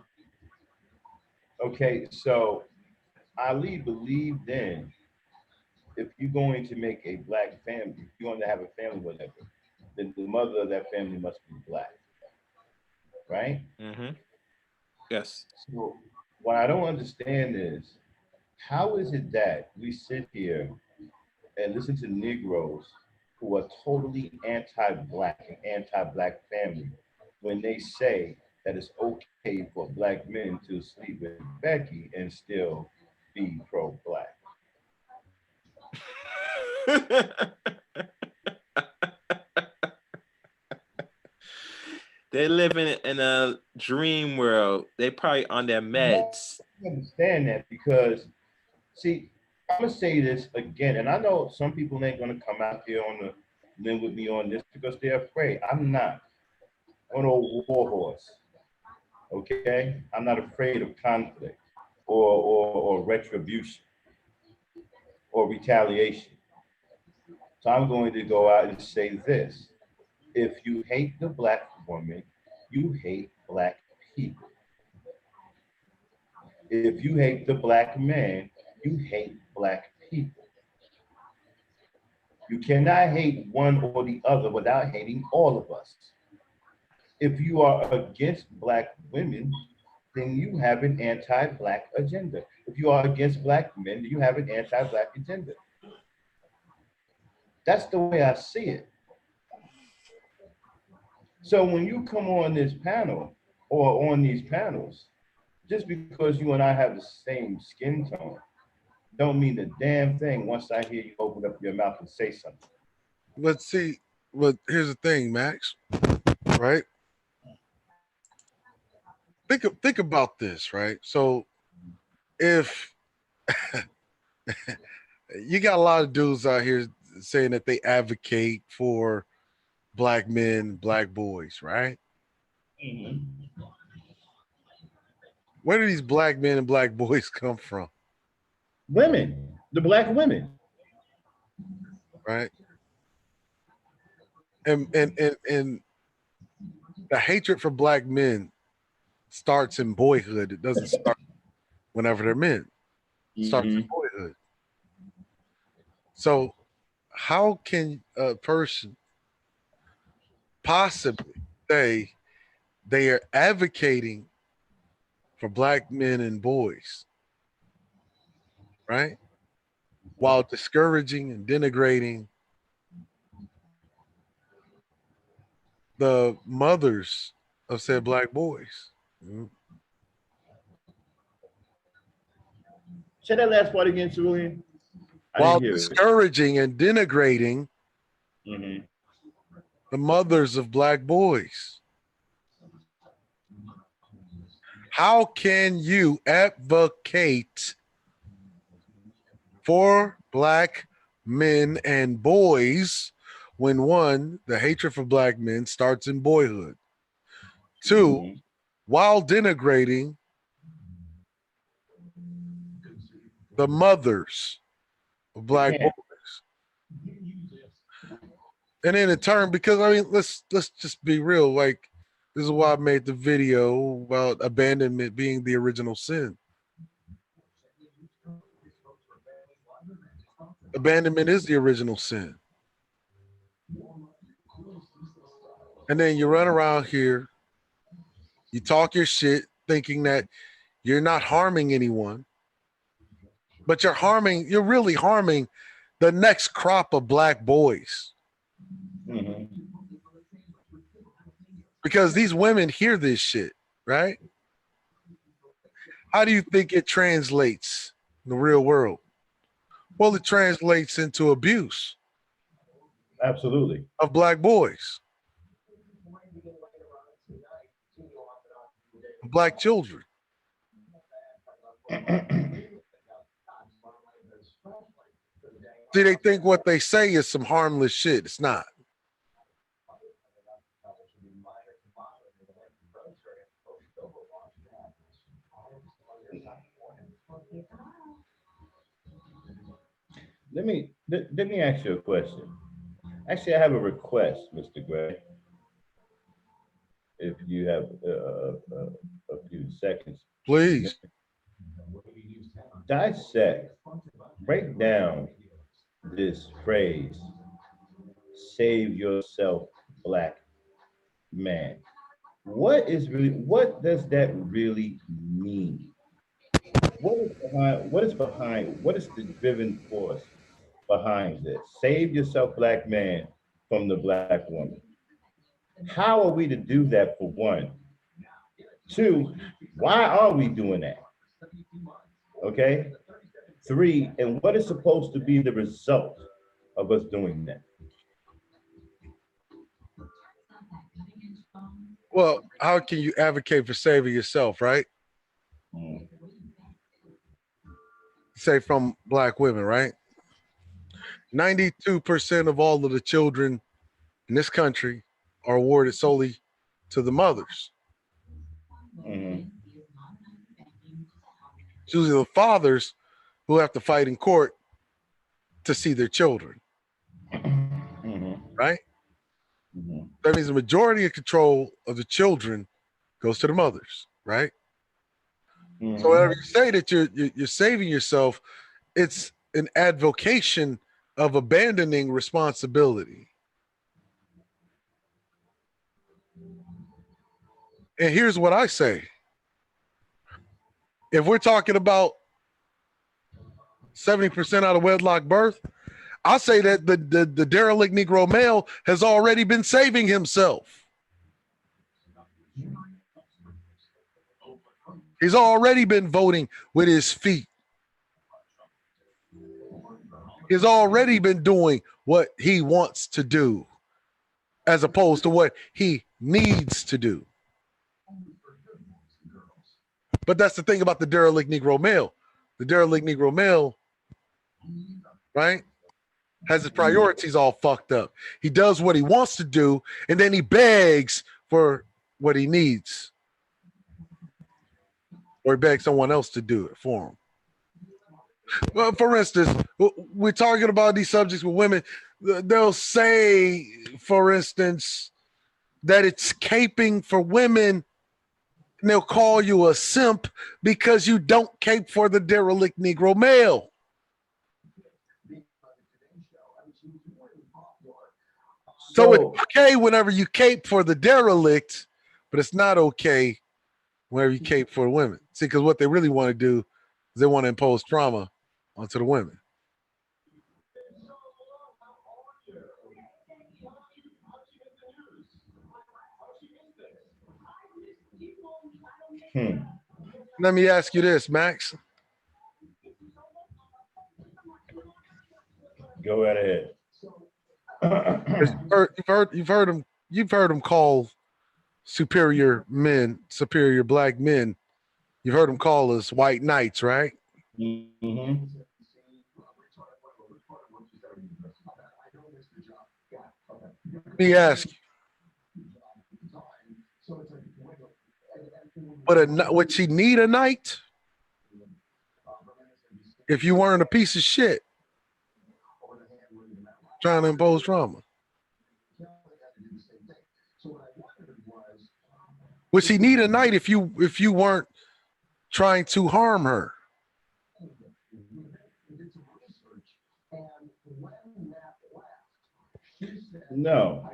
Okay, so Ali believed then if you're going to make a Black family, if you're going to have a family, whatever, then the mother of that family must be Black, right? Yes. So what I don't understand is, how is it that we sit here and listen to Negroes who are totally anti-Black and anti-Black family when they say that it's okay for Black men to sleep with Becky and still be pro-Black? They live in a dream world. They probably on their meds. I understand that because, see, I'm gonna say this again, and I know some people ain't gonna come out here on the limb with me on this because they're afraid. I'm not. I'm an old war horse. Okay, I'm not afraid of conflict or retribution or retaliation. So I'm going to go out and say this. If you hate the black woman, you hate black people. If you hate the black man, you hate black people. You cannot hate one or the other without hating all of us. If you are against black women, then you have an anti-black agenda. If you are against black men, you have an anti-black agenda. That's the way I see it. So when you come on this panel or on these panels, just because you and I have the same skin tone, don't mean a damn thing once I hear you open up your mouth and say something. But see, here's the thing, Max, right? Think about this, right? So if you got a lot of dudes out here saying that they advocate for black men, black boys, right? Mm-hmm. Where do these black men and black boys come from? Women, the black women. Right? And the hatred for black men starts in boyhood. It doesn't start whenever they're men. It starts in boyhood. So how can a person possibly say they are advocating for black men and boys, right? While discouraging and denigrating the mothers of said black boys. Say that last part again, Cerulean. While discouraging and denigrating the mothers of black boys. How can you advocate for black men and boys when one, the hatred for black men starts in boyhood? Two, while denigrating the mothers of black boys. And then in turn, because I mean, let's just be real. Like, this is why I made the video about abandonment being the original sin. Abandonment is the original sin. And then you run around here, you talk your shit, thinking that you're not harming anyone, but you're really harming the next crop of black boys. Because these women hear this shit, right? How do you think it translates in the real world? Well, it translates into abuse. Absolutely. Of black boys. Black children. See, they think what they say is some harmless shit. It's not. Let me ask you a question. Actually, I have a request, Mr. Gray. If you have a few seconds. Please. Dissect, break down this phrase, save yourself, black man. What does that really mean? What is the driven force behind this? Save yourself, black man, from the black woman. How are we to do that, for one? Two, why are we doing that? Okay. Three, and what is supposed to be the result of us doing that? Well, how can you advocate for saving yourself, right? Say from black women, right? 92% of all of the children in this country are awarded solely to the mothers. It's usually the fathers who have to fight in court to see their children. right? Mhm. That means the majority of control of the children goes to the mothers, right? So whenever you say that you're saving yourself, it's an advocation of abandoning responsibility. And here's what I say. If we're talking about 70% out of wedlock birth, I'll say that the derelict Negro male has already been saving himself. He's already been voting with his feet. He's already been doing what he wants to do as opposed to what he needs to do. But that's the thing about the derelict Negro male. The derelict Negro male, right, has his priorities all fucked up. He does what he wants to do, and then he begs for what he needs. Or he begs someone else to do it for him. Well, for instance, we're talking about these subjects with women. They'll say, for instance, that it's caping for women, and they'll call you a simp because you don't cape for the derelict Negro male. So it's okay whenever you cape for the derelict, but it's not okay whenever you cape for women. See, because what they really want to do is they want to impose trauma onto the women. Let me ask you this, Max. Go right ahead. You've heard him call superior men, superior black men. You've heard him call us white knights, right? Mm-hmm. Let me ask you. Would she need a knight if you weren't a piece of shit trying to impose trauma? Would she need a knight if you weren't trying to harm her? No.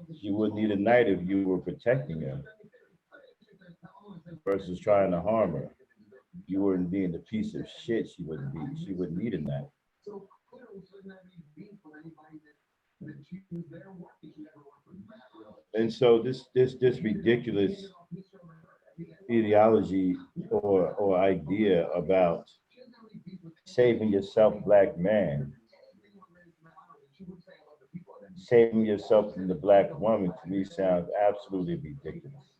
You wouldn't need a knight if you were protecting her versus trying to harm her. You wouldn't be in the piece of shit she wouldn't be. She wouldn't need a knight. And so this ridiculous ideology or idea about saving yourself, black man, saving yourself from the black woman, to me sounds absolutely ridiculous.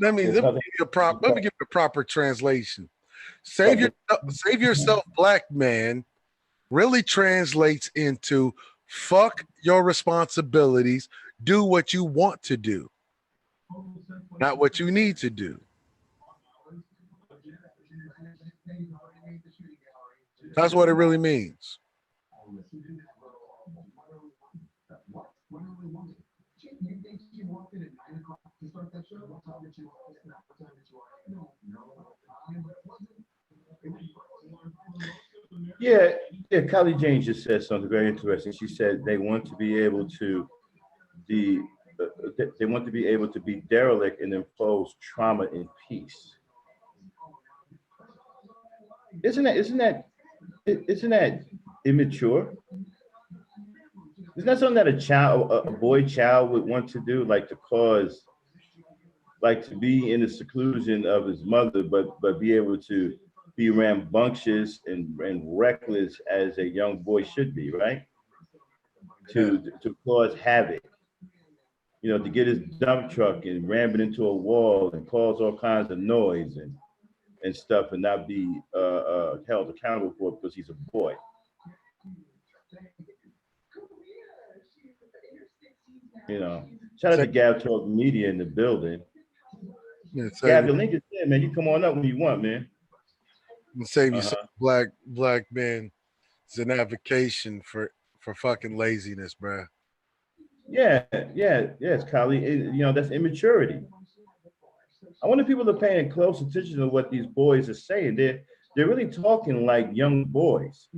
Let me give you a proper translation. Save yourself, black man, really translates into fuck your responsibilities, do what you want to do, not what you need to do. That's what it really means. Yeah, Kylie Jane just said something very interesting. She said they want to be able to the they want to be able to be derelict and impose trauma in peace. Isn't that immature? Isn't that something that a boy child would want to do, like to cause, like to be in the seclusion of his mother, but be able to be rambunctious and reckless as a young boy should be, right? To cause havoc, to get his dump truck and ram it into a wall and cause all kinds of noise and stuff, and not be held accountable for it because he's a boy. Shout out to Gab Talk Media in the building. Gab, the link is there, man. You come on up when you want, man. Save yourself, black men. It's an advocation for fucking laziness, bruh. Yeah, yes, Kylie. You know, that's immaturity. I wonder if people are paying close attention to what these boys are saying. They're really talking like young boys.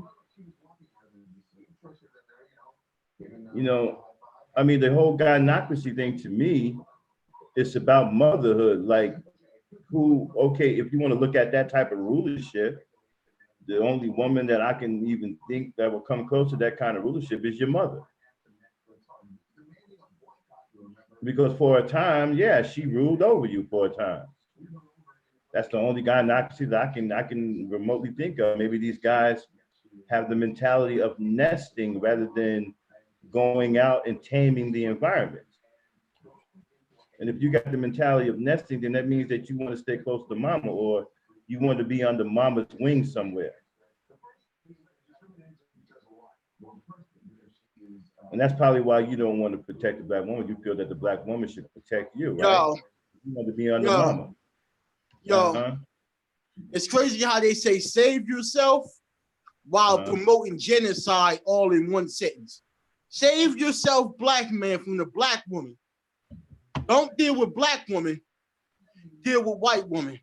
You know, I mean, the whole gynocracy thing to me, it's about motherhood. Like, who? Okay, if you want to look at that type of rulership, the only woman that I can even think that will come close to that kind of rulership is your mother. Because for a time, yeah, she ruled over you for a time. That's the only gynocracy that I can remotely think of. Maybe these guys have the mentality of nesting rather than going out and taming the environment. And if you got the mentality of nesting, then that means that you want to stay close to mama, or you want to be under mama's wing somewhere. And that's probably why you don't want to protect the black woman. You feel that the black woman should protect you, right? Yo, You want to be under yo, mama. yo, it's crazy how they say save yourself while promoting genocide all in one sentence. Save yourself, black man, from the black woman. Don't deal with black woman, deal with white woman.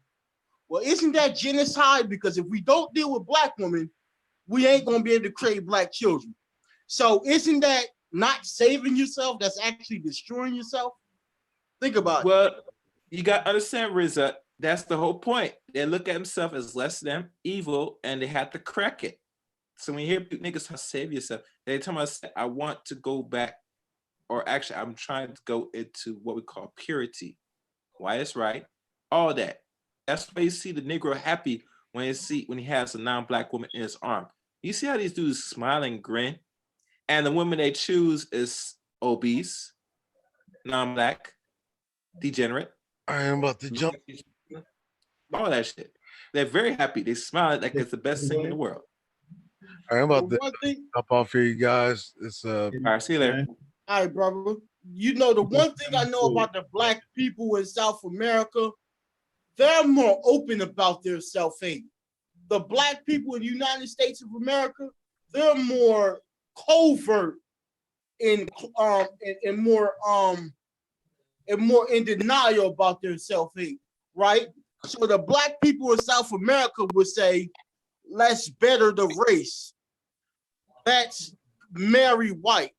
Well, isn't that genocide? Because if we don't deal with black women, we ain't gonna be able to create black children. So isn't that not saving yourself? That's actually destroying yourself. Think about it. Well, you got to understand, Rizza, that's the whole point. They look at themselves as less than evil, and they have to correct it. So when you hear niggas save yourself, they tell us, I want to go back, or actually, I'm trying to go into what we call purity. Why it's right, all that. That's why you see the Negro happy when he has a non-black woman in his arm. You see how these dudes smile and grin, and the women they choose is obese, non-black, degenerate. I am about to jump. All that shit. They're very happy. They smile like it's the best thing in the world. I'm about to up off here, you guys. It's all right, see you later. All right, brother. You know, the one thing I know about the black people in South America, they're more open about their self-hate. The black people in the United States of America, they're more covert and more in denial about their self-hate, right? So the black people in South America would say, let's better the race. Let's marry white,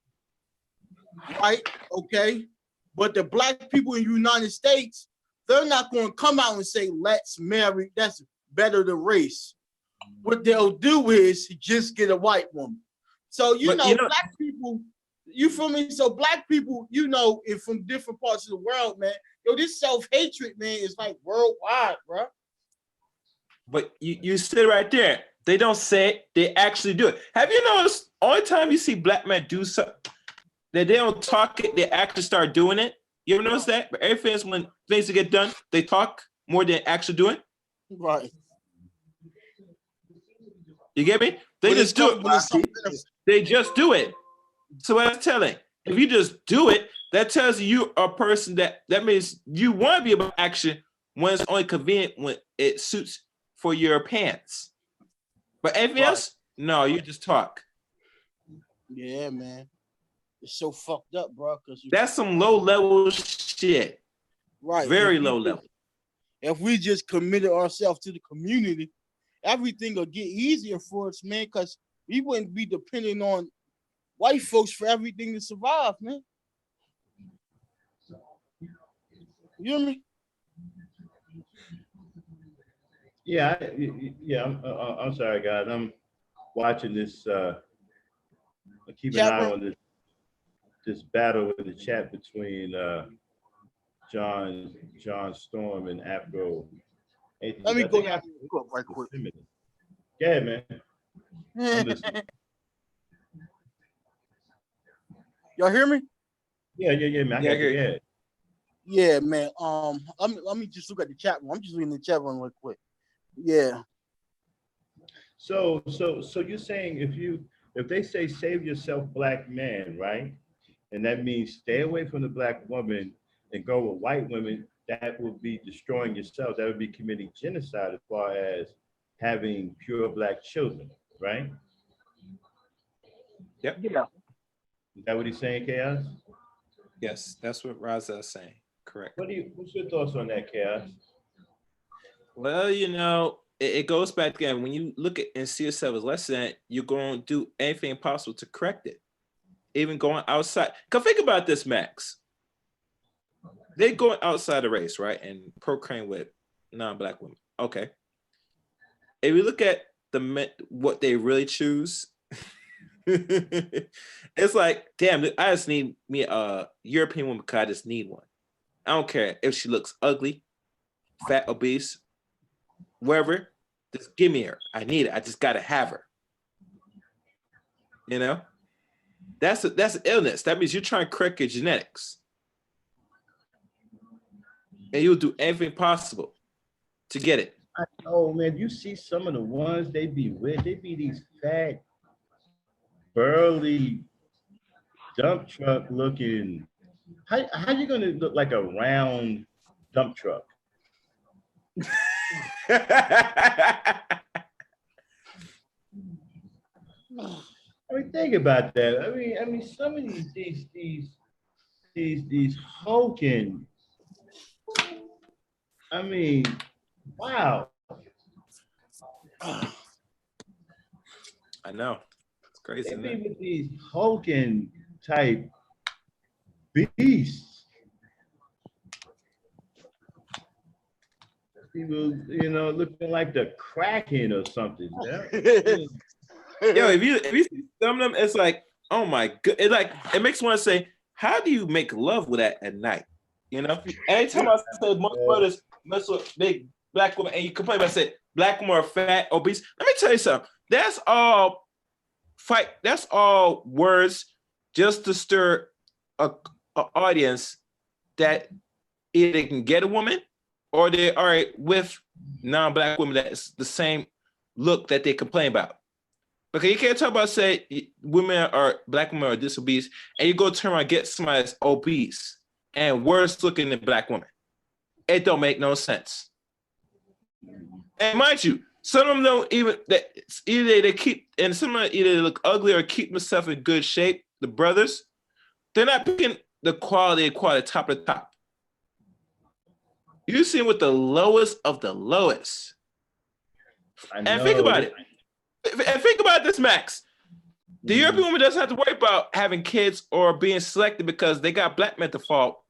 right? Okay. But the black people in the United States, they're not going to come out and say, let's marry, that's better the race. What they'll do is just get a white woman. So, you know, black people, you feel me? So black people, you know, if from different parts of the world, man, yo, this self-hatred, man, is like worldwide, bro. But you sit right there. They don't say it, they actually do it. Have you noticed, only time you see black men do something, that they don't talk it, they actually start doing it? You ever notice that? But everything, when things get done, they talk more than actually do it? Right. You get me? They just do it. They just do it. So what I'm telling, if you just do it, that tells you a person that means you want to be about action when it's only convenient, when it suits for your pants. But everything else, no, you just talk. Yeah, man. It's so fucked up, bro. That's some low level shit. Right. Very low level. If we just committed ourselves to the community, everything will get easier for us, man, because we wouldn't be depending on white folks for everything to survive, man. You hear me? Yeah, I'm sorry, guys. I'm watching this. Keep an eye on this battle in the chat between John Storm and Afro. Let me go down right quick. Yeah, man. I'm listening. Y'all hear me? Yeah, man. Yeah, man. Let me just look at the chat room. I'm just reading the chat room real quick. Yeah. So you're saying if they say save yourself, black man, right? And that means stay away from the black woman and go with white women, that would be destroying yourself. That would be committing genocide as far as having pure black children, right? Yep. Yeah. Is that what he's saying, Chaos? Yes, that's what Raza is saying. Correct. What's your thoughts on that, Chaos? Well, you know, it goes back again. When you look at and see yourself as less than, you're going to do anything possible to correct it. Even going outside. Because think about this, Max. They're going outside the race, right? And procreating with non-black women. Okay. If you look at what they really choose, it's like, damn, I just need me a European woman because I just need one. I don't care if she looks ugly, fat, obese, wherever, just give me her. I need it. I just gotta have her. You know? That's an illness. That means you're trying to correct your genetics. And you'll do everything possible to get it. Oh man, you see some of the ones they be with, they be these fat, burly, dump truck looking. How you gonna look like a round dump truck? I mean, think about that. I mean, some of these hulking. I mean, wow. I know. It's crazy. They Isn't be it? with these hulking type beasts. People, you know, looking like the Kraken or something. Yeah? Yo, if you see some of them, it's like, oh my god, it makes one say, how do you make love with that at night? You know, every time I say most brothers mess with big black women, and you complain about say black women are fat, obese. Let me tell you something. That's all fight. That's all words just to stir a audience that either they can get a woman or they are with non-black women that's the same look that they complain about. Because you can't talk about say black women are this obese, and you go turn around and get somebody that's obese and worse looking than black women. It don't make no sense. And mind you, some of them don't even that either they keep, and some of them either they look ugly or keep themselves in good shape. The brothers, they're not picking the quality top of the top. You see with the lowest of the lowest. And think about it. And think about this, Max. The European woman doesn't have to worry about having kids or being selected because they got black men to fall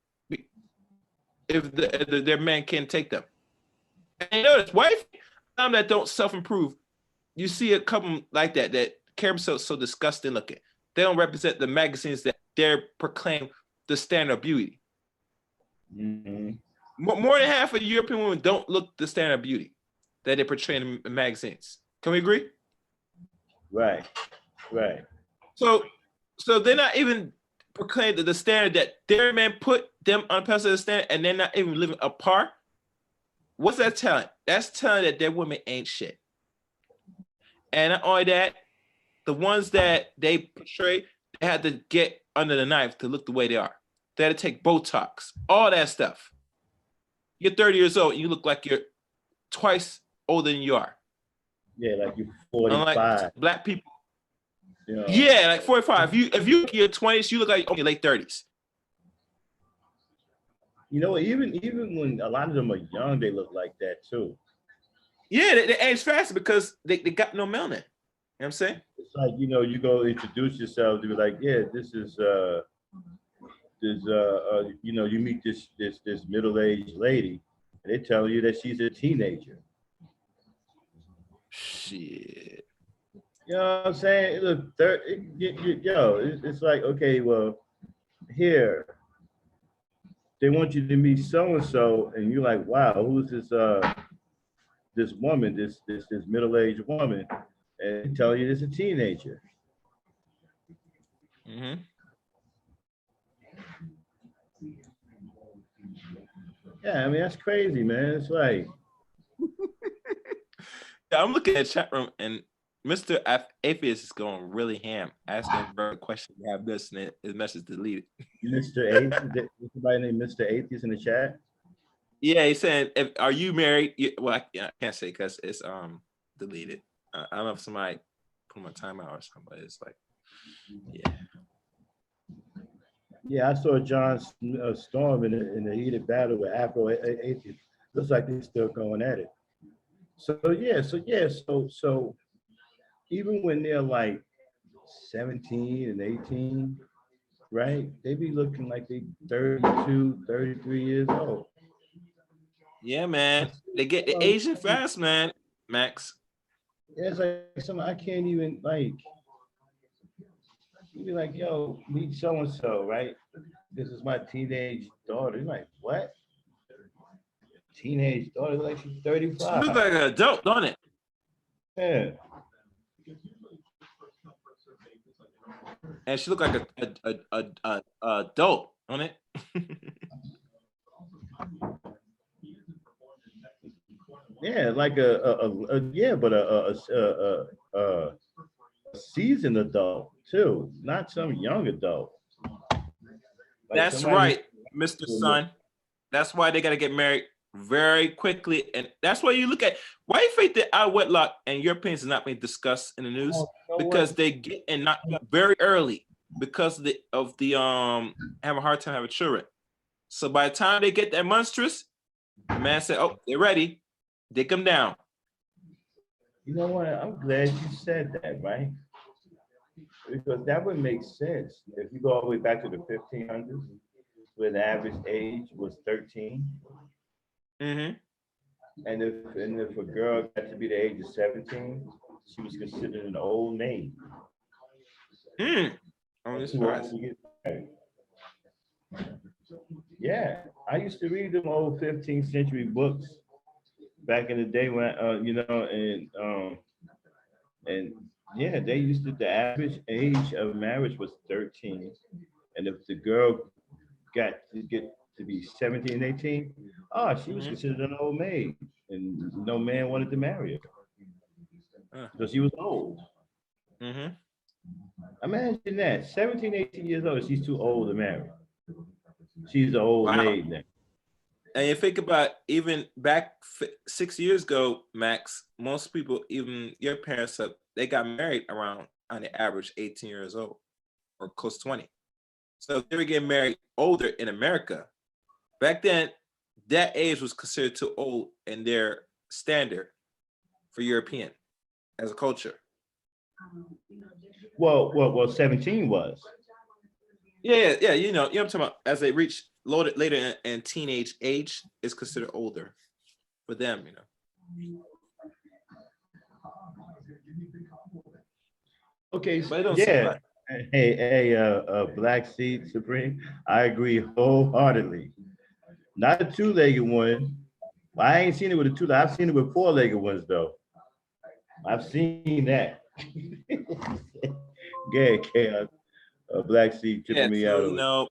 if their man can't take them. And you notice, wife, some that don't self-improve, you see a couple like that care themselves so disgusting looking. They don't represent the magazines that they're proclaim the standard of beauty. Mm-hmm. More than half of European women don't look the standard of beauty that they portray in magazines. Can we agree? Right. So they're not even proclaiming the standard that their man put them on a pedestal standard, and they're not even living up par. What's that telling? That's telling that their women ain't shit. And not only that, the ones that they portray, they had to get under the knife to look the way they are. They had to take Botox, all that stuff. You're 30 years old and you look like you're twice older than you are. Yeah, like you're 45. Unlike black people. You know. Yeah, like 45. If you look in your 20s, you look like you're late 30s. You know, even when a lot of them are young, they look like that too. Yeah, they age faster because they got no melanin. You know what I'm saying? It's like, you know, you go introduce yourself to be like, yeah, this is you know, you meet this middle-aged lady, and they tell you that she's a teenager. Shit. You know what I'm saying? Look, it's like, okay, well, here, they want you to meet so-and-so, and you're like, wow, who's this woman, this middle-aged woman, and they tell you it's a teenager. Mm-hmm. Yeah, I mean, that's crazy, man. It's like, Yeah, I'm looking at the chat room and Mr. Atheist is going really ham, asking a question. You have this and his message deleted. Mr. Atheist, is somebody named Mr. Atheist in the chat? Yeah, he's saying, "Are you married?" Well, I can't say because it's deleted. I don't know if somebody put my timeout or something, but it's like, yeah. Yeah, I saw John Storm in the heated battle with Afro Atheist. Looks like they're still going at it. So so even when they're like 17 and 18, right? They be looking like they 32, 33 years old. Yeah, man. They get the Asian fast, man, Max. Yeah, it's like some I can't even like. You be like, yo, meet so and so, right? This is my teenage daughter. You're like, what? Teenage daughter? Like she's She look 35. like an adult, don't it? Yeah. And she look like a adult, don't it? Yeah, like yeah, but a seasoned adult too, not some young adult. Like That's somebody right, Mr. Son. That's why they got to get married very quickly. And that's why you look at why you think that out of wedlock and Europeans is not being discussed in the news, because they get and not very early because of the have a hard time having children. So by the time they get that monstrous, the man said, oh, they're ready. Dick them down. You know what? I'm glad you said that, right? Because that would make sense if you go all the way back to the 1500s, where the average age was 13. Mm-hmm. And if a girl got to be the age of 17, she was considered an old maid. I'm surprised. Yeah, I used to read them old 15th century books back in the day when and yeah, they used to the average age of marriage was 13, and if the girl got to get to be 17, 18, she was considered an old maid, and no man wanted to marry her because she was old. Mm-hmm. Imagine that, 17, 18 years old, she's too old to marry. She's an old maid now. And you think about even back 6 years ago, Max, most people, even your parents, they got married around on the average 18 years old or close to 20. So if they were getting married older in America, back then, that age was considered too old in their standard for European as a culture. Well, 17 was. Yeah. You know what I'm talking about. As they reach later in teenage age, is considered older for them, you know. Okay, But it don't seem yeah. like. Hey, Black Seed Supreme, I agree wholeheartedly. Not a two-legged one. I ain't seen it with a two. I've seen it with four-legged ones though. I've seen that. Yeah, Chaos. Black Seed tipping me out. You know,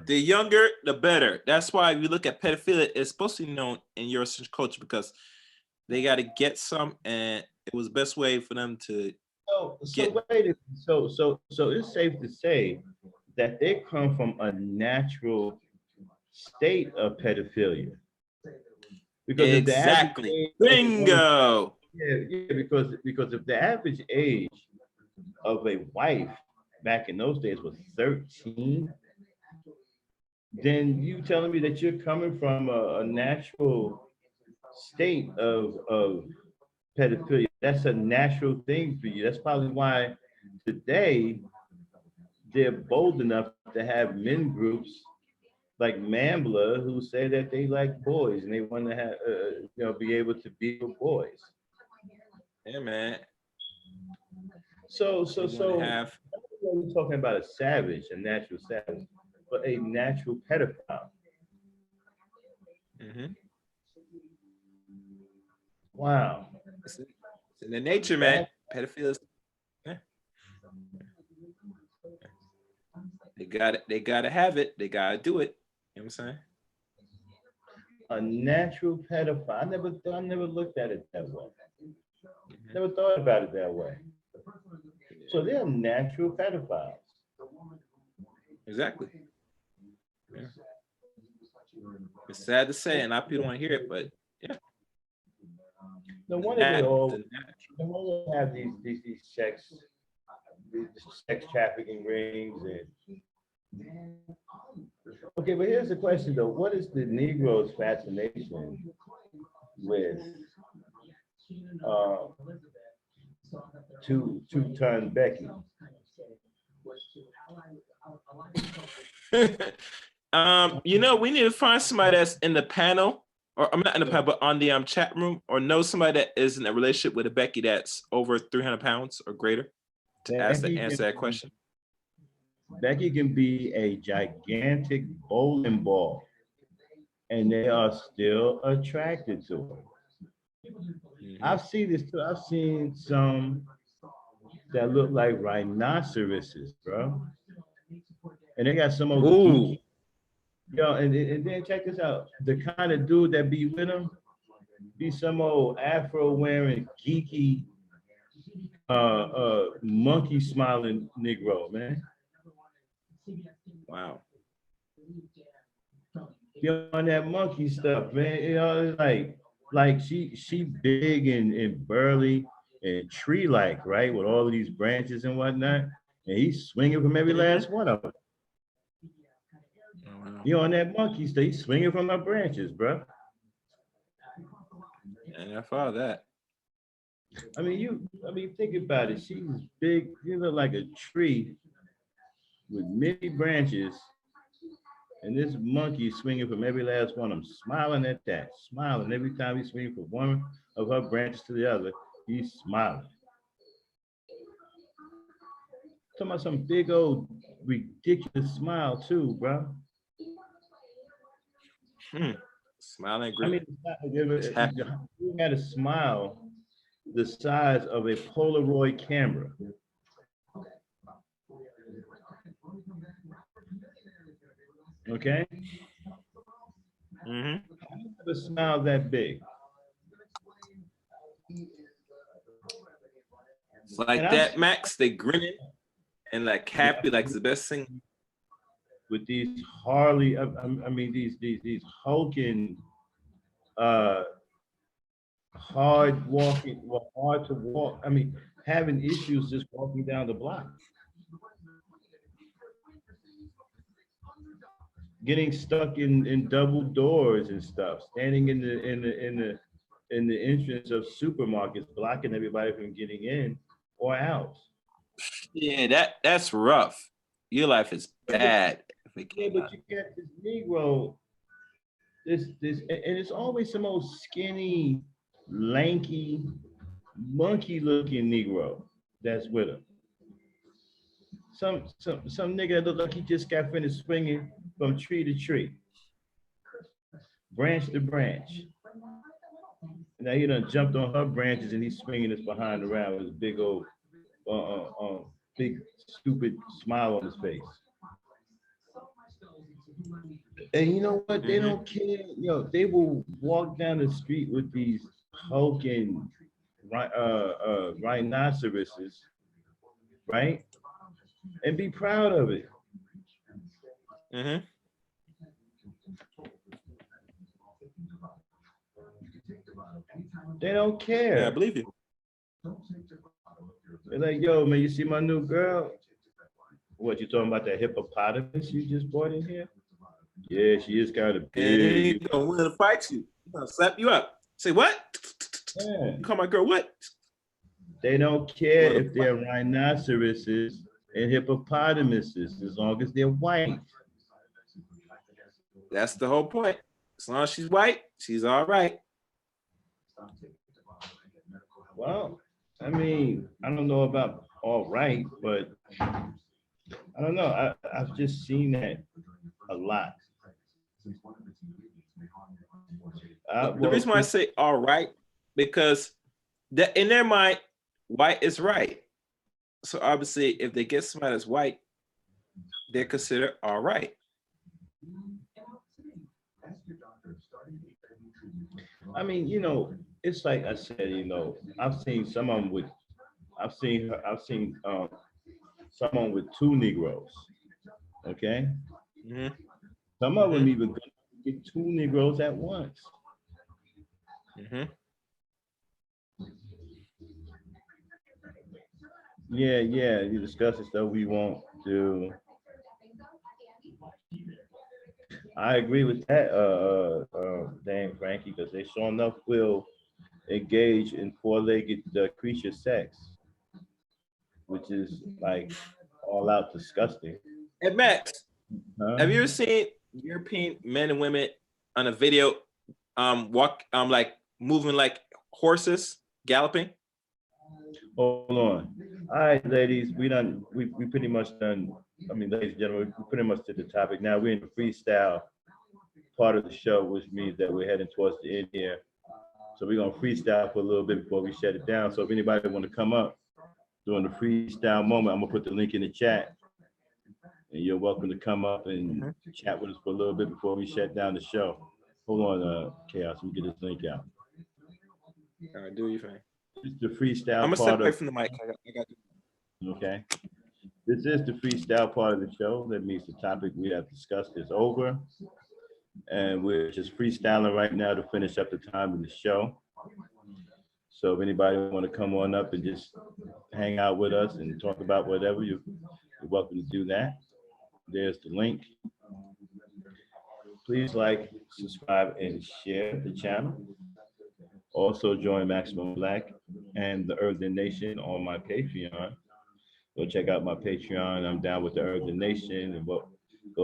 the younger, the better. That's why if you look at pedophilia, it's supposed to be known in Eurasian culture because they got to get some, and it was the best way for them to get. So it's safe to say that they come from a natural state of pedophilia. Because exactly. Bingo. Yeah, because if the average age of a wife back in those days was 13, then you telling me that you're coming from a natural state of pedophilia. That's a natural thing for you. That's probably why today they're bold enough to have men groups like Mambla who say that they like boys and they want to have be able to be with boys. Yeah, man. So we're talking about a savage, a natural savage, but a natural pedophile. Mm-hmm. Wow. It's in the nature, man. Pedophiles. Yeah. They gotta have it. They gotta do it. You know what I'm saying? A natural pedophile. I never looked at it that way. Never thought about it that way. So they're natural pedophiles. Exactly. Yeah. It's sad to say, and a lot of people don't want to hear it, but yeah. No wonder they all The they all have these sex trafficking rings and okay, but here's the question though. What is the Negro's fascination with uh two-ton Becky? You know, we need to find somebody that's in the panel, or I'm not in the panel, but on the chat room, or know somebody that is in a relationship with a Becky that's over 300 pounds or greater to answer that question. Becky can be a gigantic bowling ball, and they are still attracted to her. I've seen this too. I've seen some that look like rhinoceroses, bro. And they got some old geeky, yo, and then check this out. The kind of dude that be with them be some old afro wearing geeky monkey smiling Negro, man. Wow. Be on that monkey stuff, man. You know, it's like she big and burly and tree-like, right? With all of these branches and whatnot. And he's swinging from every last one of them. Oh, wow. You on that monkey stuff, he's swinging from my branches, bro. And I follow that. I mean, think about it. She's big, you look like a tree with many branches, and this monkey swinging from every last one of them, smiling at that, smiling every time he's swinging from one of her branches to the other. He's smiling. Talking about some big old ridiculous smile too, bro. Smiling I great. mean, you had a smile the size of a Polaroid camera. Okay? The smile that big. Like that, Max, they grinning and like happy, like it's the best thing. With these Harley, I mean these hulking, hard to walk. I mean, having issues just walking down the block. Getting stuck in double doors and stuff, standing in the entrance of supermarkets, blocking everybody from getting in or out. Yeah, that's rough. Your life is bad. Yeah, but you get this Negro, this, and it's always some old skinny, lanky, monkey-looking Negro that's with him. Some nigga that look like he just got finished swinging from tree to tree, branch to branch. Now he done jumped on her branches and he's swinging his behind around with his big old, big stupid smile on his face. And you know what? They don't care. They will walk down the street with these hulking rhinoceroses, right? And be proud of it. They don't care. Yeah, I believe you. They're like, yo, man, you see my new girl? What, you talking about that hippopotamus you just brought in here? Yeah, she is kind of big. He's gonna want to fight you. He's gonna slap you up. Say what? Yeah. You call my girl what? They don't care if they're rhinoceroses and hippopotamuses, as long as they're white. That's the whole point. As long as she's white, she's all right. Well, I mean, I don't know about all right, but I don't know. I've just seen that a lot. The reason why I say all right, because that in their mind, white is right. So obviously, if they get somebody that's white, they're considered all right. I mean, it's like I said, I've seen some of them I've seen someone with two Negroes. Okay. Some of them even get two Negroes at once. Yeah, yeah. You discuss the stuff we won't do. I agree with that, Dame Frankie, because they sure enough will engage in four-legged creature sex, which is like all out disgusting. Hey Max, Huh? have you ever seen European men and women on a video walk like moving like horses galloping? Hold on. All right, ladies, we pretty much done. I mean, ladies and gentlemen, we pretty much did the topic. Now we're in the freestyle part of the show, which means that we're heading towards the end here. So we're gonna freestyle for a little bit before we shut it down. So if anybody want to come up during the freestyle moment, I'm gonna put the link in the chat, and you're welcome to come up and chat with us for a little bit before we shut down the show. Hold on, Chaos. Let me get this link out. All right, do your thing. It's the freestyle I'm gonna step part away of. from the mic. I got Okay. This is the freestyle part of the show. That means the topic we have discussed is over. And we're just freestyling right now to finish up the time in the show. So if anybody want to come on up and just hang out with us and talk about whatever, you're welcome to do that. There's the link. Please like, subscribe, and share the channel. Also join Maximum Black and the Earthen Nation on my Patreon. Go check out my Patreon. I'm down with the Earthen Nation and go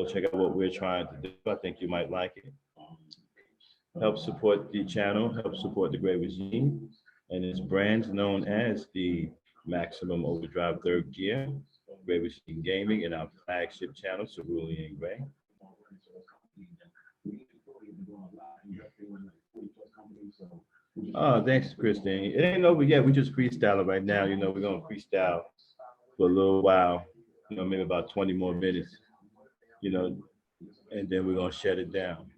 check out what we're trying to do. I think you might like it. Help support the channel, help support the great regime and its brands known as the Maximum Overdrive Third Gear, Great Regime Gaming, and our flagship channel, Cerulean Gray. Oh, thanks, Christine. It ain't over yet. We just freestyling right now. You know, we're gonna freestyle for a little while. You know, maybe about 20 more minutes. You know, and then we're gonna shut it down.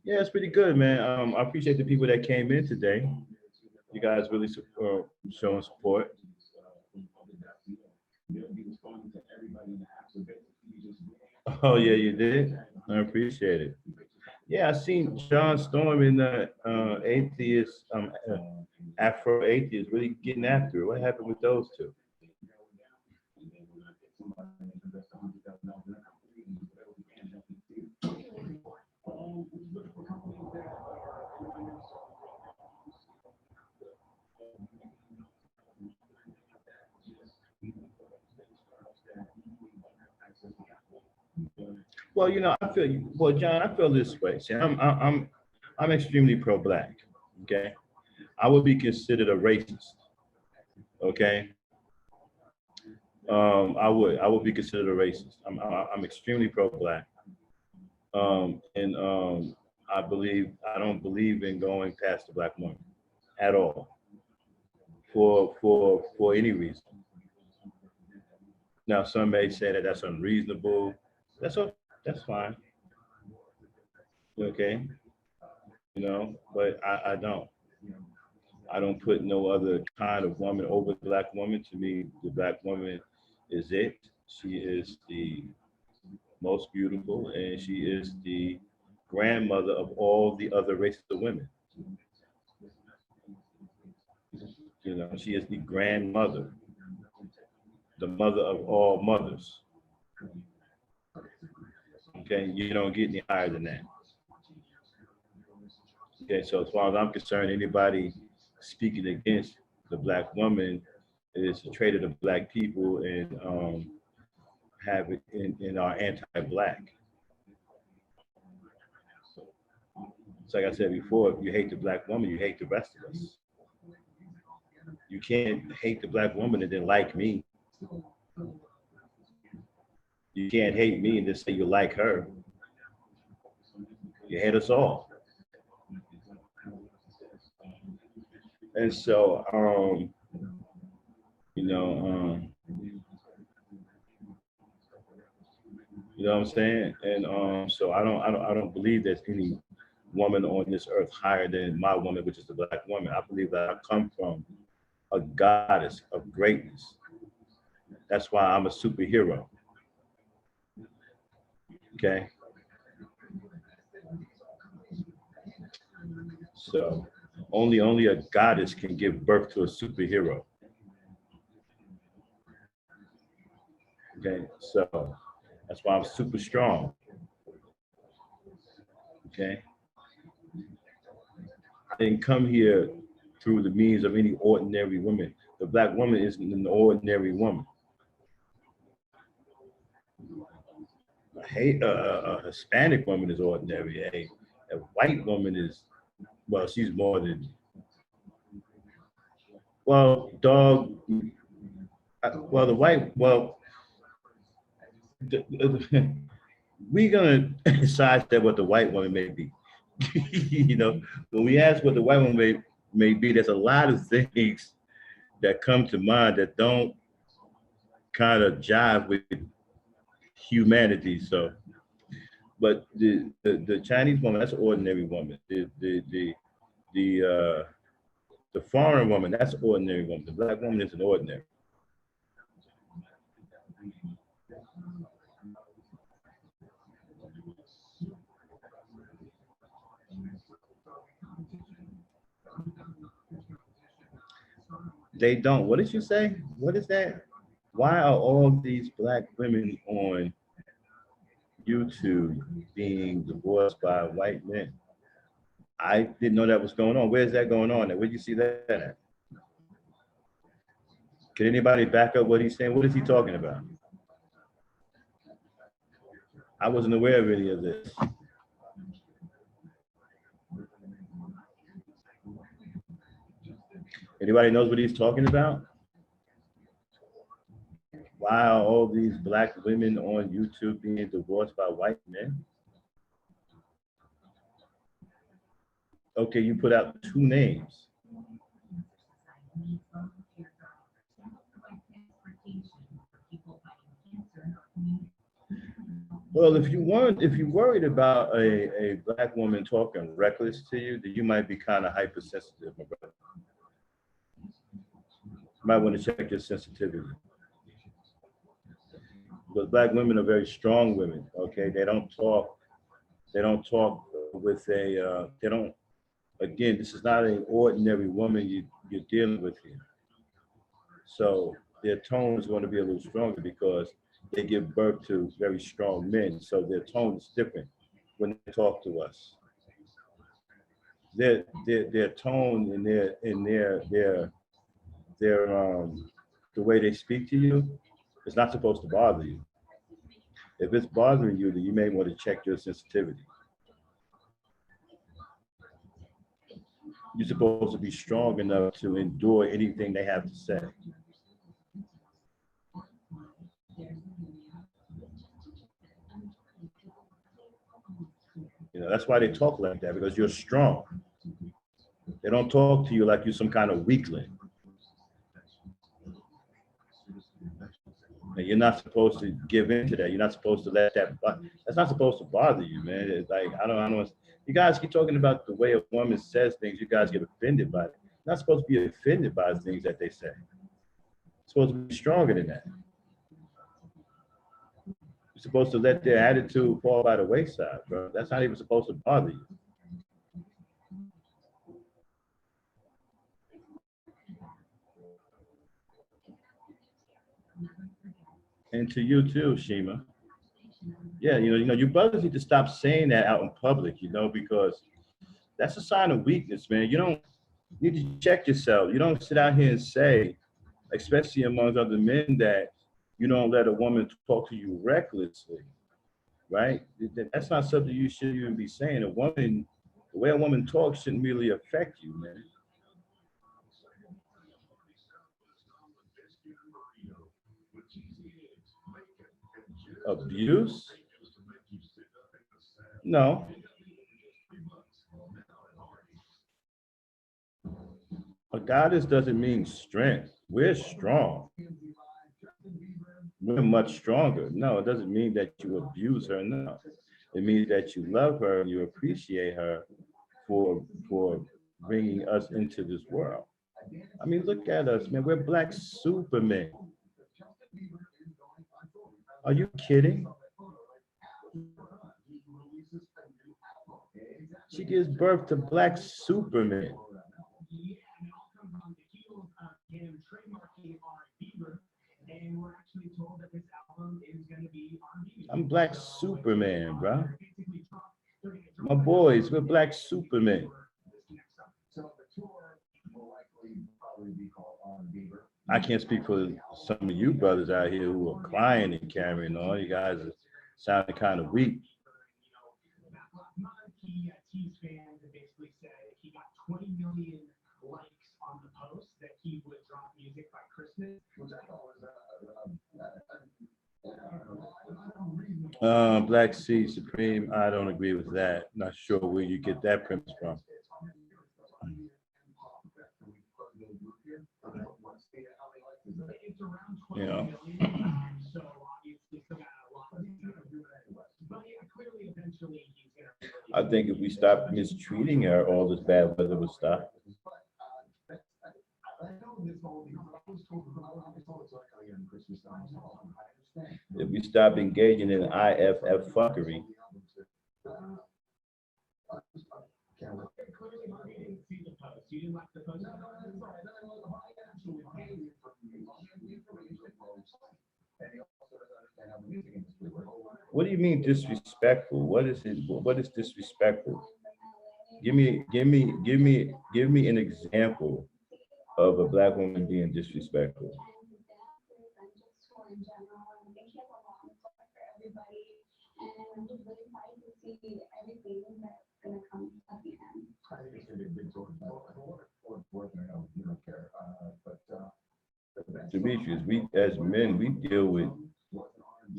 Yeah, it's pretty good, man. I appreciate the people that came in today. You guys really showing support. Oh yeah, you did. I appreciate it. Yeah, I seen John Storm in the atheist, Afro atheist, really getting after it. What happened with those two? Well, you know, I feel you. Well, John, I feel this way. See, I'm extremely pro-black. Okay, I would be considered a racist. Okay, I would be considered a racist. I'm extremely pro-black. And I don't believe in going past the black woman at all for any reason. Now, some may say that that's unreasonable. That's fine. Okay, you know, but I don't. I don't put no other kind of woman over the black woman. To me, the black woman is it. She is the most beautiful, and she is the grandmother of all the other races of women. You know, she is the grandmother, the mother of all mothers. Okay, you don't get any higher than that. Okay, so as far as I'm concerned, anybody speaking against the black woman is a trait of the black people and have it in our anti-black. So like I said before, if you hate the black woman, you hate the rest of us. You can't hate the black woman and then like me. You can't hate me and just say you like her. You hate us all. And so, you know, you know what I'm saying? And so I don't believe there's any woman on this earth higher than my woman, which is the black woman. I believe that I come from a goddess of greatness. That's why I'm a superhero. Okay. So only a goddess can give birth to a superhero. Okay, so that's why I'm super strong. Okay, I didn't come here through the means of any ordinary woman. The black woman isn't an ordinary woman. A Hispanic woman is ordinary. A white woman is, well, she's more than, well, dog. Well, the white, well, we're gonna sidestep what the white woman may be. You know, when we ask what the white woman may be, there's a lot of things that come to mind that don't kind of jive with humanity. So, but the Chinese woman, that's an ordinary woman. The the foreign woman, that's an ordinary woman. The black woman is an ordinary. They don't. What did you say? What is that? Why are all these black women on YouTube being divorced by white men? I didn't know that was going on. Where's that going on? Where'd you see that at? Can anybody back up what he's saying? What is he talking about? I wasn't aware of any of this. Anybody knows what he's talking about? Why are all these black women on YouTube being divorced by white men? Okay, you put out two names. Well, if you're worried about a black woman talking reckless to you, then you might be kind of hypersensitive, my brother. You might want to check your sensitivity. Because black women are very strong women. Okay, they don't talk. They don't talk with a. They don't. Again, this is not an ordinary woman you're dealing with here. So their tone is going to be a little stronger because they give birth to very strong men. So their tone is different when they talk to us. Their tone and their the way they speak to you is not supposed to bother you. If it's bothering you, then you may want to check your sensitivity. You're supposed to be strong enough to endure anything they have to say. You know, that's why they talk like that, because you're strong. They don't talk to you like you're some kind of weakling. And you're not supposed to give in to that. You're not supposed to let that, that's not supposed to bother you, man. It's like, I don't, you guys keep talking about the way a woman says things, you guys get offended by it. You're not supposed to be offended by the things that they say. You're supposed to be stronger than that. You're supposed to let their attitude fall by the wayside, bro. That's not even supposed to bother you. And to you too, Shima. Yeah, you brothers need to stop saying that out in public, because that's a sign of weakness, man. You don't need to check yourself. You don't sit out here and say, especially amongst other men, that you don't let a woman talk to you recklessly, right? That's not something you should even be saying. The way a woman talks shouldn't really affect you, man. Abuse? No. A goddess doesn't mean strength. We're strong. We're much stronger. No, it doesn't mean that you abuse her. No, it means that you love her and you appreciate her for bringing us into this world. I mean, look at us, man. We're black supermen. Are you kidding? She gives birth to black supermen. I'm Black Superman, bro. My boys, we're Black Superman. I can't speak for some of you brothers out here who are crying and carrying on. You guys are sounding kind of weak. Black Sea Supreme, I don't agree with that. Not sure where you get that premise from. You know. I think if we stop mistreating her, all this bad weather will stop. If we stop engaging in IFF fuckery, what do you mean disrespectful? What is it? What is disrespectful? Give me an example of a Black woman being disrespectful. Demetrius, we as men, we deal with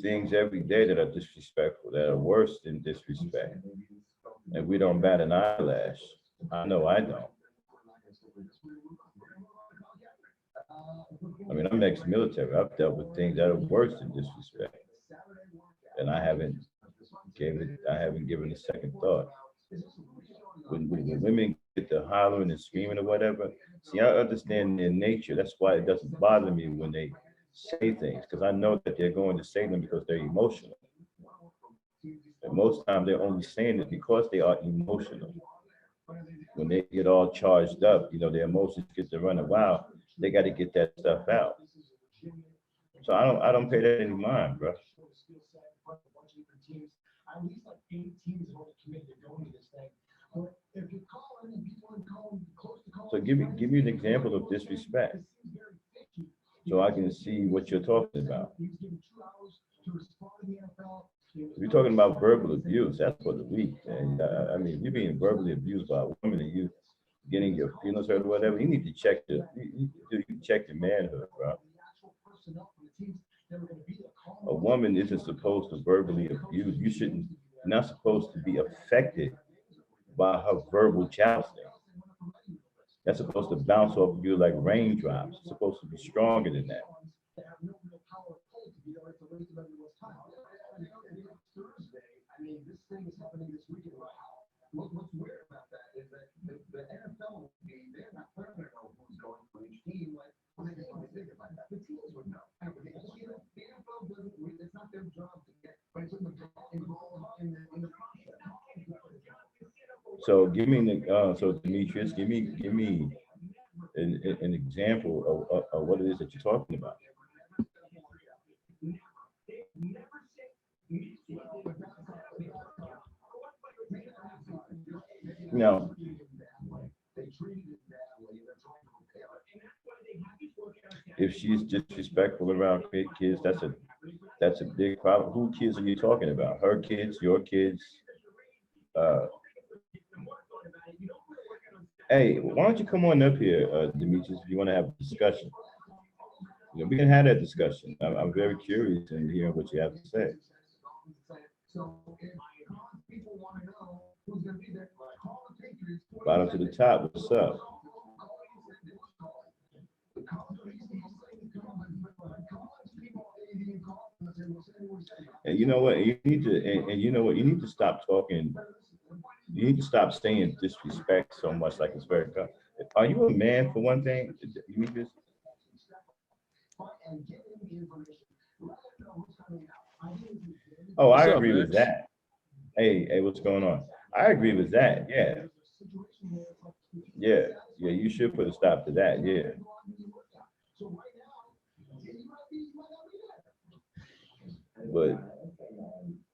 things every day that are disrespectful, that are worse than disrespect. And we don't bat an eyelash. I know I don't. I mean, I'm ex-military. I've dealt with things that are worse than disrespect. And I haven't given a second thought. When women get to hollering and screaming or whatever, see, I understand their nature. That's why it doesn't bother me when they say things, because I know that they're going to say them because they're emotional. And most times they're only saying it because they are emotional. When they get all charged up, you know, their emotions get to run wild. They got to get that stuff out. So I don't pay that any mind, bro. So give me an example of disrespect, so I can see what you're talking about. If you're talking about verbal abuse, that's for the weak. And I mean, if you're being verbally abused by a woman and you getting your feelings hurt or whatever, you need to check you check your manhood, bro. A woman isn't supposed to verbally abuse. You're not supposed to be affected by her verbal jousting. That's supposed to bounce off of you like raindrops. It's supposed to be stronger than that. So give me so Demetrius, give me an example of what it is that you're talking about. Now, if she's disrespectful around kids, that's a big problem. Who kids are you talking about? Her kids, your kids? Uh, hey, why don't you come on up here, Demetrius, if you want to have a discussion? You know, we can have that discussion. I'm very curious in hearing what you have to say. Bottom to the top, what's up? And you know what? You need to, and you know what? You need to stop talking. You need to stop saying disrespect so much, like it's very. Are you a man for one thing? You need this. Oh, I What's up, agree with Max? that. Hey, what's going on? I agree with that. Yeah, yeah. You should put a stop to that. Yeah. But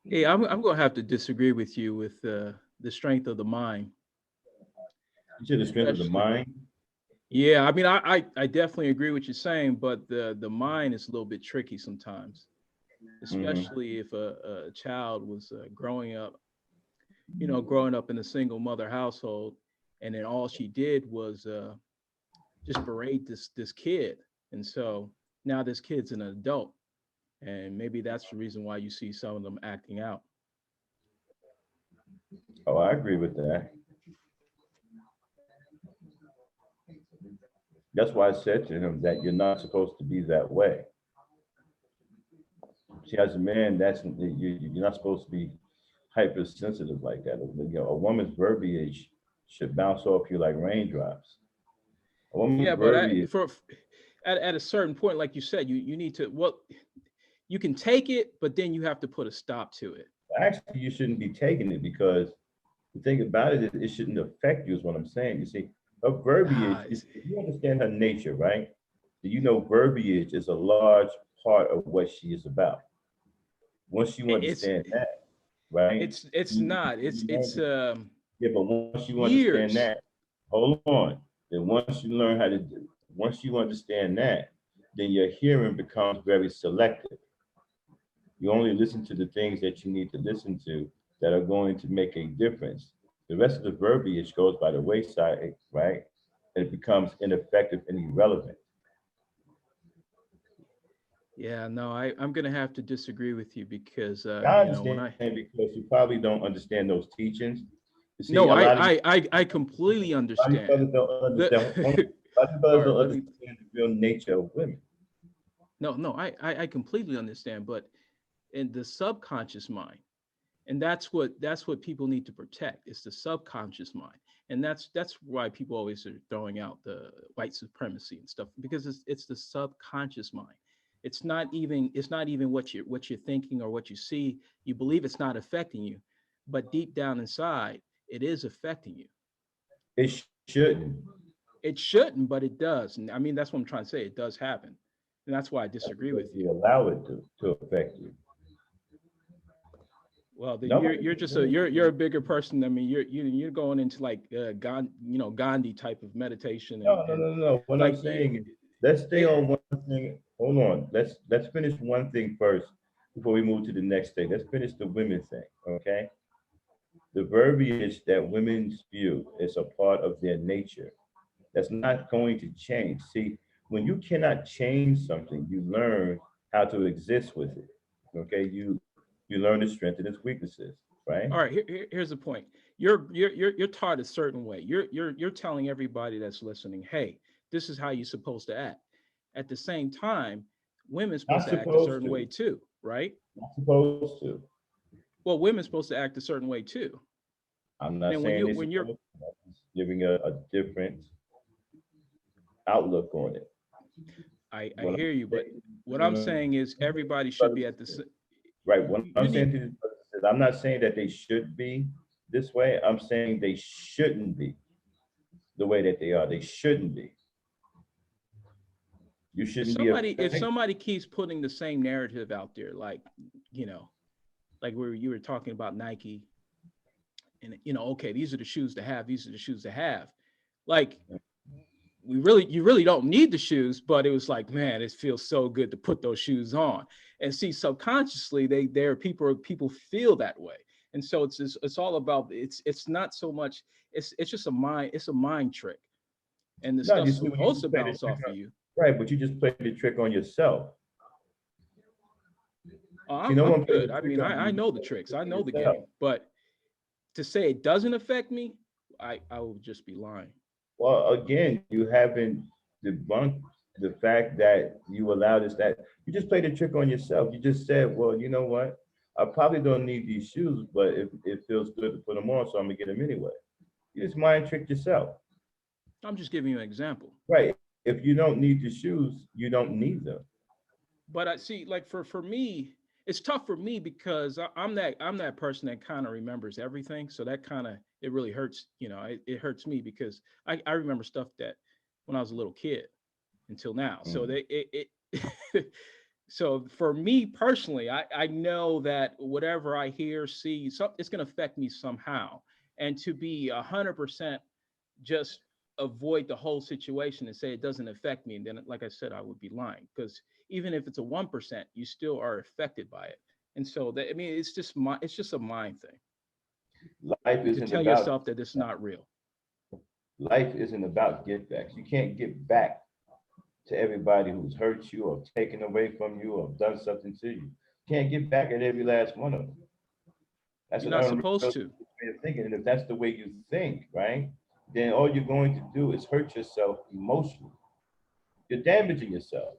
Hey, I'm gonna have to disagree with you with the strength of the mind, You said the strength of the especially. mind. Yeah, I mean, I definitely agree with you saying, but the mind is a little bit tricky sometimes, Hmm. especially if a child was growing up, growing up in a single mother household, and then all she did was just berate this kid, and so now this kid's an adult, and maybe that's the reason why you see some of them acting out. Oh, I agree with that. That's why I said to him that you're not supposed to be that way. See, as a man, you're not supposed to be hypersensitive like that. A woman's verbiage should bounce off you like raindrops. A woman's Yeah, but verbiage, at a certain point, like you said, you need to, well, you can take it, but then you have to put a stop to it. actually, you shouldn't be taking it because the thing about it is it shouldn't affect you, is what I'm saying. You see, her Ah, verbiage, if you understand her nature, right? Do you know verbiage is a large part of what she is about? Once you it's understand that, right? it's not You learn it's to, yeah, but once you understand years. that, hold on. Then once you learn how to do, once you understand that, then your hearing becomes very selective. You only listen to the things that you need to listen to that are going to make a difference. The rest of the verbiage goes by the wayside, right? And it becomes ineffective and irrelevant. Yeah, no, I'm gonna have to disagree with you because I when understand I because you probably don't understand those teachings. You see, no, a lot of I completely a lot of understand. brothers don't The understand. A lot of all brothers right, don't let me understand the real nature of women. no, I completely understand, but in the subconscious mind, and that's what people need to protect. It's the subconscious mind, and that's why people always are throwing out the white supremacy and stuff because it's the subconscious mind. It's not even what you're thinking or what you see. You believe it's not affecting you, but deep down inside, it is affecting you. It shouldn't. It shouldn't, but it does. And I mean, that's what I'm trying to say. It does happen, and that's why I That's disagree because with you. we allow it to affect you. Well, then you're Nobody you're can just do you're it. a bigger person. I mean, you're going into like Gandhi type of meditation No, no, and no, no. What I'm like saying is, let's stay they on one thing. Hold on. Let's finish one thing first before we move to the next thing. Let's finish the women thing, okay? The verbiage that women spew is a part of their nature. That's not going to change. See, when you cannot change something, you learn how to exist with it. Okay, you learn its strength and its weaknesses, right? all right. Here's the point. You're taught a certain way. You're telling everybody that's listening, hey, this is how you're supposed to act. At the same time, women's supposed Not to act a supposed certain to. way too, right? Not supposed to. Well, women's supposed to act a certain way too. I'm And not then saying they're when you're supposed to. I'm just giving a different outlook on it. I What hear I'm you, but saying, what no, I'm no, saying is no, everybody should be brothers at the and right. What I'm you saying need to these brothers is, I'm not saying that they should be this way. I'm saying they shouldn't be the way that they are. They shouldn't be. You shouldn't be if affected. somebody keeps putting the same narrative out there, like you know, like where you were talking about Nike, and okay, these are the shoes to have, these are the shoes to have. Like you really don't need the shoes, but it was like, man, it feels so good to put those shoes on. And see, subconsciously, there are people feel that way. And so it's all about it's not so much it's just a mind trick, and the No, you stuff's see, when you supposed to just play the bounce trick off of on, you. right, but you just played the trick on yourself. Oh, See, I'm no I'm one played good. the I trick mean, on you. I You know the played the tricks. trick I on know the yourself. game. But to say it doesn't affect me, I will just be lying. Well, again, you haven't debunked the fact that you allowed this, that you just played a trick on yourself. You just said, well, you know what? I probably don't need these shoes, but it feels good to put them on, so I'm gonna get them anyway. You just mind tricked yourself. I'm just giving you an example. Right. If you don't need the shoes, you don't need them. But I see, like for me, it's tough for me because I'm that person that kind of remembers everything. So that kind of it really hurts. It hurts me because I remember stuff that when I was a little kid until now. So Mm. they it so for me personally, I know that whatever I hear, see, it's going to affect me somehow. And to be 100% just avoid the whole situation and say it doesn't affect me, and then, like I said, I would be lying, because even if it's a 1%, you still are affected by it. And so that, I mean, it's just a mind thing Life to isn't tell about yourself that it's not real. life isn't about get backs. You can't get back to everybody who's hurt you or taken away from you or done something to you. You can't get back at every last one of them. That's You're an not supposed unrealistic to. way of thinking. And if that's the way you think, right, then all you're going to do is hurt yourself emotionally. You're damaging yourself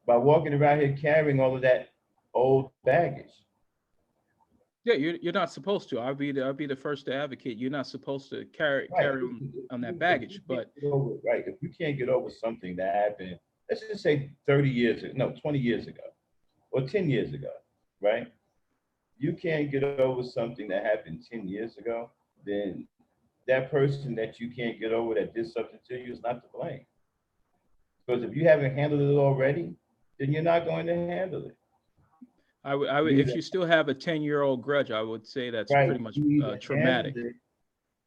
by walking around here carrying all of that old baggage. Yeah, you're not supposed to. I'll be the first to advocate. You're not supposed to Right. carry on that baggage. But Right, if you can't get over something that happened, let's just say 30 years ago, no, 20 years ago, or 10 years ago, right? You can't get over something that happened 10 years ago, then that person that you can't get over that did something to you is not to blame. Because if you haven't handled it already, then you're not going to handle it. I would, You if either, you still have a 10-year-old grudge, I would say that's right, pretty much you either handle traumatic. it,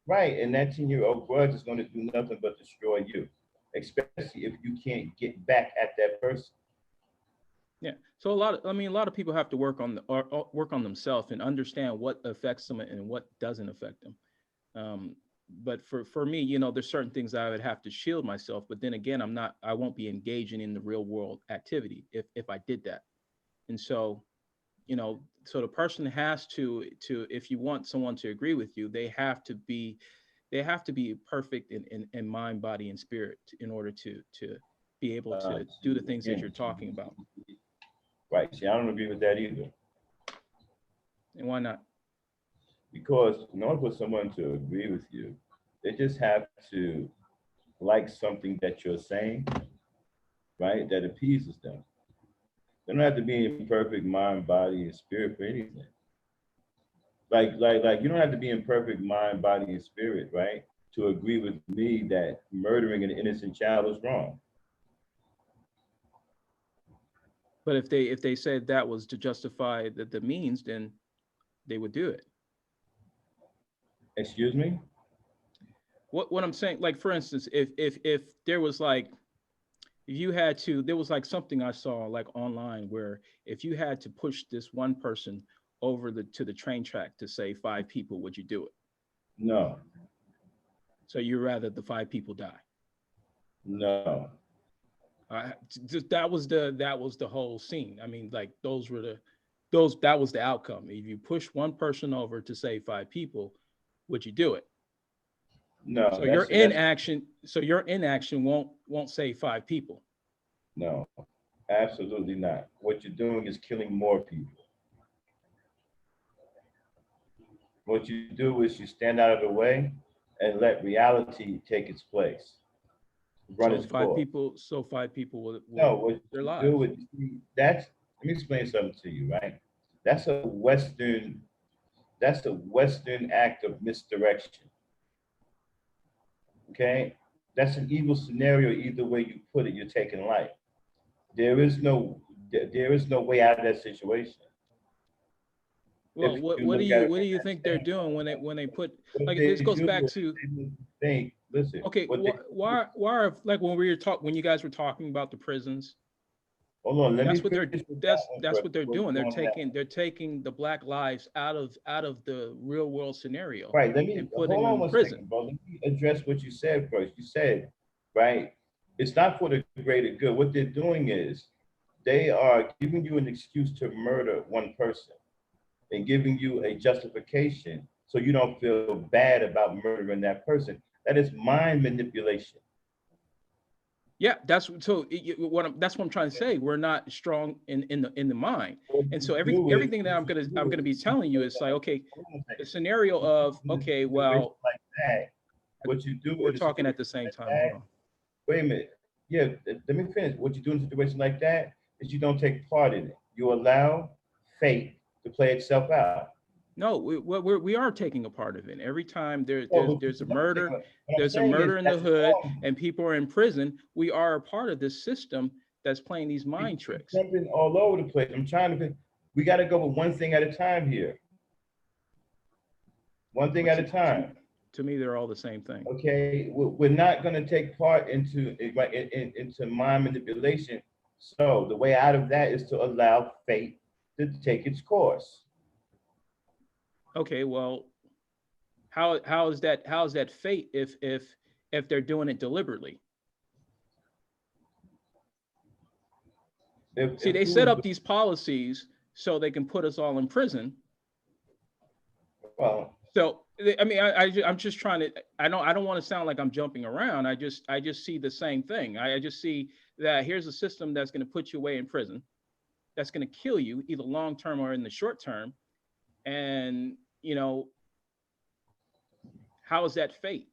right, and that 10-year-old grudge is going to do nothing but destroy you, especially if you can't get back at that person. Yeah. So a lot of people have to work on work on themselves and understand what affects them and what doesn't affect them. Um, but for me, there's certain things I would have to shield myself. But then again, I won't be engaging in the real world activity if I did that. And so, so the person has to, if you want someone to agree with you, they have to be perfect in mind, body, and spirit in order to be able to do the things that you're talking about. Right. See, I don't agree with that either. And why not? Because in order for someone to agree with you, they just have to like something that you're saying, right? That appeases them. They don't have to be in perfect mind, body, and spirit for anything. Like you don't have to be in perfect mind, body, and spirit, right? To agree with me that murdering an innocent child is wrong. But if they said that was to justify the means, then they would do it. Excuse me? What I'm saying, like for instance, if there was like, if you had to, there was like something I saw like online where if you had to push this one person over to the train track to save 5 people, would you do it? No, So you rather the 5 people die? no. That was the whole scene. I mean, like that was the outcome. If you push one person over to save 5 people, would you do it? No, So your inaction, won't save 5 people. no, absolutely not. What you're doing is killing more people. What you do is you stand out of the way and let reality take its place, run So its five course. people, so 5 people will No, lose what their you lives. do is that's let me explain something to you, right? That's a Western, that's a Western act of misdirection. Okay? That's an evil scenario, either way you put it, you're taking life. There is no there is no way out of that situation. Well, If you look at it what do from you that think they're doing standpoint, when they put, what like, they this goes do back is to, they think, listen, okay, what they like when you guys were talking about the prisons, hold on, let me that's what they're finish with that one that's first what they're before you doing. go on that. They're taking the black lives out of the real world scenario Right, let me and putting hold them on in one prison. second, bro. Let me address what you said first. You said, right, it's not for the greater good. What they're doing is they are giving you an excuse to murder one person and giving you a justification so you don't feel bad about murdering that person. That is mind manipulation. Yeah, that's so that's what I'm trying to say. We're not strong in the mind. What And you so do is, everything that what you I'm do gonna be is, telling you is like, okay, hold on a the second. scenario What you of, do in a okay, situation well, like that, what you do we're in a talking at situation the same like time. Hold that, on. wait a minute. Yeah, let me finish. What you do in a situation like that is you don't take part in it. You allow fate to play itself out. No, we are taking a part of it. Every time Oh, but there's a you don't take murder, what I'm saying is in the that's hood, wrong. and people are in prison, we are a part of this system that's playing these mind tricks. Jumping all over the place. I'm trying to. We got to go with one thing at a time here. One thing at a time. To me, they're all the same thing. Okay, we're not going to take part into into mind manipulation. So the way out of that is to allow fate to take its course. Okay, well, how is that fate if they're doing it deliberately? See, they set up these policies so they can put us all in prison. Well, so I mean, I'm just trying to. I don't want to sound like I'm jumping around. I just see the same thing. I just see that here's a system that's going to put you away in prison, that's going to kill you either long term or in the short term, and you know, how is that fate?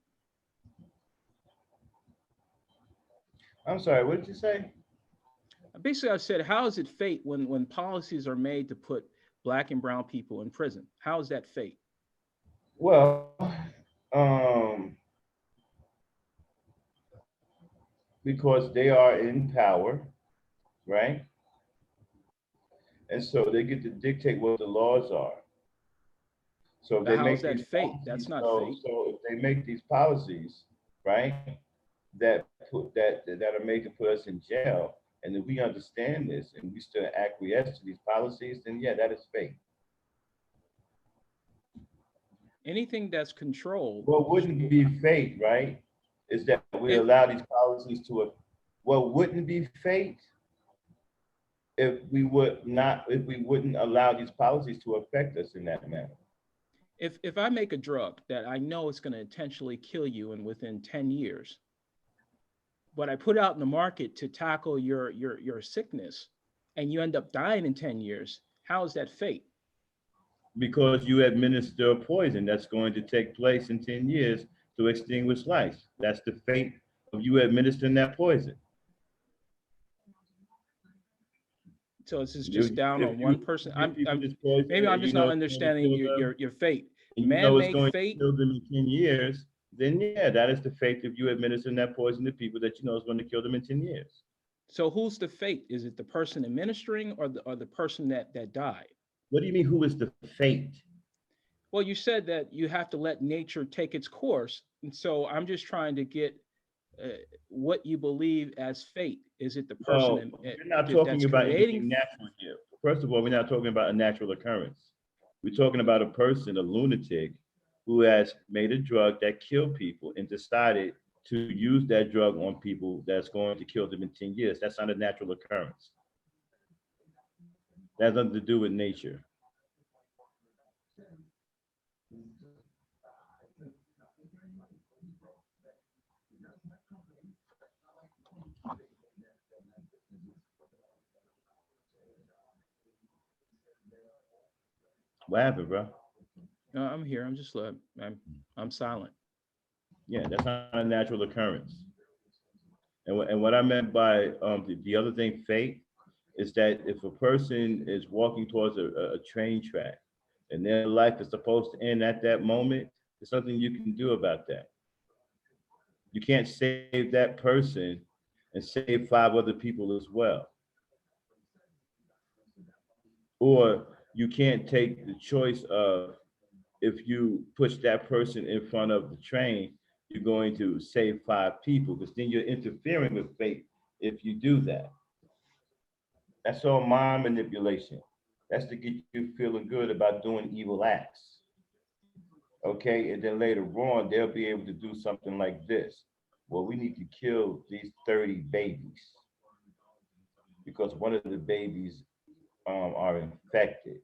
I'm sorry, what did you say? Basically, I said, how is it fate when policies are made to put Black and brown people in prison? How is that fate? Well, because they are in power, right? And so they get to dictate what the laws are. So if But they how is make that these fate? policies, That's not so, fate. so if they make these policies, right, that are made to put us in jail, and if we understand this and we still acquiesce to these policies, then yeah, that is fate. Anything that's controlled. What wouldn't be fate, right, is that we allow these policies to, what wouldn't be fate if we wouldn't allow these policies to affect us in that manner. If I make a drug that I know it's going to intentionally kill you and within 10 years, but I put out in the market to tackle your sickness, and you end up dying in 10 years, how is that fate? Because you administer a poison that's going to take place in 10 years to extinguish life. That's the fate of you administering that poison. So this is just down on one person. Maybe I'm just not understanding your fate. Man-made fate. Kill them in 10 years, then yeah, that is the fate of you administering that poison to people that you know is going to kill them in 10 years. So who's the fate? Is it the person administering or the person that died? What do you mean, who is the fate? Well, you said that you have to let nature take its course. And so I'm just trying to get what you believe as fate. Is it the person we're not talking about anything natural here. First of all, we're not talking about a natural occurrence. We're talking about a person, a lunatic, who has made a drug that killed people and decided to use that drug on people that's going to kill them in 10 years. That's not a natural occurrence. That has nothing to do with nature. What happened, bro? No, I'm here. I'm just I'm silent. Yeah, that's not a natural occurrence. And what I meant by the other thing, fate, is that if a person is walking towards a train track and their life is supposed to end at that moment, there's nothing you can do about that. You can't save that person and save 5 other people as well. Or you can't take the choice of, if you push that person in front of the train, you're going to save 5 people, because then you're interfering with fate if you do that. That's all mind manipulation. That's to get you feeling good about doing evil acts. Okay, and then later on, they'll be able to do something like this. Well, we need to kill these 30 babies because one of the babies are infected.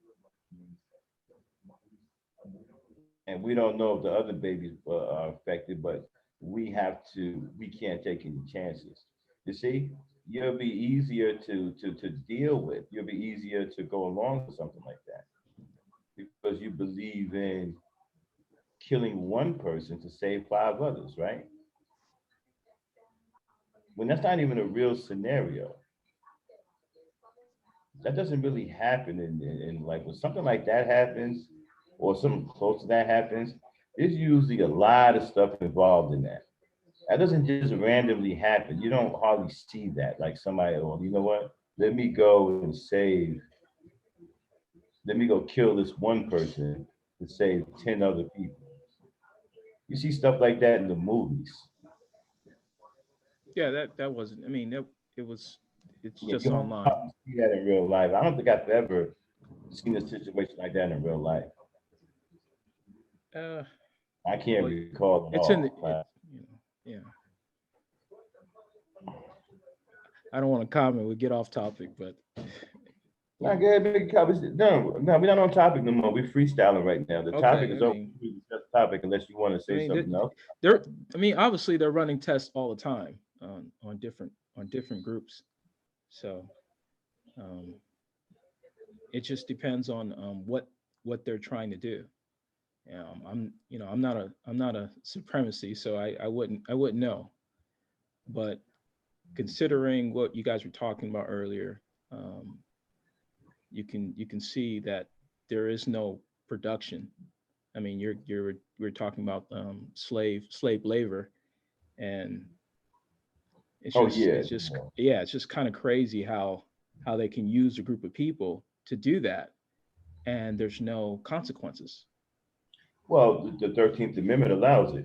And we don't know if the other babies are affected, but we can't take any chances. You see, you'll be easier to deal with. You'll be easier to go along with something like that because you believe in killing one person to save 5 others, right? When that's not even a real scenario. That doesn't really happen in like, when something like that happens or something close to that happens, there's usually a lot of stuff involved in that. That doesn't just randomly happen. You don't hardly see that. Like somebody, oh, you know what? Let me go and save. Let me go kill this one person to save 10 other people. You see stuff like that in the movies. Yeah, that wasn't. I mean, it was. It's Yeah, just you online. hardly see that in real life. I don't think I've ever seen a situation like that in real life. Uh, I can't well, recall at it's in the. all. You know, yeah. I don't want to comment. We get off topic, but Not good, big covers. No, we're not on topic no more. We're freestyling right now. The topic okay. is over. We discuss the topic unless you want to I say mean, something else. they're. I mean, obviously they're running tests all the time on different groups. So um, it just depends on what they're trying to do. I'm not a supremacy, so I wouldn't know. But considering what you guys were talking about earlier, um, you can see that there is no production. I mean, we're talking about slave labor, and Oh yeah. it's just yeah, it's just kind of crazy how they can use a group of people to do that, and there's no consequences. Well, the 13th Amendment allows it.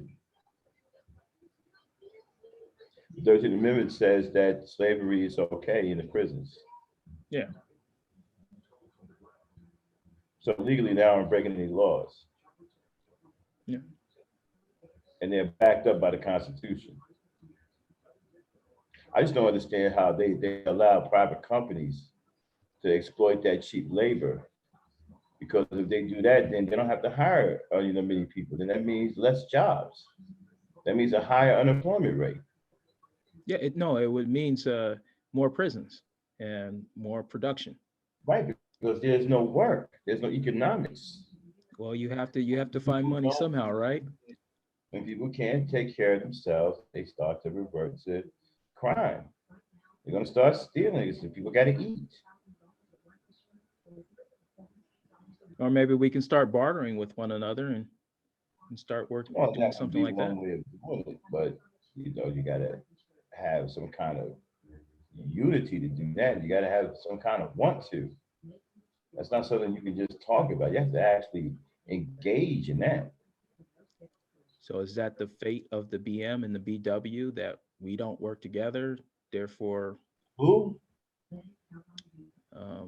The 13th Amendment says that slavery is okay in the prisons. Yeah, So legally now I'm breaking any laws, yeah. and they're backed up by the Constitution. I just don't understand how they allow private companies to exploit that cheap labor. Because if they do that, then they don't have to hire many people. Then that means less jobs. That means a higher unemployment rate. Yeah, no, it would means more prisons and more production. Right, because there's no work, there's no economics. Well, you have to find People money don't, somehow, right? when people can't take care of themselves, they start to revert to crime. They're gonna start stealing. So people got to eat. Or maybe we can start bartering with one another and start Well, doing that would something be like that. one way of doing it, but you gotta have some kind of unity to do that. You gotta have some kind of want to. That's not something you can just talk about. You have to actually engage in that. So is that the fate of the BM and the BW that we don't work together? Therefore, Who?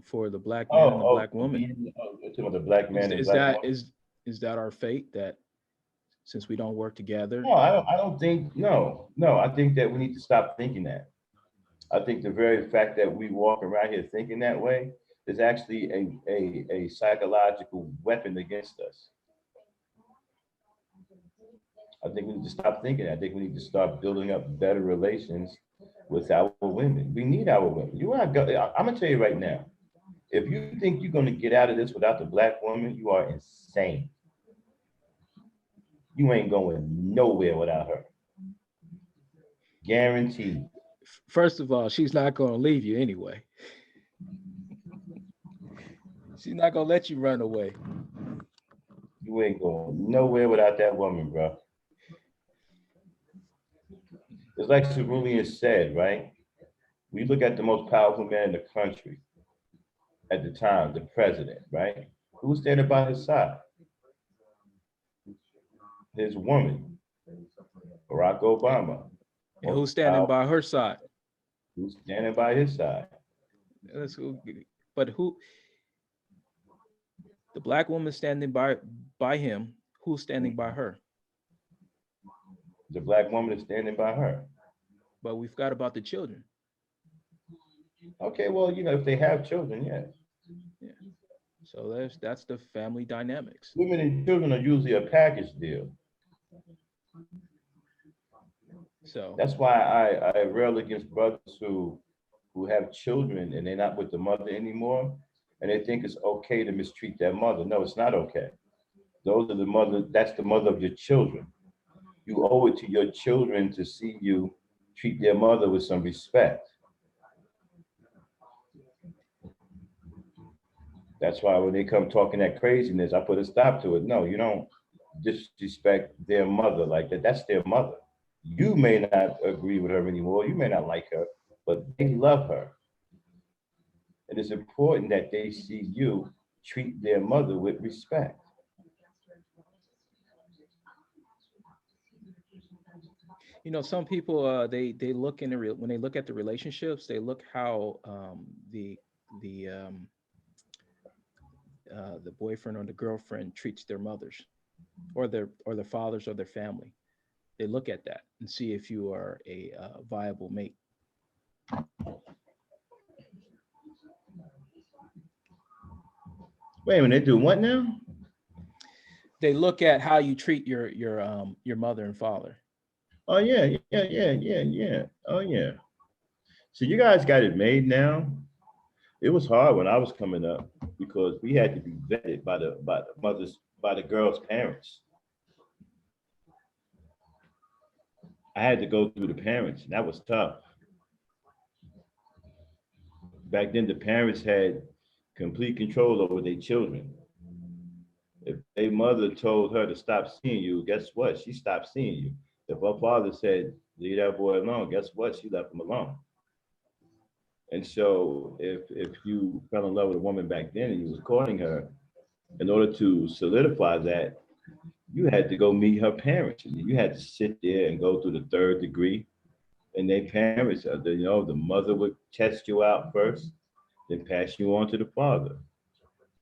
for the black man and the Oh, black woman, you're talking about the black is man and is black that woman. is that our fate that since we don't work together? No, I don't think. No, no. I think that we need to stop thinking that. I think the very fact that we walk around here thinking that way is actually a psychological weapon against us. I think we need to stop thinking that. I think we need to start building up better relations with our women. We need our women. You are. I'm gonna tell you right now. If you think you're gonna get out of this without the black woman, you are insane. You ain't going nowhere without her. Guaranteed. First of all, she's not going to leave you anyway. She's not going to let you run away. You ain't going nowhere without that woman, bro. It's like Cerulean said, right? We look at the most powerful man in the country at the time, the president, right? Who was standing by his side? His woman, Barack Obama. And who's Most standing powerful, by her side? who's standing by his side? That's who, but who? The black woman standing by him. Who's standing by her? The black woman is standing by her. But we forgot about the children. Okay, well, if they have children, yes. Yeah. So that's the family dynamics. Women and children are usually a package deal. So That's why I rail against brothers who have children and they're not with the mother anymore, and they think it's okay to mistreat their mother. No, it's not okay. Those are the mother. That's the mother of your children. You owe it to your children to see you treat their mother with some respect. That's why when they come talking that craziness, I put a stop to it. No, you don't disrespect their mother like that. That's their mother. You may not agree with her anymore. You may not like her, but they love her. It is important that they see you treat their mother with respect. You know, some people they look in the real when they look at the relationships, they look how the the boyfriend or the girlfriend treats their mothers or their fathers or their family. They look at that and see if you are a viable mate. Wait a minute, they do what now? They look at how you treat your mother and father. Oh yeah, yeah, yeah, yeah, yeah. Oh yeah. So you guys got it made now. It was hard when I was coming up because we had to be vetted by the mothers by the girls' parents. I had to go through the parents, and that was tough. Back then, the parents had complete control over their children. If a mother told her to stop seeing you, guess what? She stopped seeing you. If her father said, leave that boy alone, guess what? She left him alone. And so if you fell in love with a woman back then and you was courting her, in order to solidify that, you had to go meet her parents. And you had to sit there and go through the third degree. And their parents, the mother would test you out first, then pass you on to the father.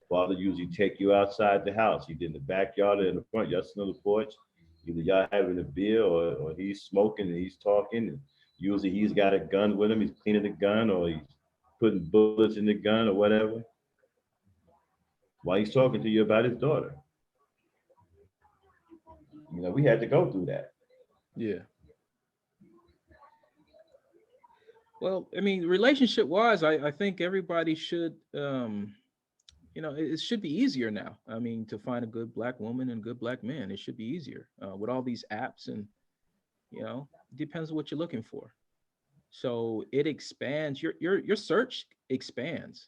Father usually take you outside the house, either in the backyard or in the front. Y'all sit on the porch. Either y'all having a beer or he's smoking and he's talking. And usually he's got a gun with him. He's cleaning the gun or he's putting bullets in the gun or whatever. While he's talking to you about his daughter. We had to go through that. Yeah. Well, I mean, relationship wise, I think everybody should, it should be easier now. I mean, to find a good black woman and good black man, it should be easier with all these apps and, it depends on what you're looking for. So it expands your search expands.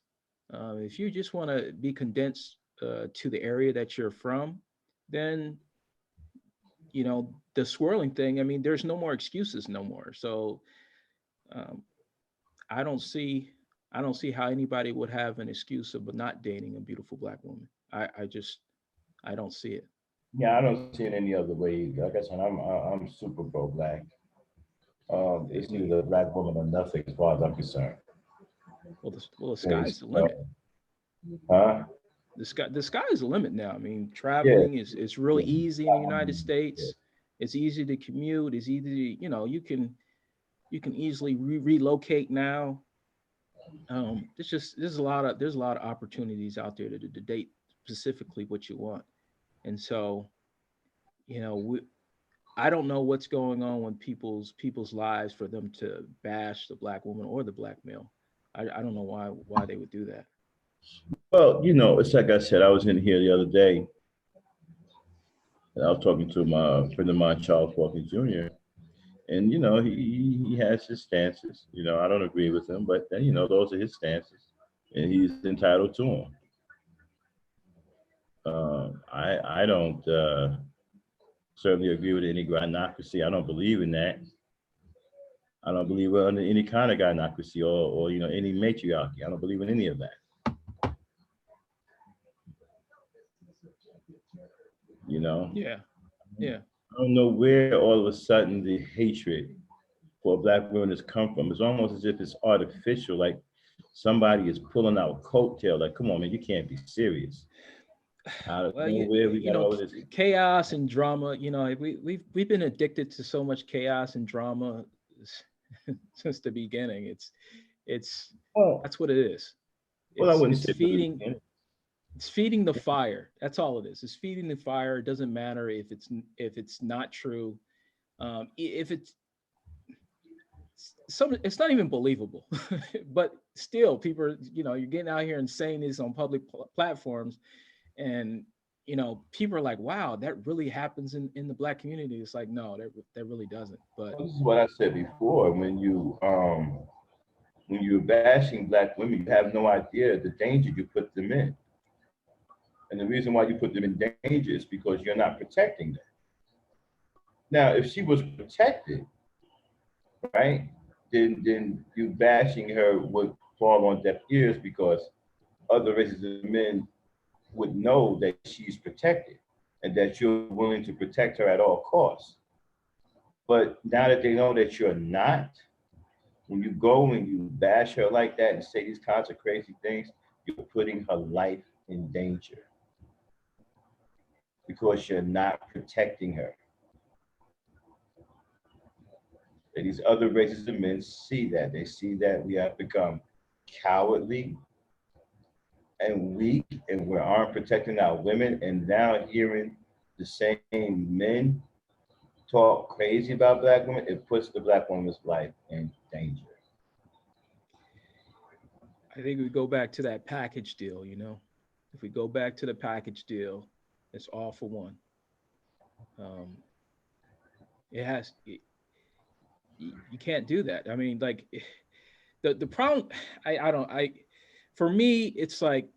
If you just want to be condensed to the area that you're from, then the swirling thing. I mean, there's no more excuses no more. So um, I don't see I don't see how anybody would have an excuse of not dating a beautiful black woman. I don't see it. Yeah, I don't see it any other way. Like I said, I'm super pro black. It's either a black woman or nothing as far as I'm concerned. Well, the sky's It's, the limit. huh? The sky is the limit now. I mean, Yeah, traveling is really yeah, easy in the United yeah. States. It's easy to commute. It's easy, you can easily relocate now. There's a lot of opportunities out there to date specifically what you want. And so, you know, we, I don't know what's going on with people's lives for them to bash the black woman or the black male. I don't know why they would do that. Well, it's like I said, I was in here the other day and I was talking to my friend of mine, Charles Walker Jr. And he has his stances. I don't agree with him, but those are his stances, and he's entitled to them. I don't certainly agree with any gynocracy. I don't believe in that. I don't believe in any kind of gynocracy or any matriarchy. I don't believe in any of that. You know, Yeah, yeah. I don't know where all of a sudden the hatred for black women has come from. It's almost as if it's artificial, like somebody is pulling out coattail. Like, come on, man, you can't be serious. Out of Well, nowhere, we got all of this. chaos and drama. We've been addicted to so much chaos and drama since the beginning. It's Oh, that's what it is. well, I It's wouldn't it's say for the feeding beginning. it's feeding the fire. That's all it is. It's feeding the fire. It doesn't matter if it's not true. If it's it's not even believable. But still, people are, you're getting out here and saying this on public platforms, and people are like, wow, that really happens in the black community. It's like, no, that really doesn't. But Well, this is what I said before. When you're bashing black women, you have no idea the danger you put them in. And the reason why you put them in danger is because you're not protecting them. Now, if she was protected, right, then you bashing her would fall on deaf ears because other races of men would know that she's protected and that you're willing to protect her at all costs. But now that they know that you're not, when you go and you bash her like that and say these kinds of crazy things, you're putting her life in danger because you're not protecting her. And these other races of men see that. They see that we have become cowardly and weak and we aren't protecting our women. And now hearing the same men talk crazy about black women, it puts the black woman's life in danger. I think we go back to that package deal, you know. If we go back to the package deal, it's all for one. Um, it has you can't do that. I mean, like the problem I don't I for me it's like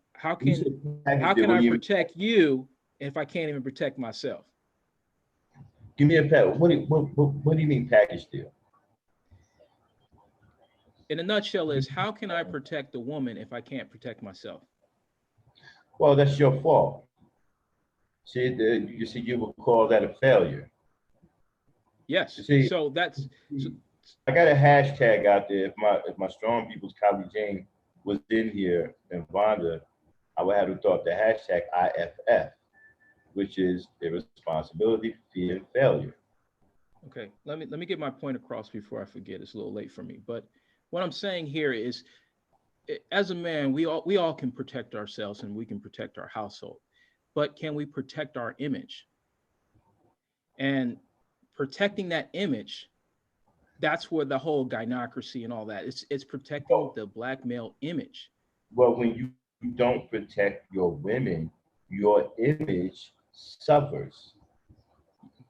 You said how package deal, can what I do you mean? protect you if I can't even protect myself? Give me a pack. What do you mean package deal? In a nutshell is how can I protect the woman if I can't protect myself? Well, that's your fault. See, you see, you would call that a failure. You Yes. see, So that's so, I got a hashtag out there. If my strong people's Kylie Jane was in here and Vonda, I would have thought the hashtag IFF, which is irresponsibility, fear, and failure. okay. Let me get my point across before I forget. It's a little late for me. But what I'm saying here is as a man, we all can protect ourselves and we can protect our household. But can we protect our image? And protecting that image, that's where the whole gynocracy and all that. It's protecting So, the black male image. well, when you don't protect your women, your image suffers.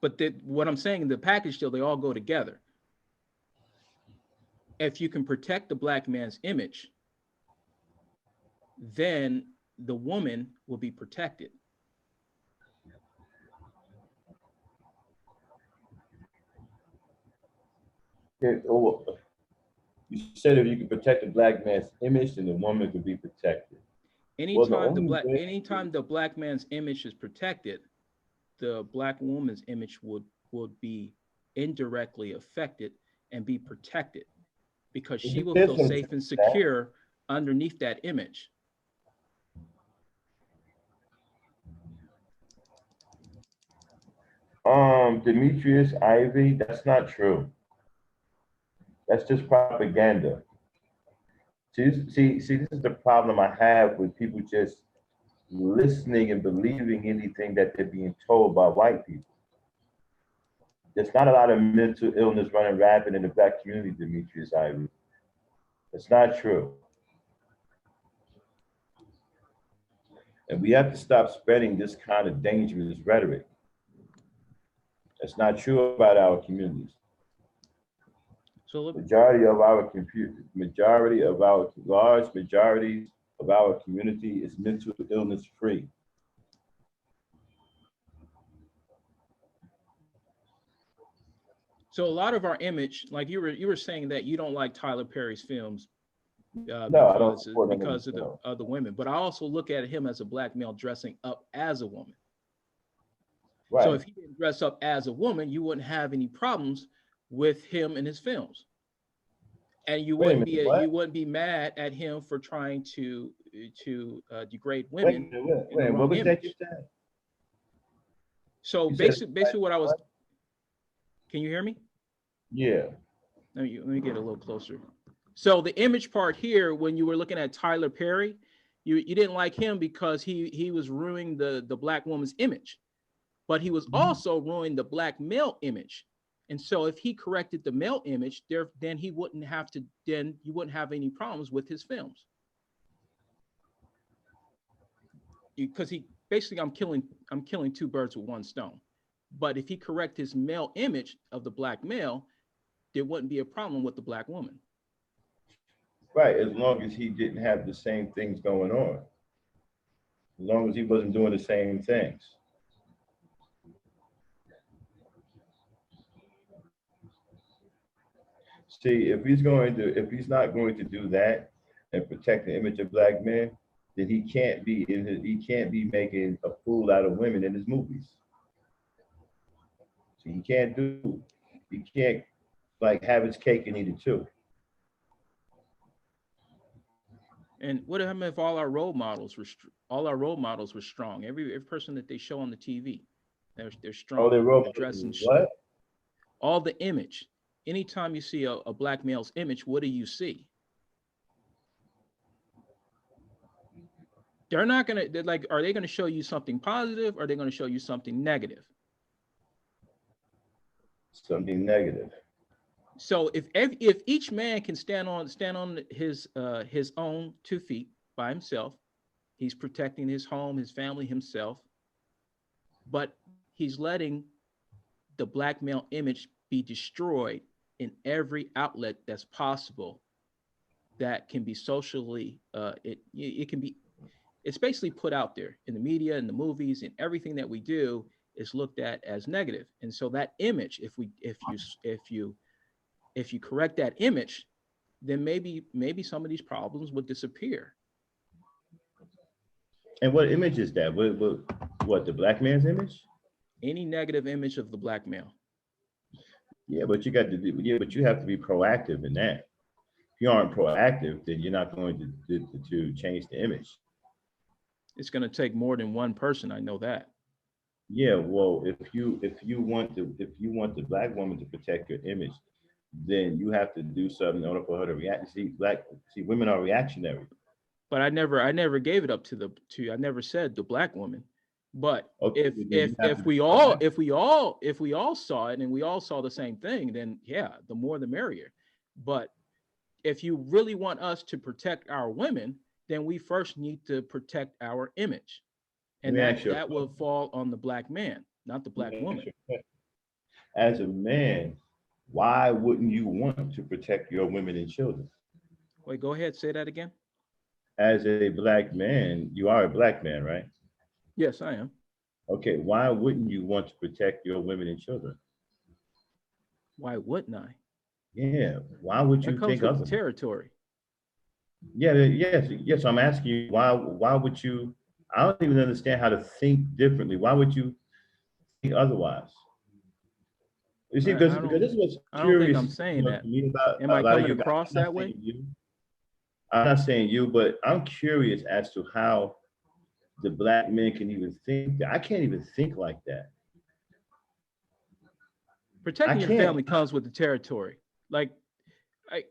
But what I'm saying, the package deal, they all go together. If you can protect the black man's image, then the woman will be protected. You said if you can protect the black man's image, then the woman could be protected. Well, the only way, Anytime the black man's image is protected, the black woman's image would be indirectly affected and be protected because she will there's feel some safe truth and to that. secure underneath that image. Demetrius Ivy, that's not true. That's just propaganda. See, this is the problem I have with people just listening and believing anything that they're being told by white people. There's not a lot of mental illness running rampant in the black community, Demetrius Ivy. It's not true. And we have to stop spreading this kind of dangerous rhetoric. It's not true about our communities. So Majority of our large majorities of our community is mental illness free. so a lot of our image, like you were saying that you don't like Tyler Perry's films No, I don't support any because of the film. other women, but I also look at him as a black male dressing up as a woman. So Right. if he didn't dress up as a woman, you wouldn't have any problems with him in his films, and Wait a minute, you what? wouldn't be mad at him for trying to degrade Wait a women minute, in the what wrong was that you image. said? So You said basically, what I was, can you hear me? yeah. Let me get a little closer. So the image part here, when you were looking at Tyler Perry, you didn't like him because he was ruining the black woman's image, but he was also ruining the black male image. And so if he corrected the male image, then he wouldn't have to, then you wouldn't have any problems with his films. Because he basically I'm killing two birds with one stone. But if he correct his male image of the black male, there wouldn't be a problem with the black woman. Right, as long as he didn't have the same things going on. As long as he wasn't doing the same things. See, if he's not going to do that and protect the image of black men, then he can't be making a fool out of women in his movies. So he can't like have his cake and eat it too. And what happened if all our role models were all our role models were strong? Every person that they show on the TV, they're Oh, they strong. wrote They're dressing what? all the image. Anytime you see a black male's image, what do you see? They're not gonna. They're like, are they going to show you something positive? Or are they going to show you something negative? Something negative. So if each man can stand on his own 2 feet by himself, he's protecting his home, his family, himself, but he's letting the black male image be destroyed in every outlet that's possible that can be socially it can be it's basically put out there in the media, in the movies, and everything that we do is looked at as negative. And so that image, if you correct that image, then maybe some of these problems would disappear. And what image is that? What the black man's image? Any negative image of the black male. Yeah, but you have to be proactive in that. If you aren't proactive, then you're not going to change the image. It's going to take more than one person. I know that. Yeah, well, if you want the black woman to protect your image, then you have to do something in order for her to react. See, women are reactionary. But I never gave it up to I never said the black woman. But Okay, if we all saw it and we all saw the same thing, then yeah, the more the merrier. But if you really want us to protect our women, then we first need to protect our image. And that will fall on the black man, not the black woman. As a man, why wouldn't you want to protect your women and children? Wait, go ahead, say that again. As a black man, you are a black man, right? Yes, I am. Okay, why wouldn't you want to protect your women and children? Why wouldn't I? Yeah, why would you That comes think with of the territory. Yeah, yes. I'm asking you why would you? I don't even understand how to think differently. Why would you think otherwise? You see, because this is what's I don't think curious I'm saying that. to me about Am a I lot of coming you guys. across that way? I'm not saying you, but I'm curious as to how the black men can even think that. I can't even think like that. Protecting your family comes with the territory. Like,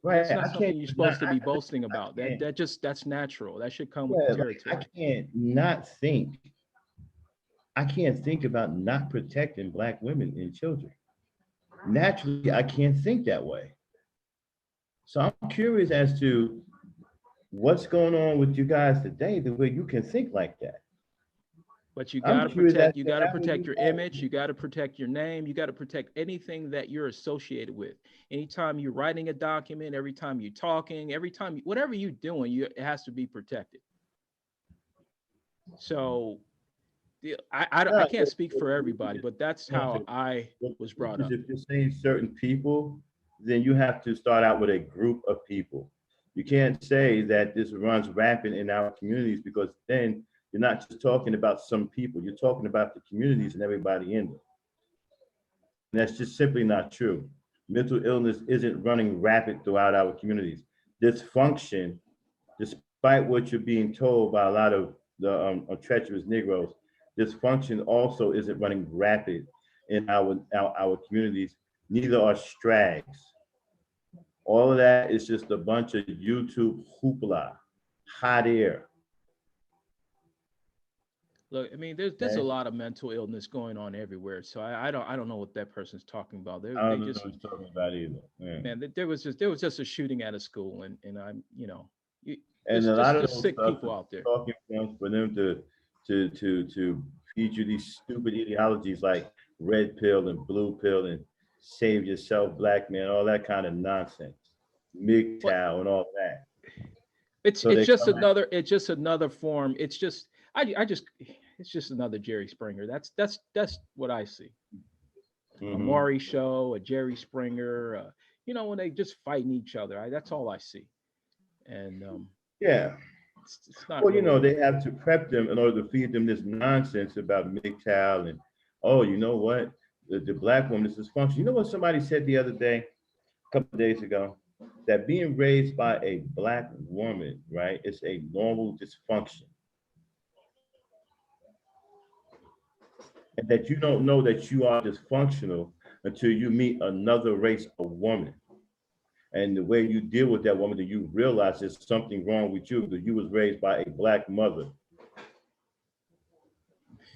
that's not something you're supposed to be boasting about. That's natural. That should come with the territory. I can't think about not protecting black women and children. Naturally, I can't think that way. So I'm curious as to what's going on with you guys today, the way you can think like that. But you gotta protect your image, you gotta protect your name, you gotta protect anything that you're associated with. Anytime you're writing a document, every time you're talking, whatever you're doing, it has to be protected. So I can't speak for everybody, but that's how I was brought up. If you're saying certain people, then you have to start out with a group of people. You can't say that this runs rampant in our communities, because then you're not just talking about some people, you're talking about the communities and everybody in them. And that's just simply not true. Mental illness isn't running rapid throughout our communities. Dysfunction, despite what you're being told by a lot of the treacherous Negroes, dysfunction also isn't running rapid in our communities. Neither are strags. All of that is just a bunch of YouTube hoopla, hot air. Look, I mean, there's a lot of mental illness going on everywhere. So I don't know what that person's talking about. I don't know what he's talking about either. Man, there was just a shooting at a school, and I'm and a lot of those sick people out there. Talking points for them to feed you these stupid ideologies like red pill and blue pill and save yourself, black man, all that kind of nonsense, MGTOW and all that. It's just another form. It's just it's just another Jerry Springer. That's what I see. A Maury show, a Jerry Springer, you know, when they just fighting each other. That's all I see. And Yeah. it's not Well, you know, really. they have to prep them in order to feed them this nonsense about MGTOW and, oh, you know what? The black woman is dysfunctional. You know what somebody said the other day, a couple of days ago? That being raised by a black woman, right, is a normal dysfunction. And that you don't know that you are dysfunctional until you meet another race of woman. And the way you deal with that woman, that you realize there's something wrong with you because you was raised by a black mother.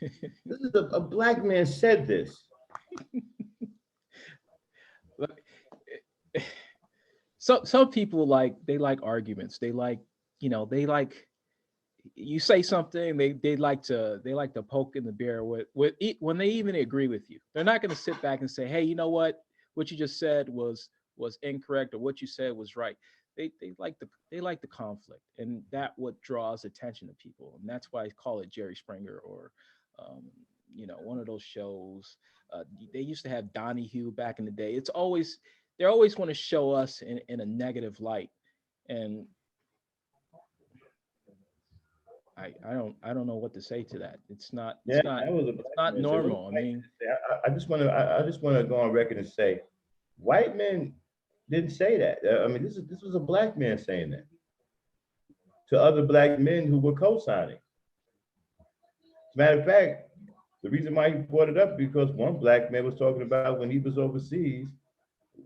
This is a black man said this. Look, so some people like, they like arguments. They like, you know, they like, you say something, they like to poke in the bear when they even agree with you. They're not going to sit back and say, hey, you know what you just said was incorrect, or what you said was right. They like the conflict, and that what draws attention to people, and that's why I call it Jerry Springer, or um, you know, one of those shows. They used to have Donahue back in the day. It's always, they always want to show us in a negative light, and I don't know what to say to that. Yeah, that was a It's black not man said. What normal. a I white mean, man say. I just want to go on record and say, white men didn't say that. I mean, this was a black man saying that to other black men who were co-signing. As a matter of fact, the reason why he brought it up because one black man was talking about when he was overseas,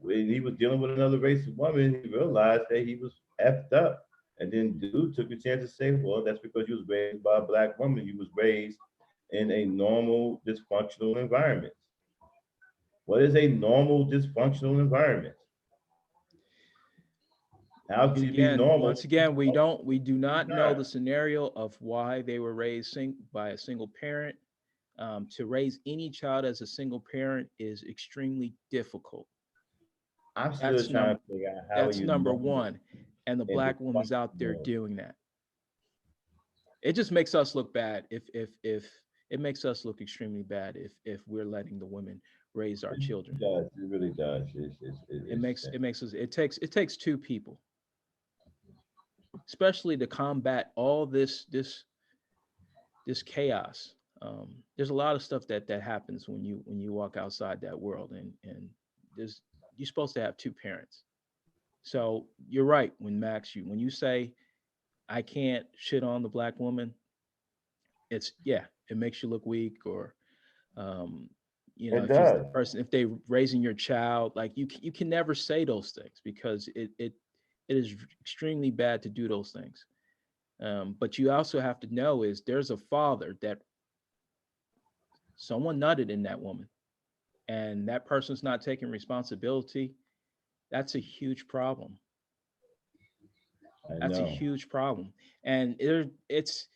when he was dealing with another racist woman, he realized that he was effed up. And then dude took a chance to say, well, that's because you was raised by a black woman. You was raised in a normal dysfunctional environment. What is a normal dysfunctional environment? How can you be normal? once again, we do You're not know not. the scenario of why they were raised by a single parent. To raise any child as a single parent is extremely difficult. I'm still That's trying number to figure out how are that's you number normal one. And the and black woman's out there dysfunctional. doing that. It just makes us look bad if it makes us look extremely bad if we're letting the women raise our children. It does. It really does. It makes us, it takes two people, especially to combat all this chaos. There's a lot of stuff that happens when you walk outside that world, and there's, you're supposed to have two parents. So you're right when when you say I can't shit on the black woman, it's, yeah, it makes you look weak, or um, you know, it if it's the does. person, if they raising your child, like you can never say those things because it is extremely bad to do those things. But you also have to know is there's a father that someone nutted in that woman, and that person's not taking responsibility. That's a huge problem. I That's a know. huge problem. And it's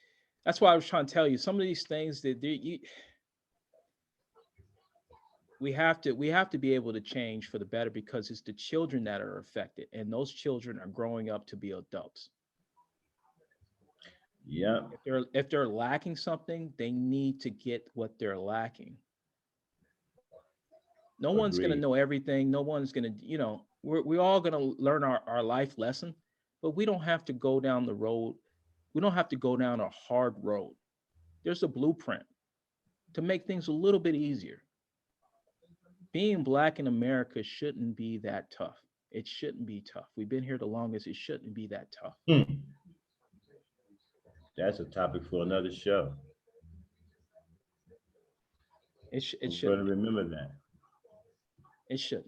that's why I was trying to tell you some of these things that we have to be able to change for the better, because it's the children that are affected, and those children are growing up to be adults. Yep. If they're lacking something, they need to get what they're lacking. No one's going to Agreed. know everything. No one's going to, we're all going to learn our life lesson, but we don't have to go down the road. We don't have to go down a hard road. There's a blueprint to make things a little bit easier. Being black in America shouldn't be that tough. It shouldn't be tough. We've been here the longest. It shouldn't be that tough. Hmm. That's a topic for another show. It We're going shouldn't to be. remember that. It shouldn't.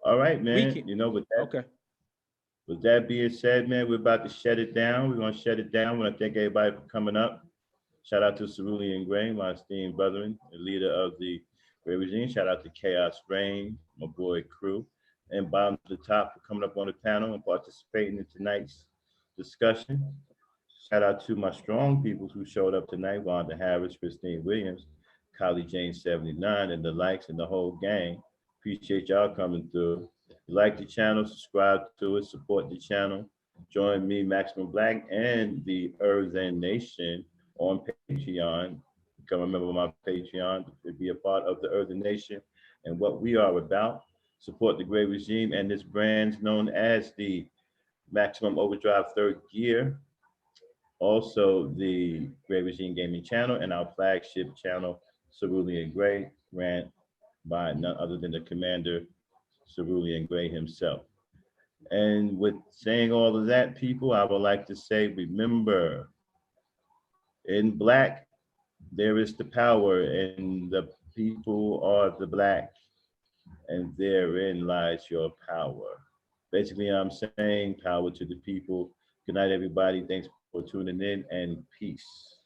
All right, We man. can. You know, Okay. with that being said, man, we're about to shut it down. We're going to shut it down. I want to thank everybody for coming up. Shout out to Cerulean Gray, my esteemed brethren, the leader of the Gray Regime. Shout out to Chaos Rain, my boy crew, and bottom to the top for coming up on the panel and participating in tonight's discussion. Shout out to my strong people who showed up tonight: Wanda Harris, Christine Williams, Kylie Jane 79, and the likes and the whole gang. Appreciate y'all coming through. Like the channel, subscribe to it, support the channel. Join me, Maximum Black, and the Earthen Nation on Patreon. Become a member of my Patreon to be a part of the Earthen Nation and what we are about. support the gray regime and its brands known as the Maximum Overdrive Third Gear, also the Gray Regime Gaming channel, and our flagship channel, Cerulean Gray, ran by none other than the commander, Cerulean Gray himself. And with saying all of that, people, I would like to say, remember, in Black, there is the power, and the people are the Black, and therein lies your power. Basically, I'm saying power to the people. Good night, everybody. Thanks for tuning in, and peace.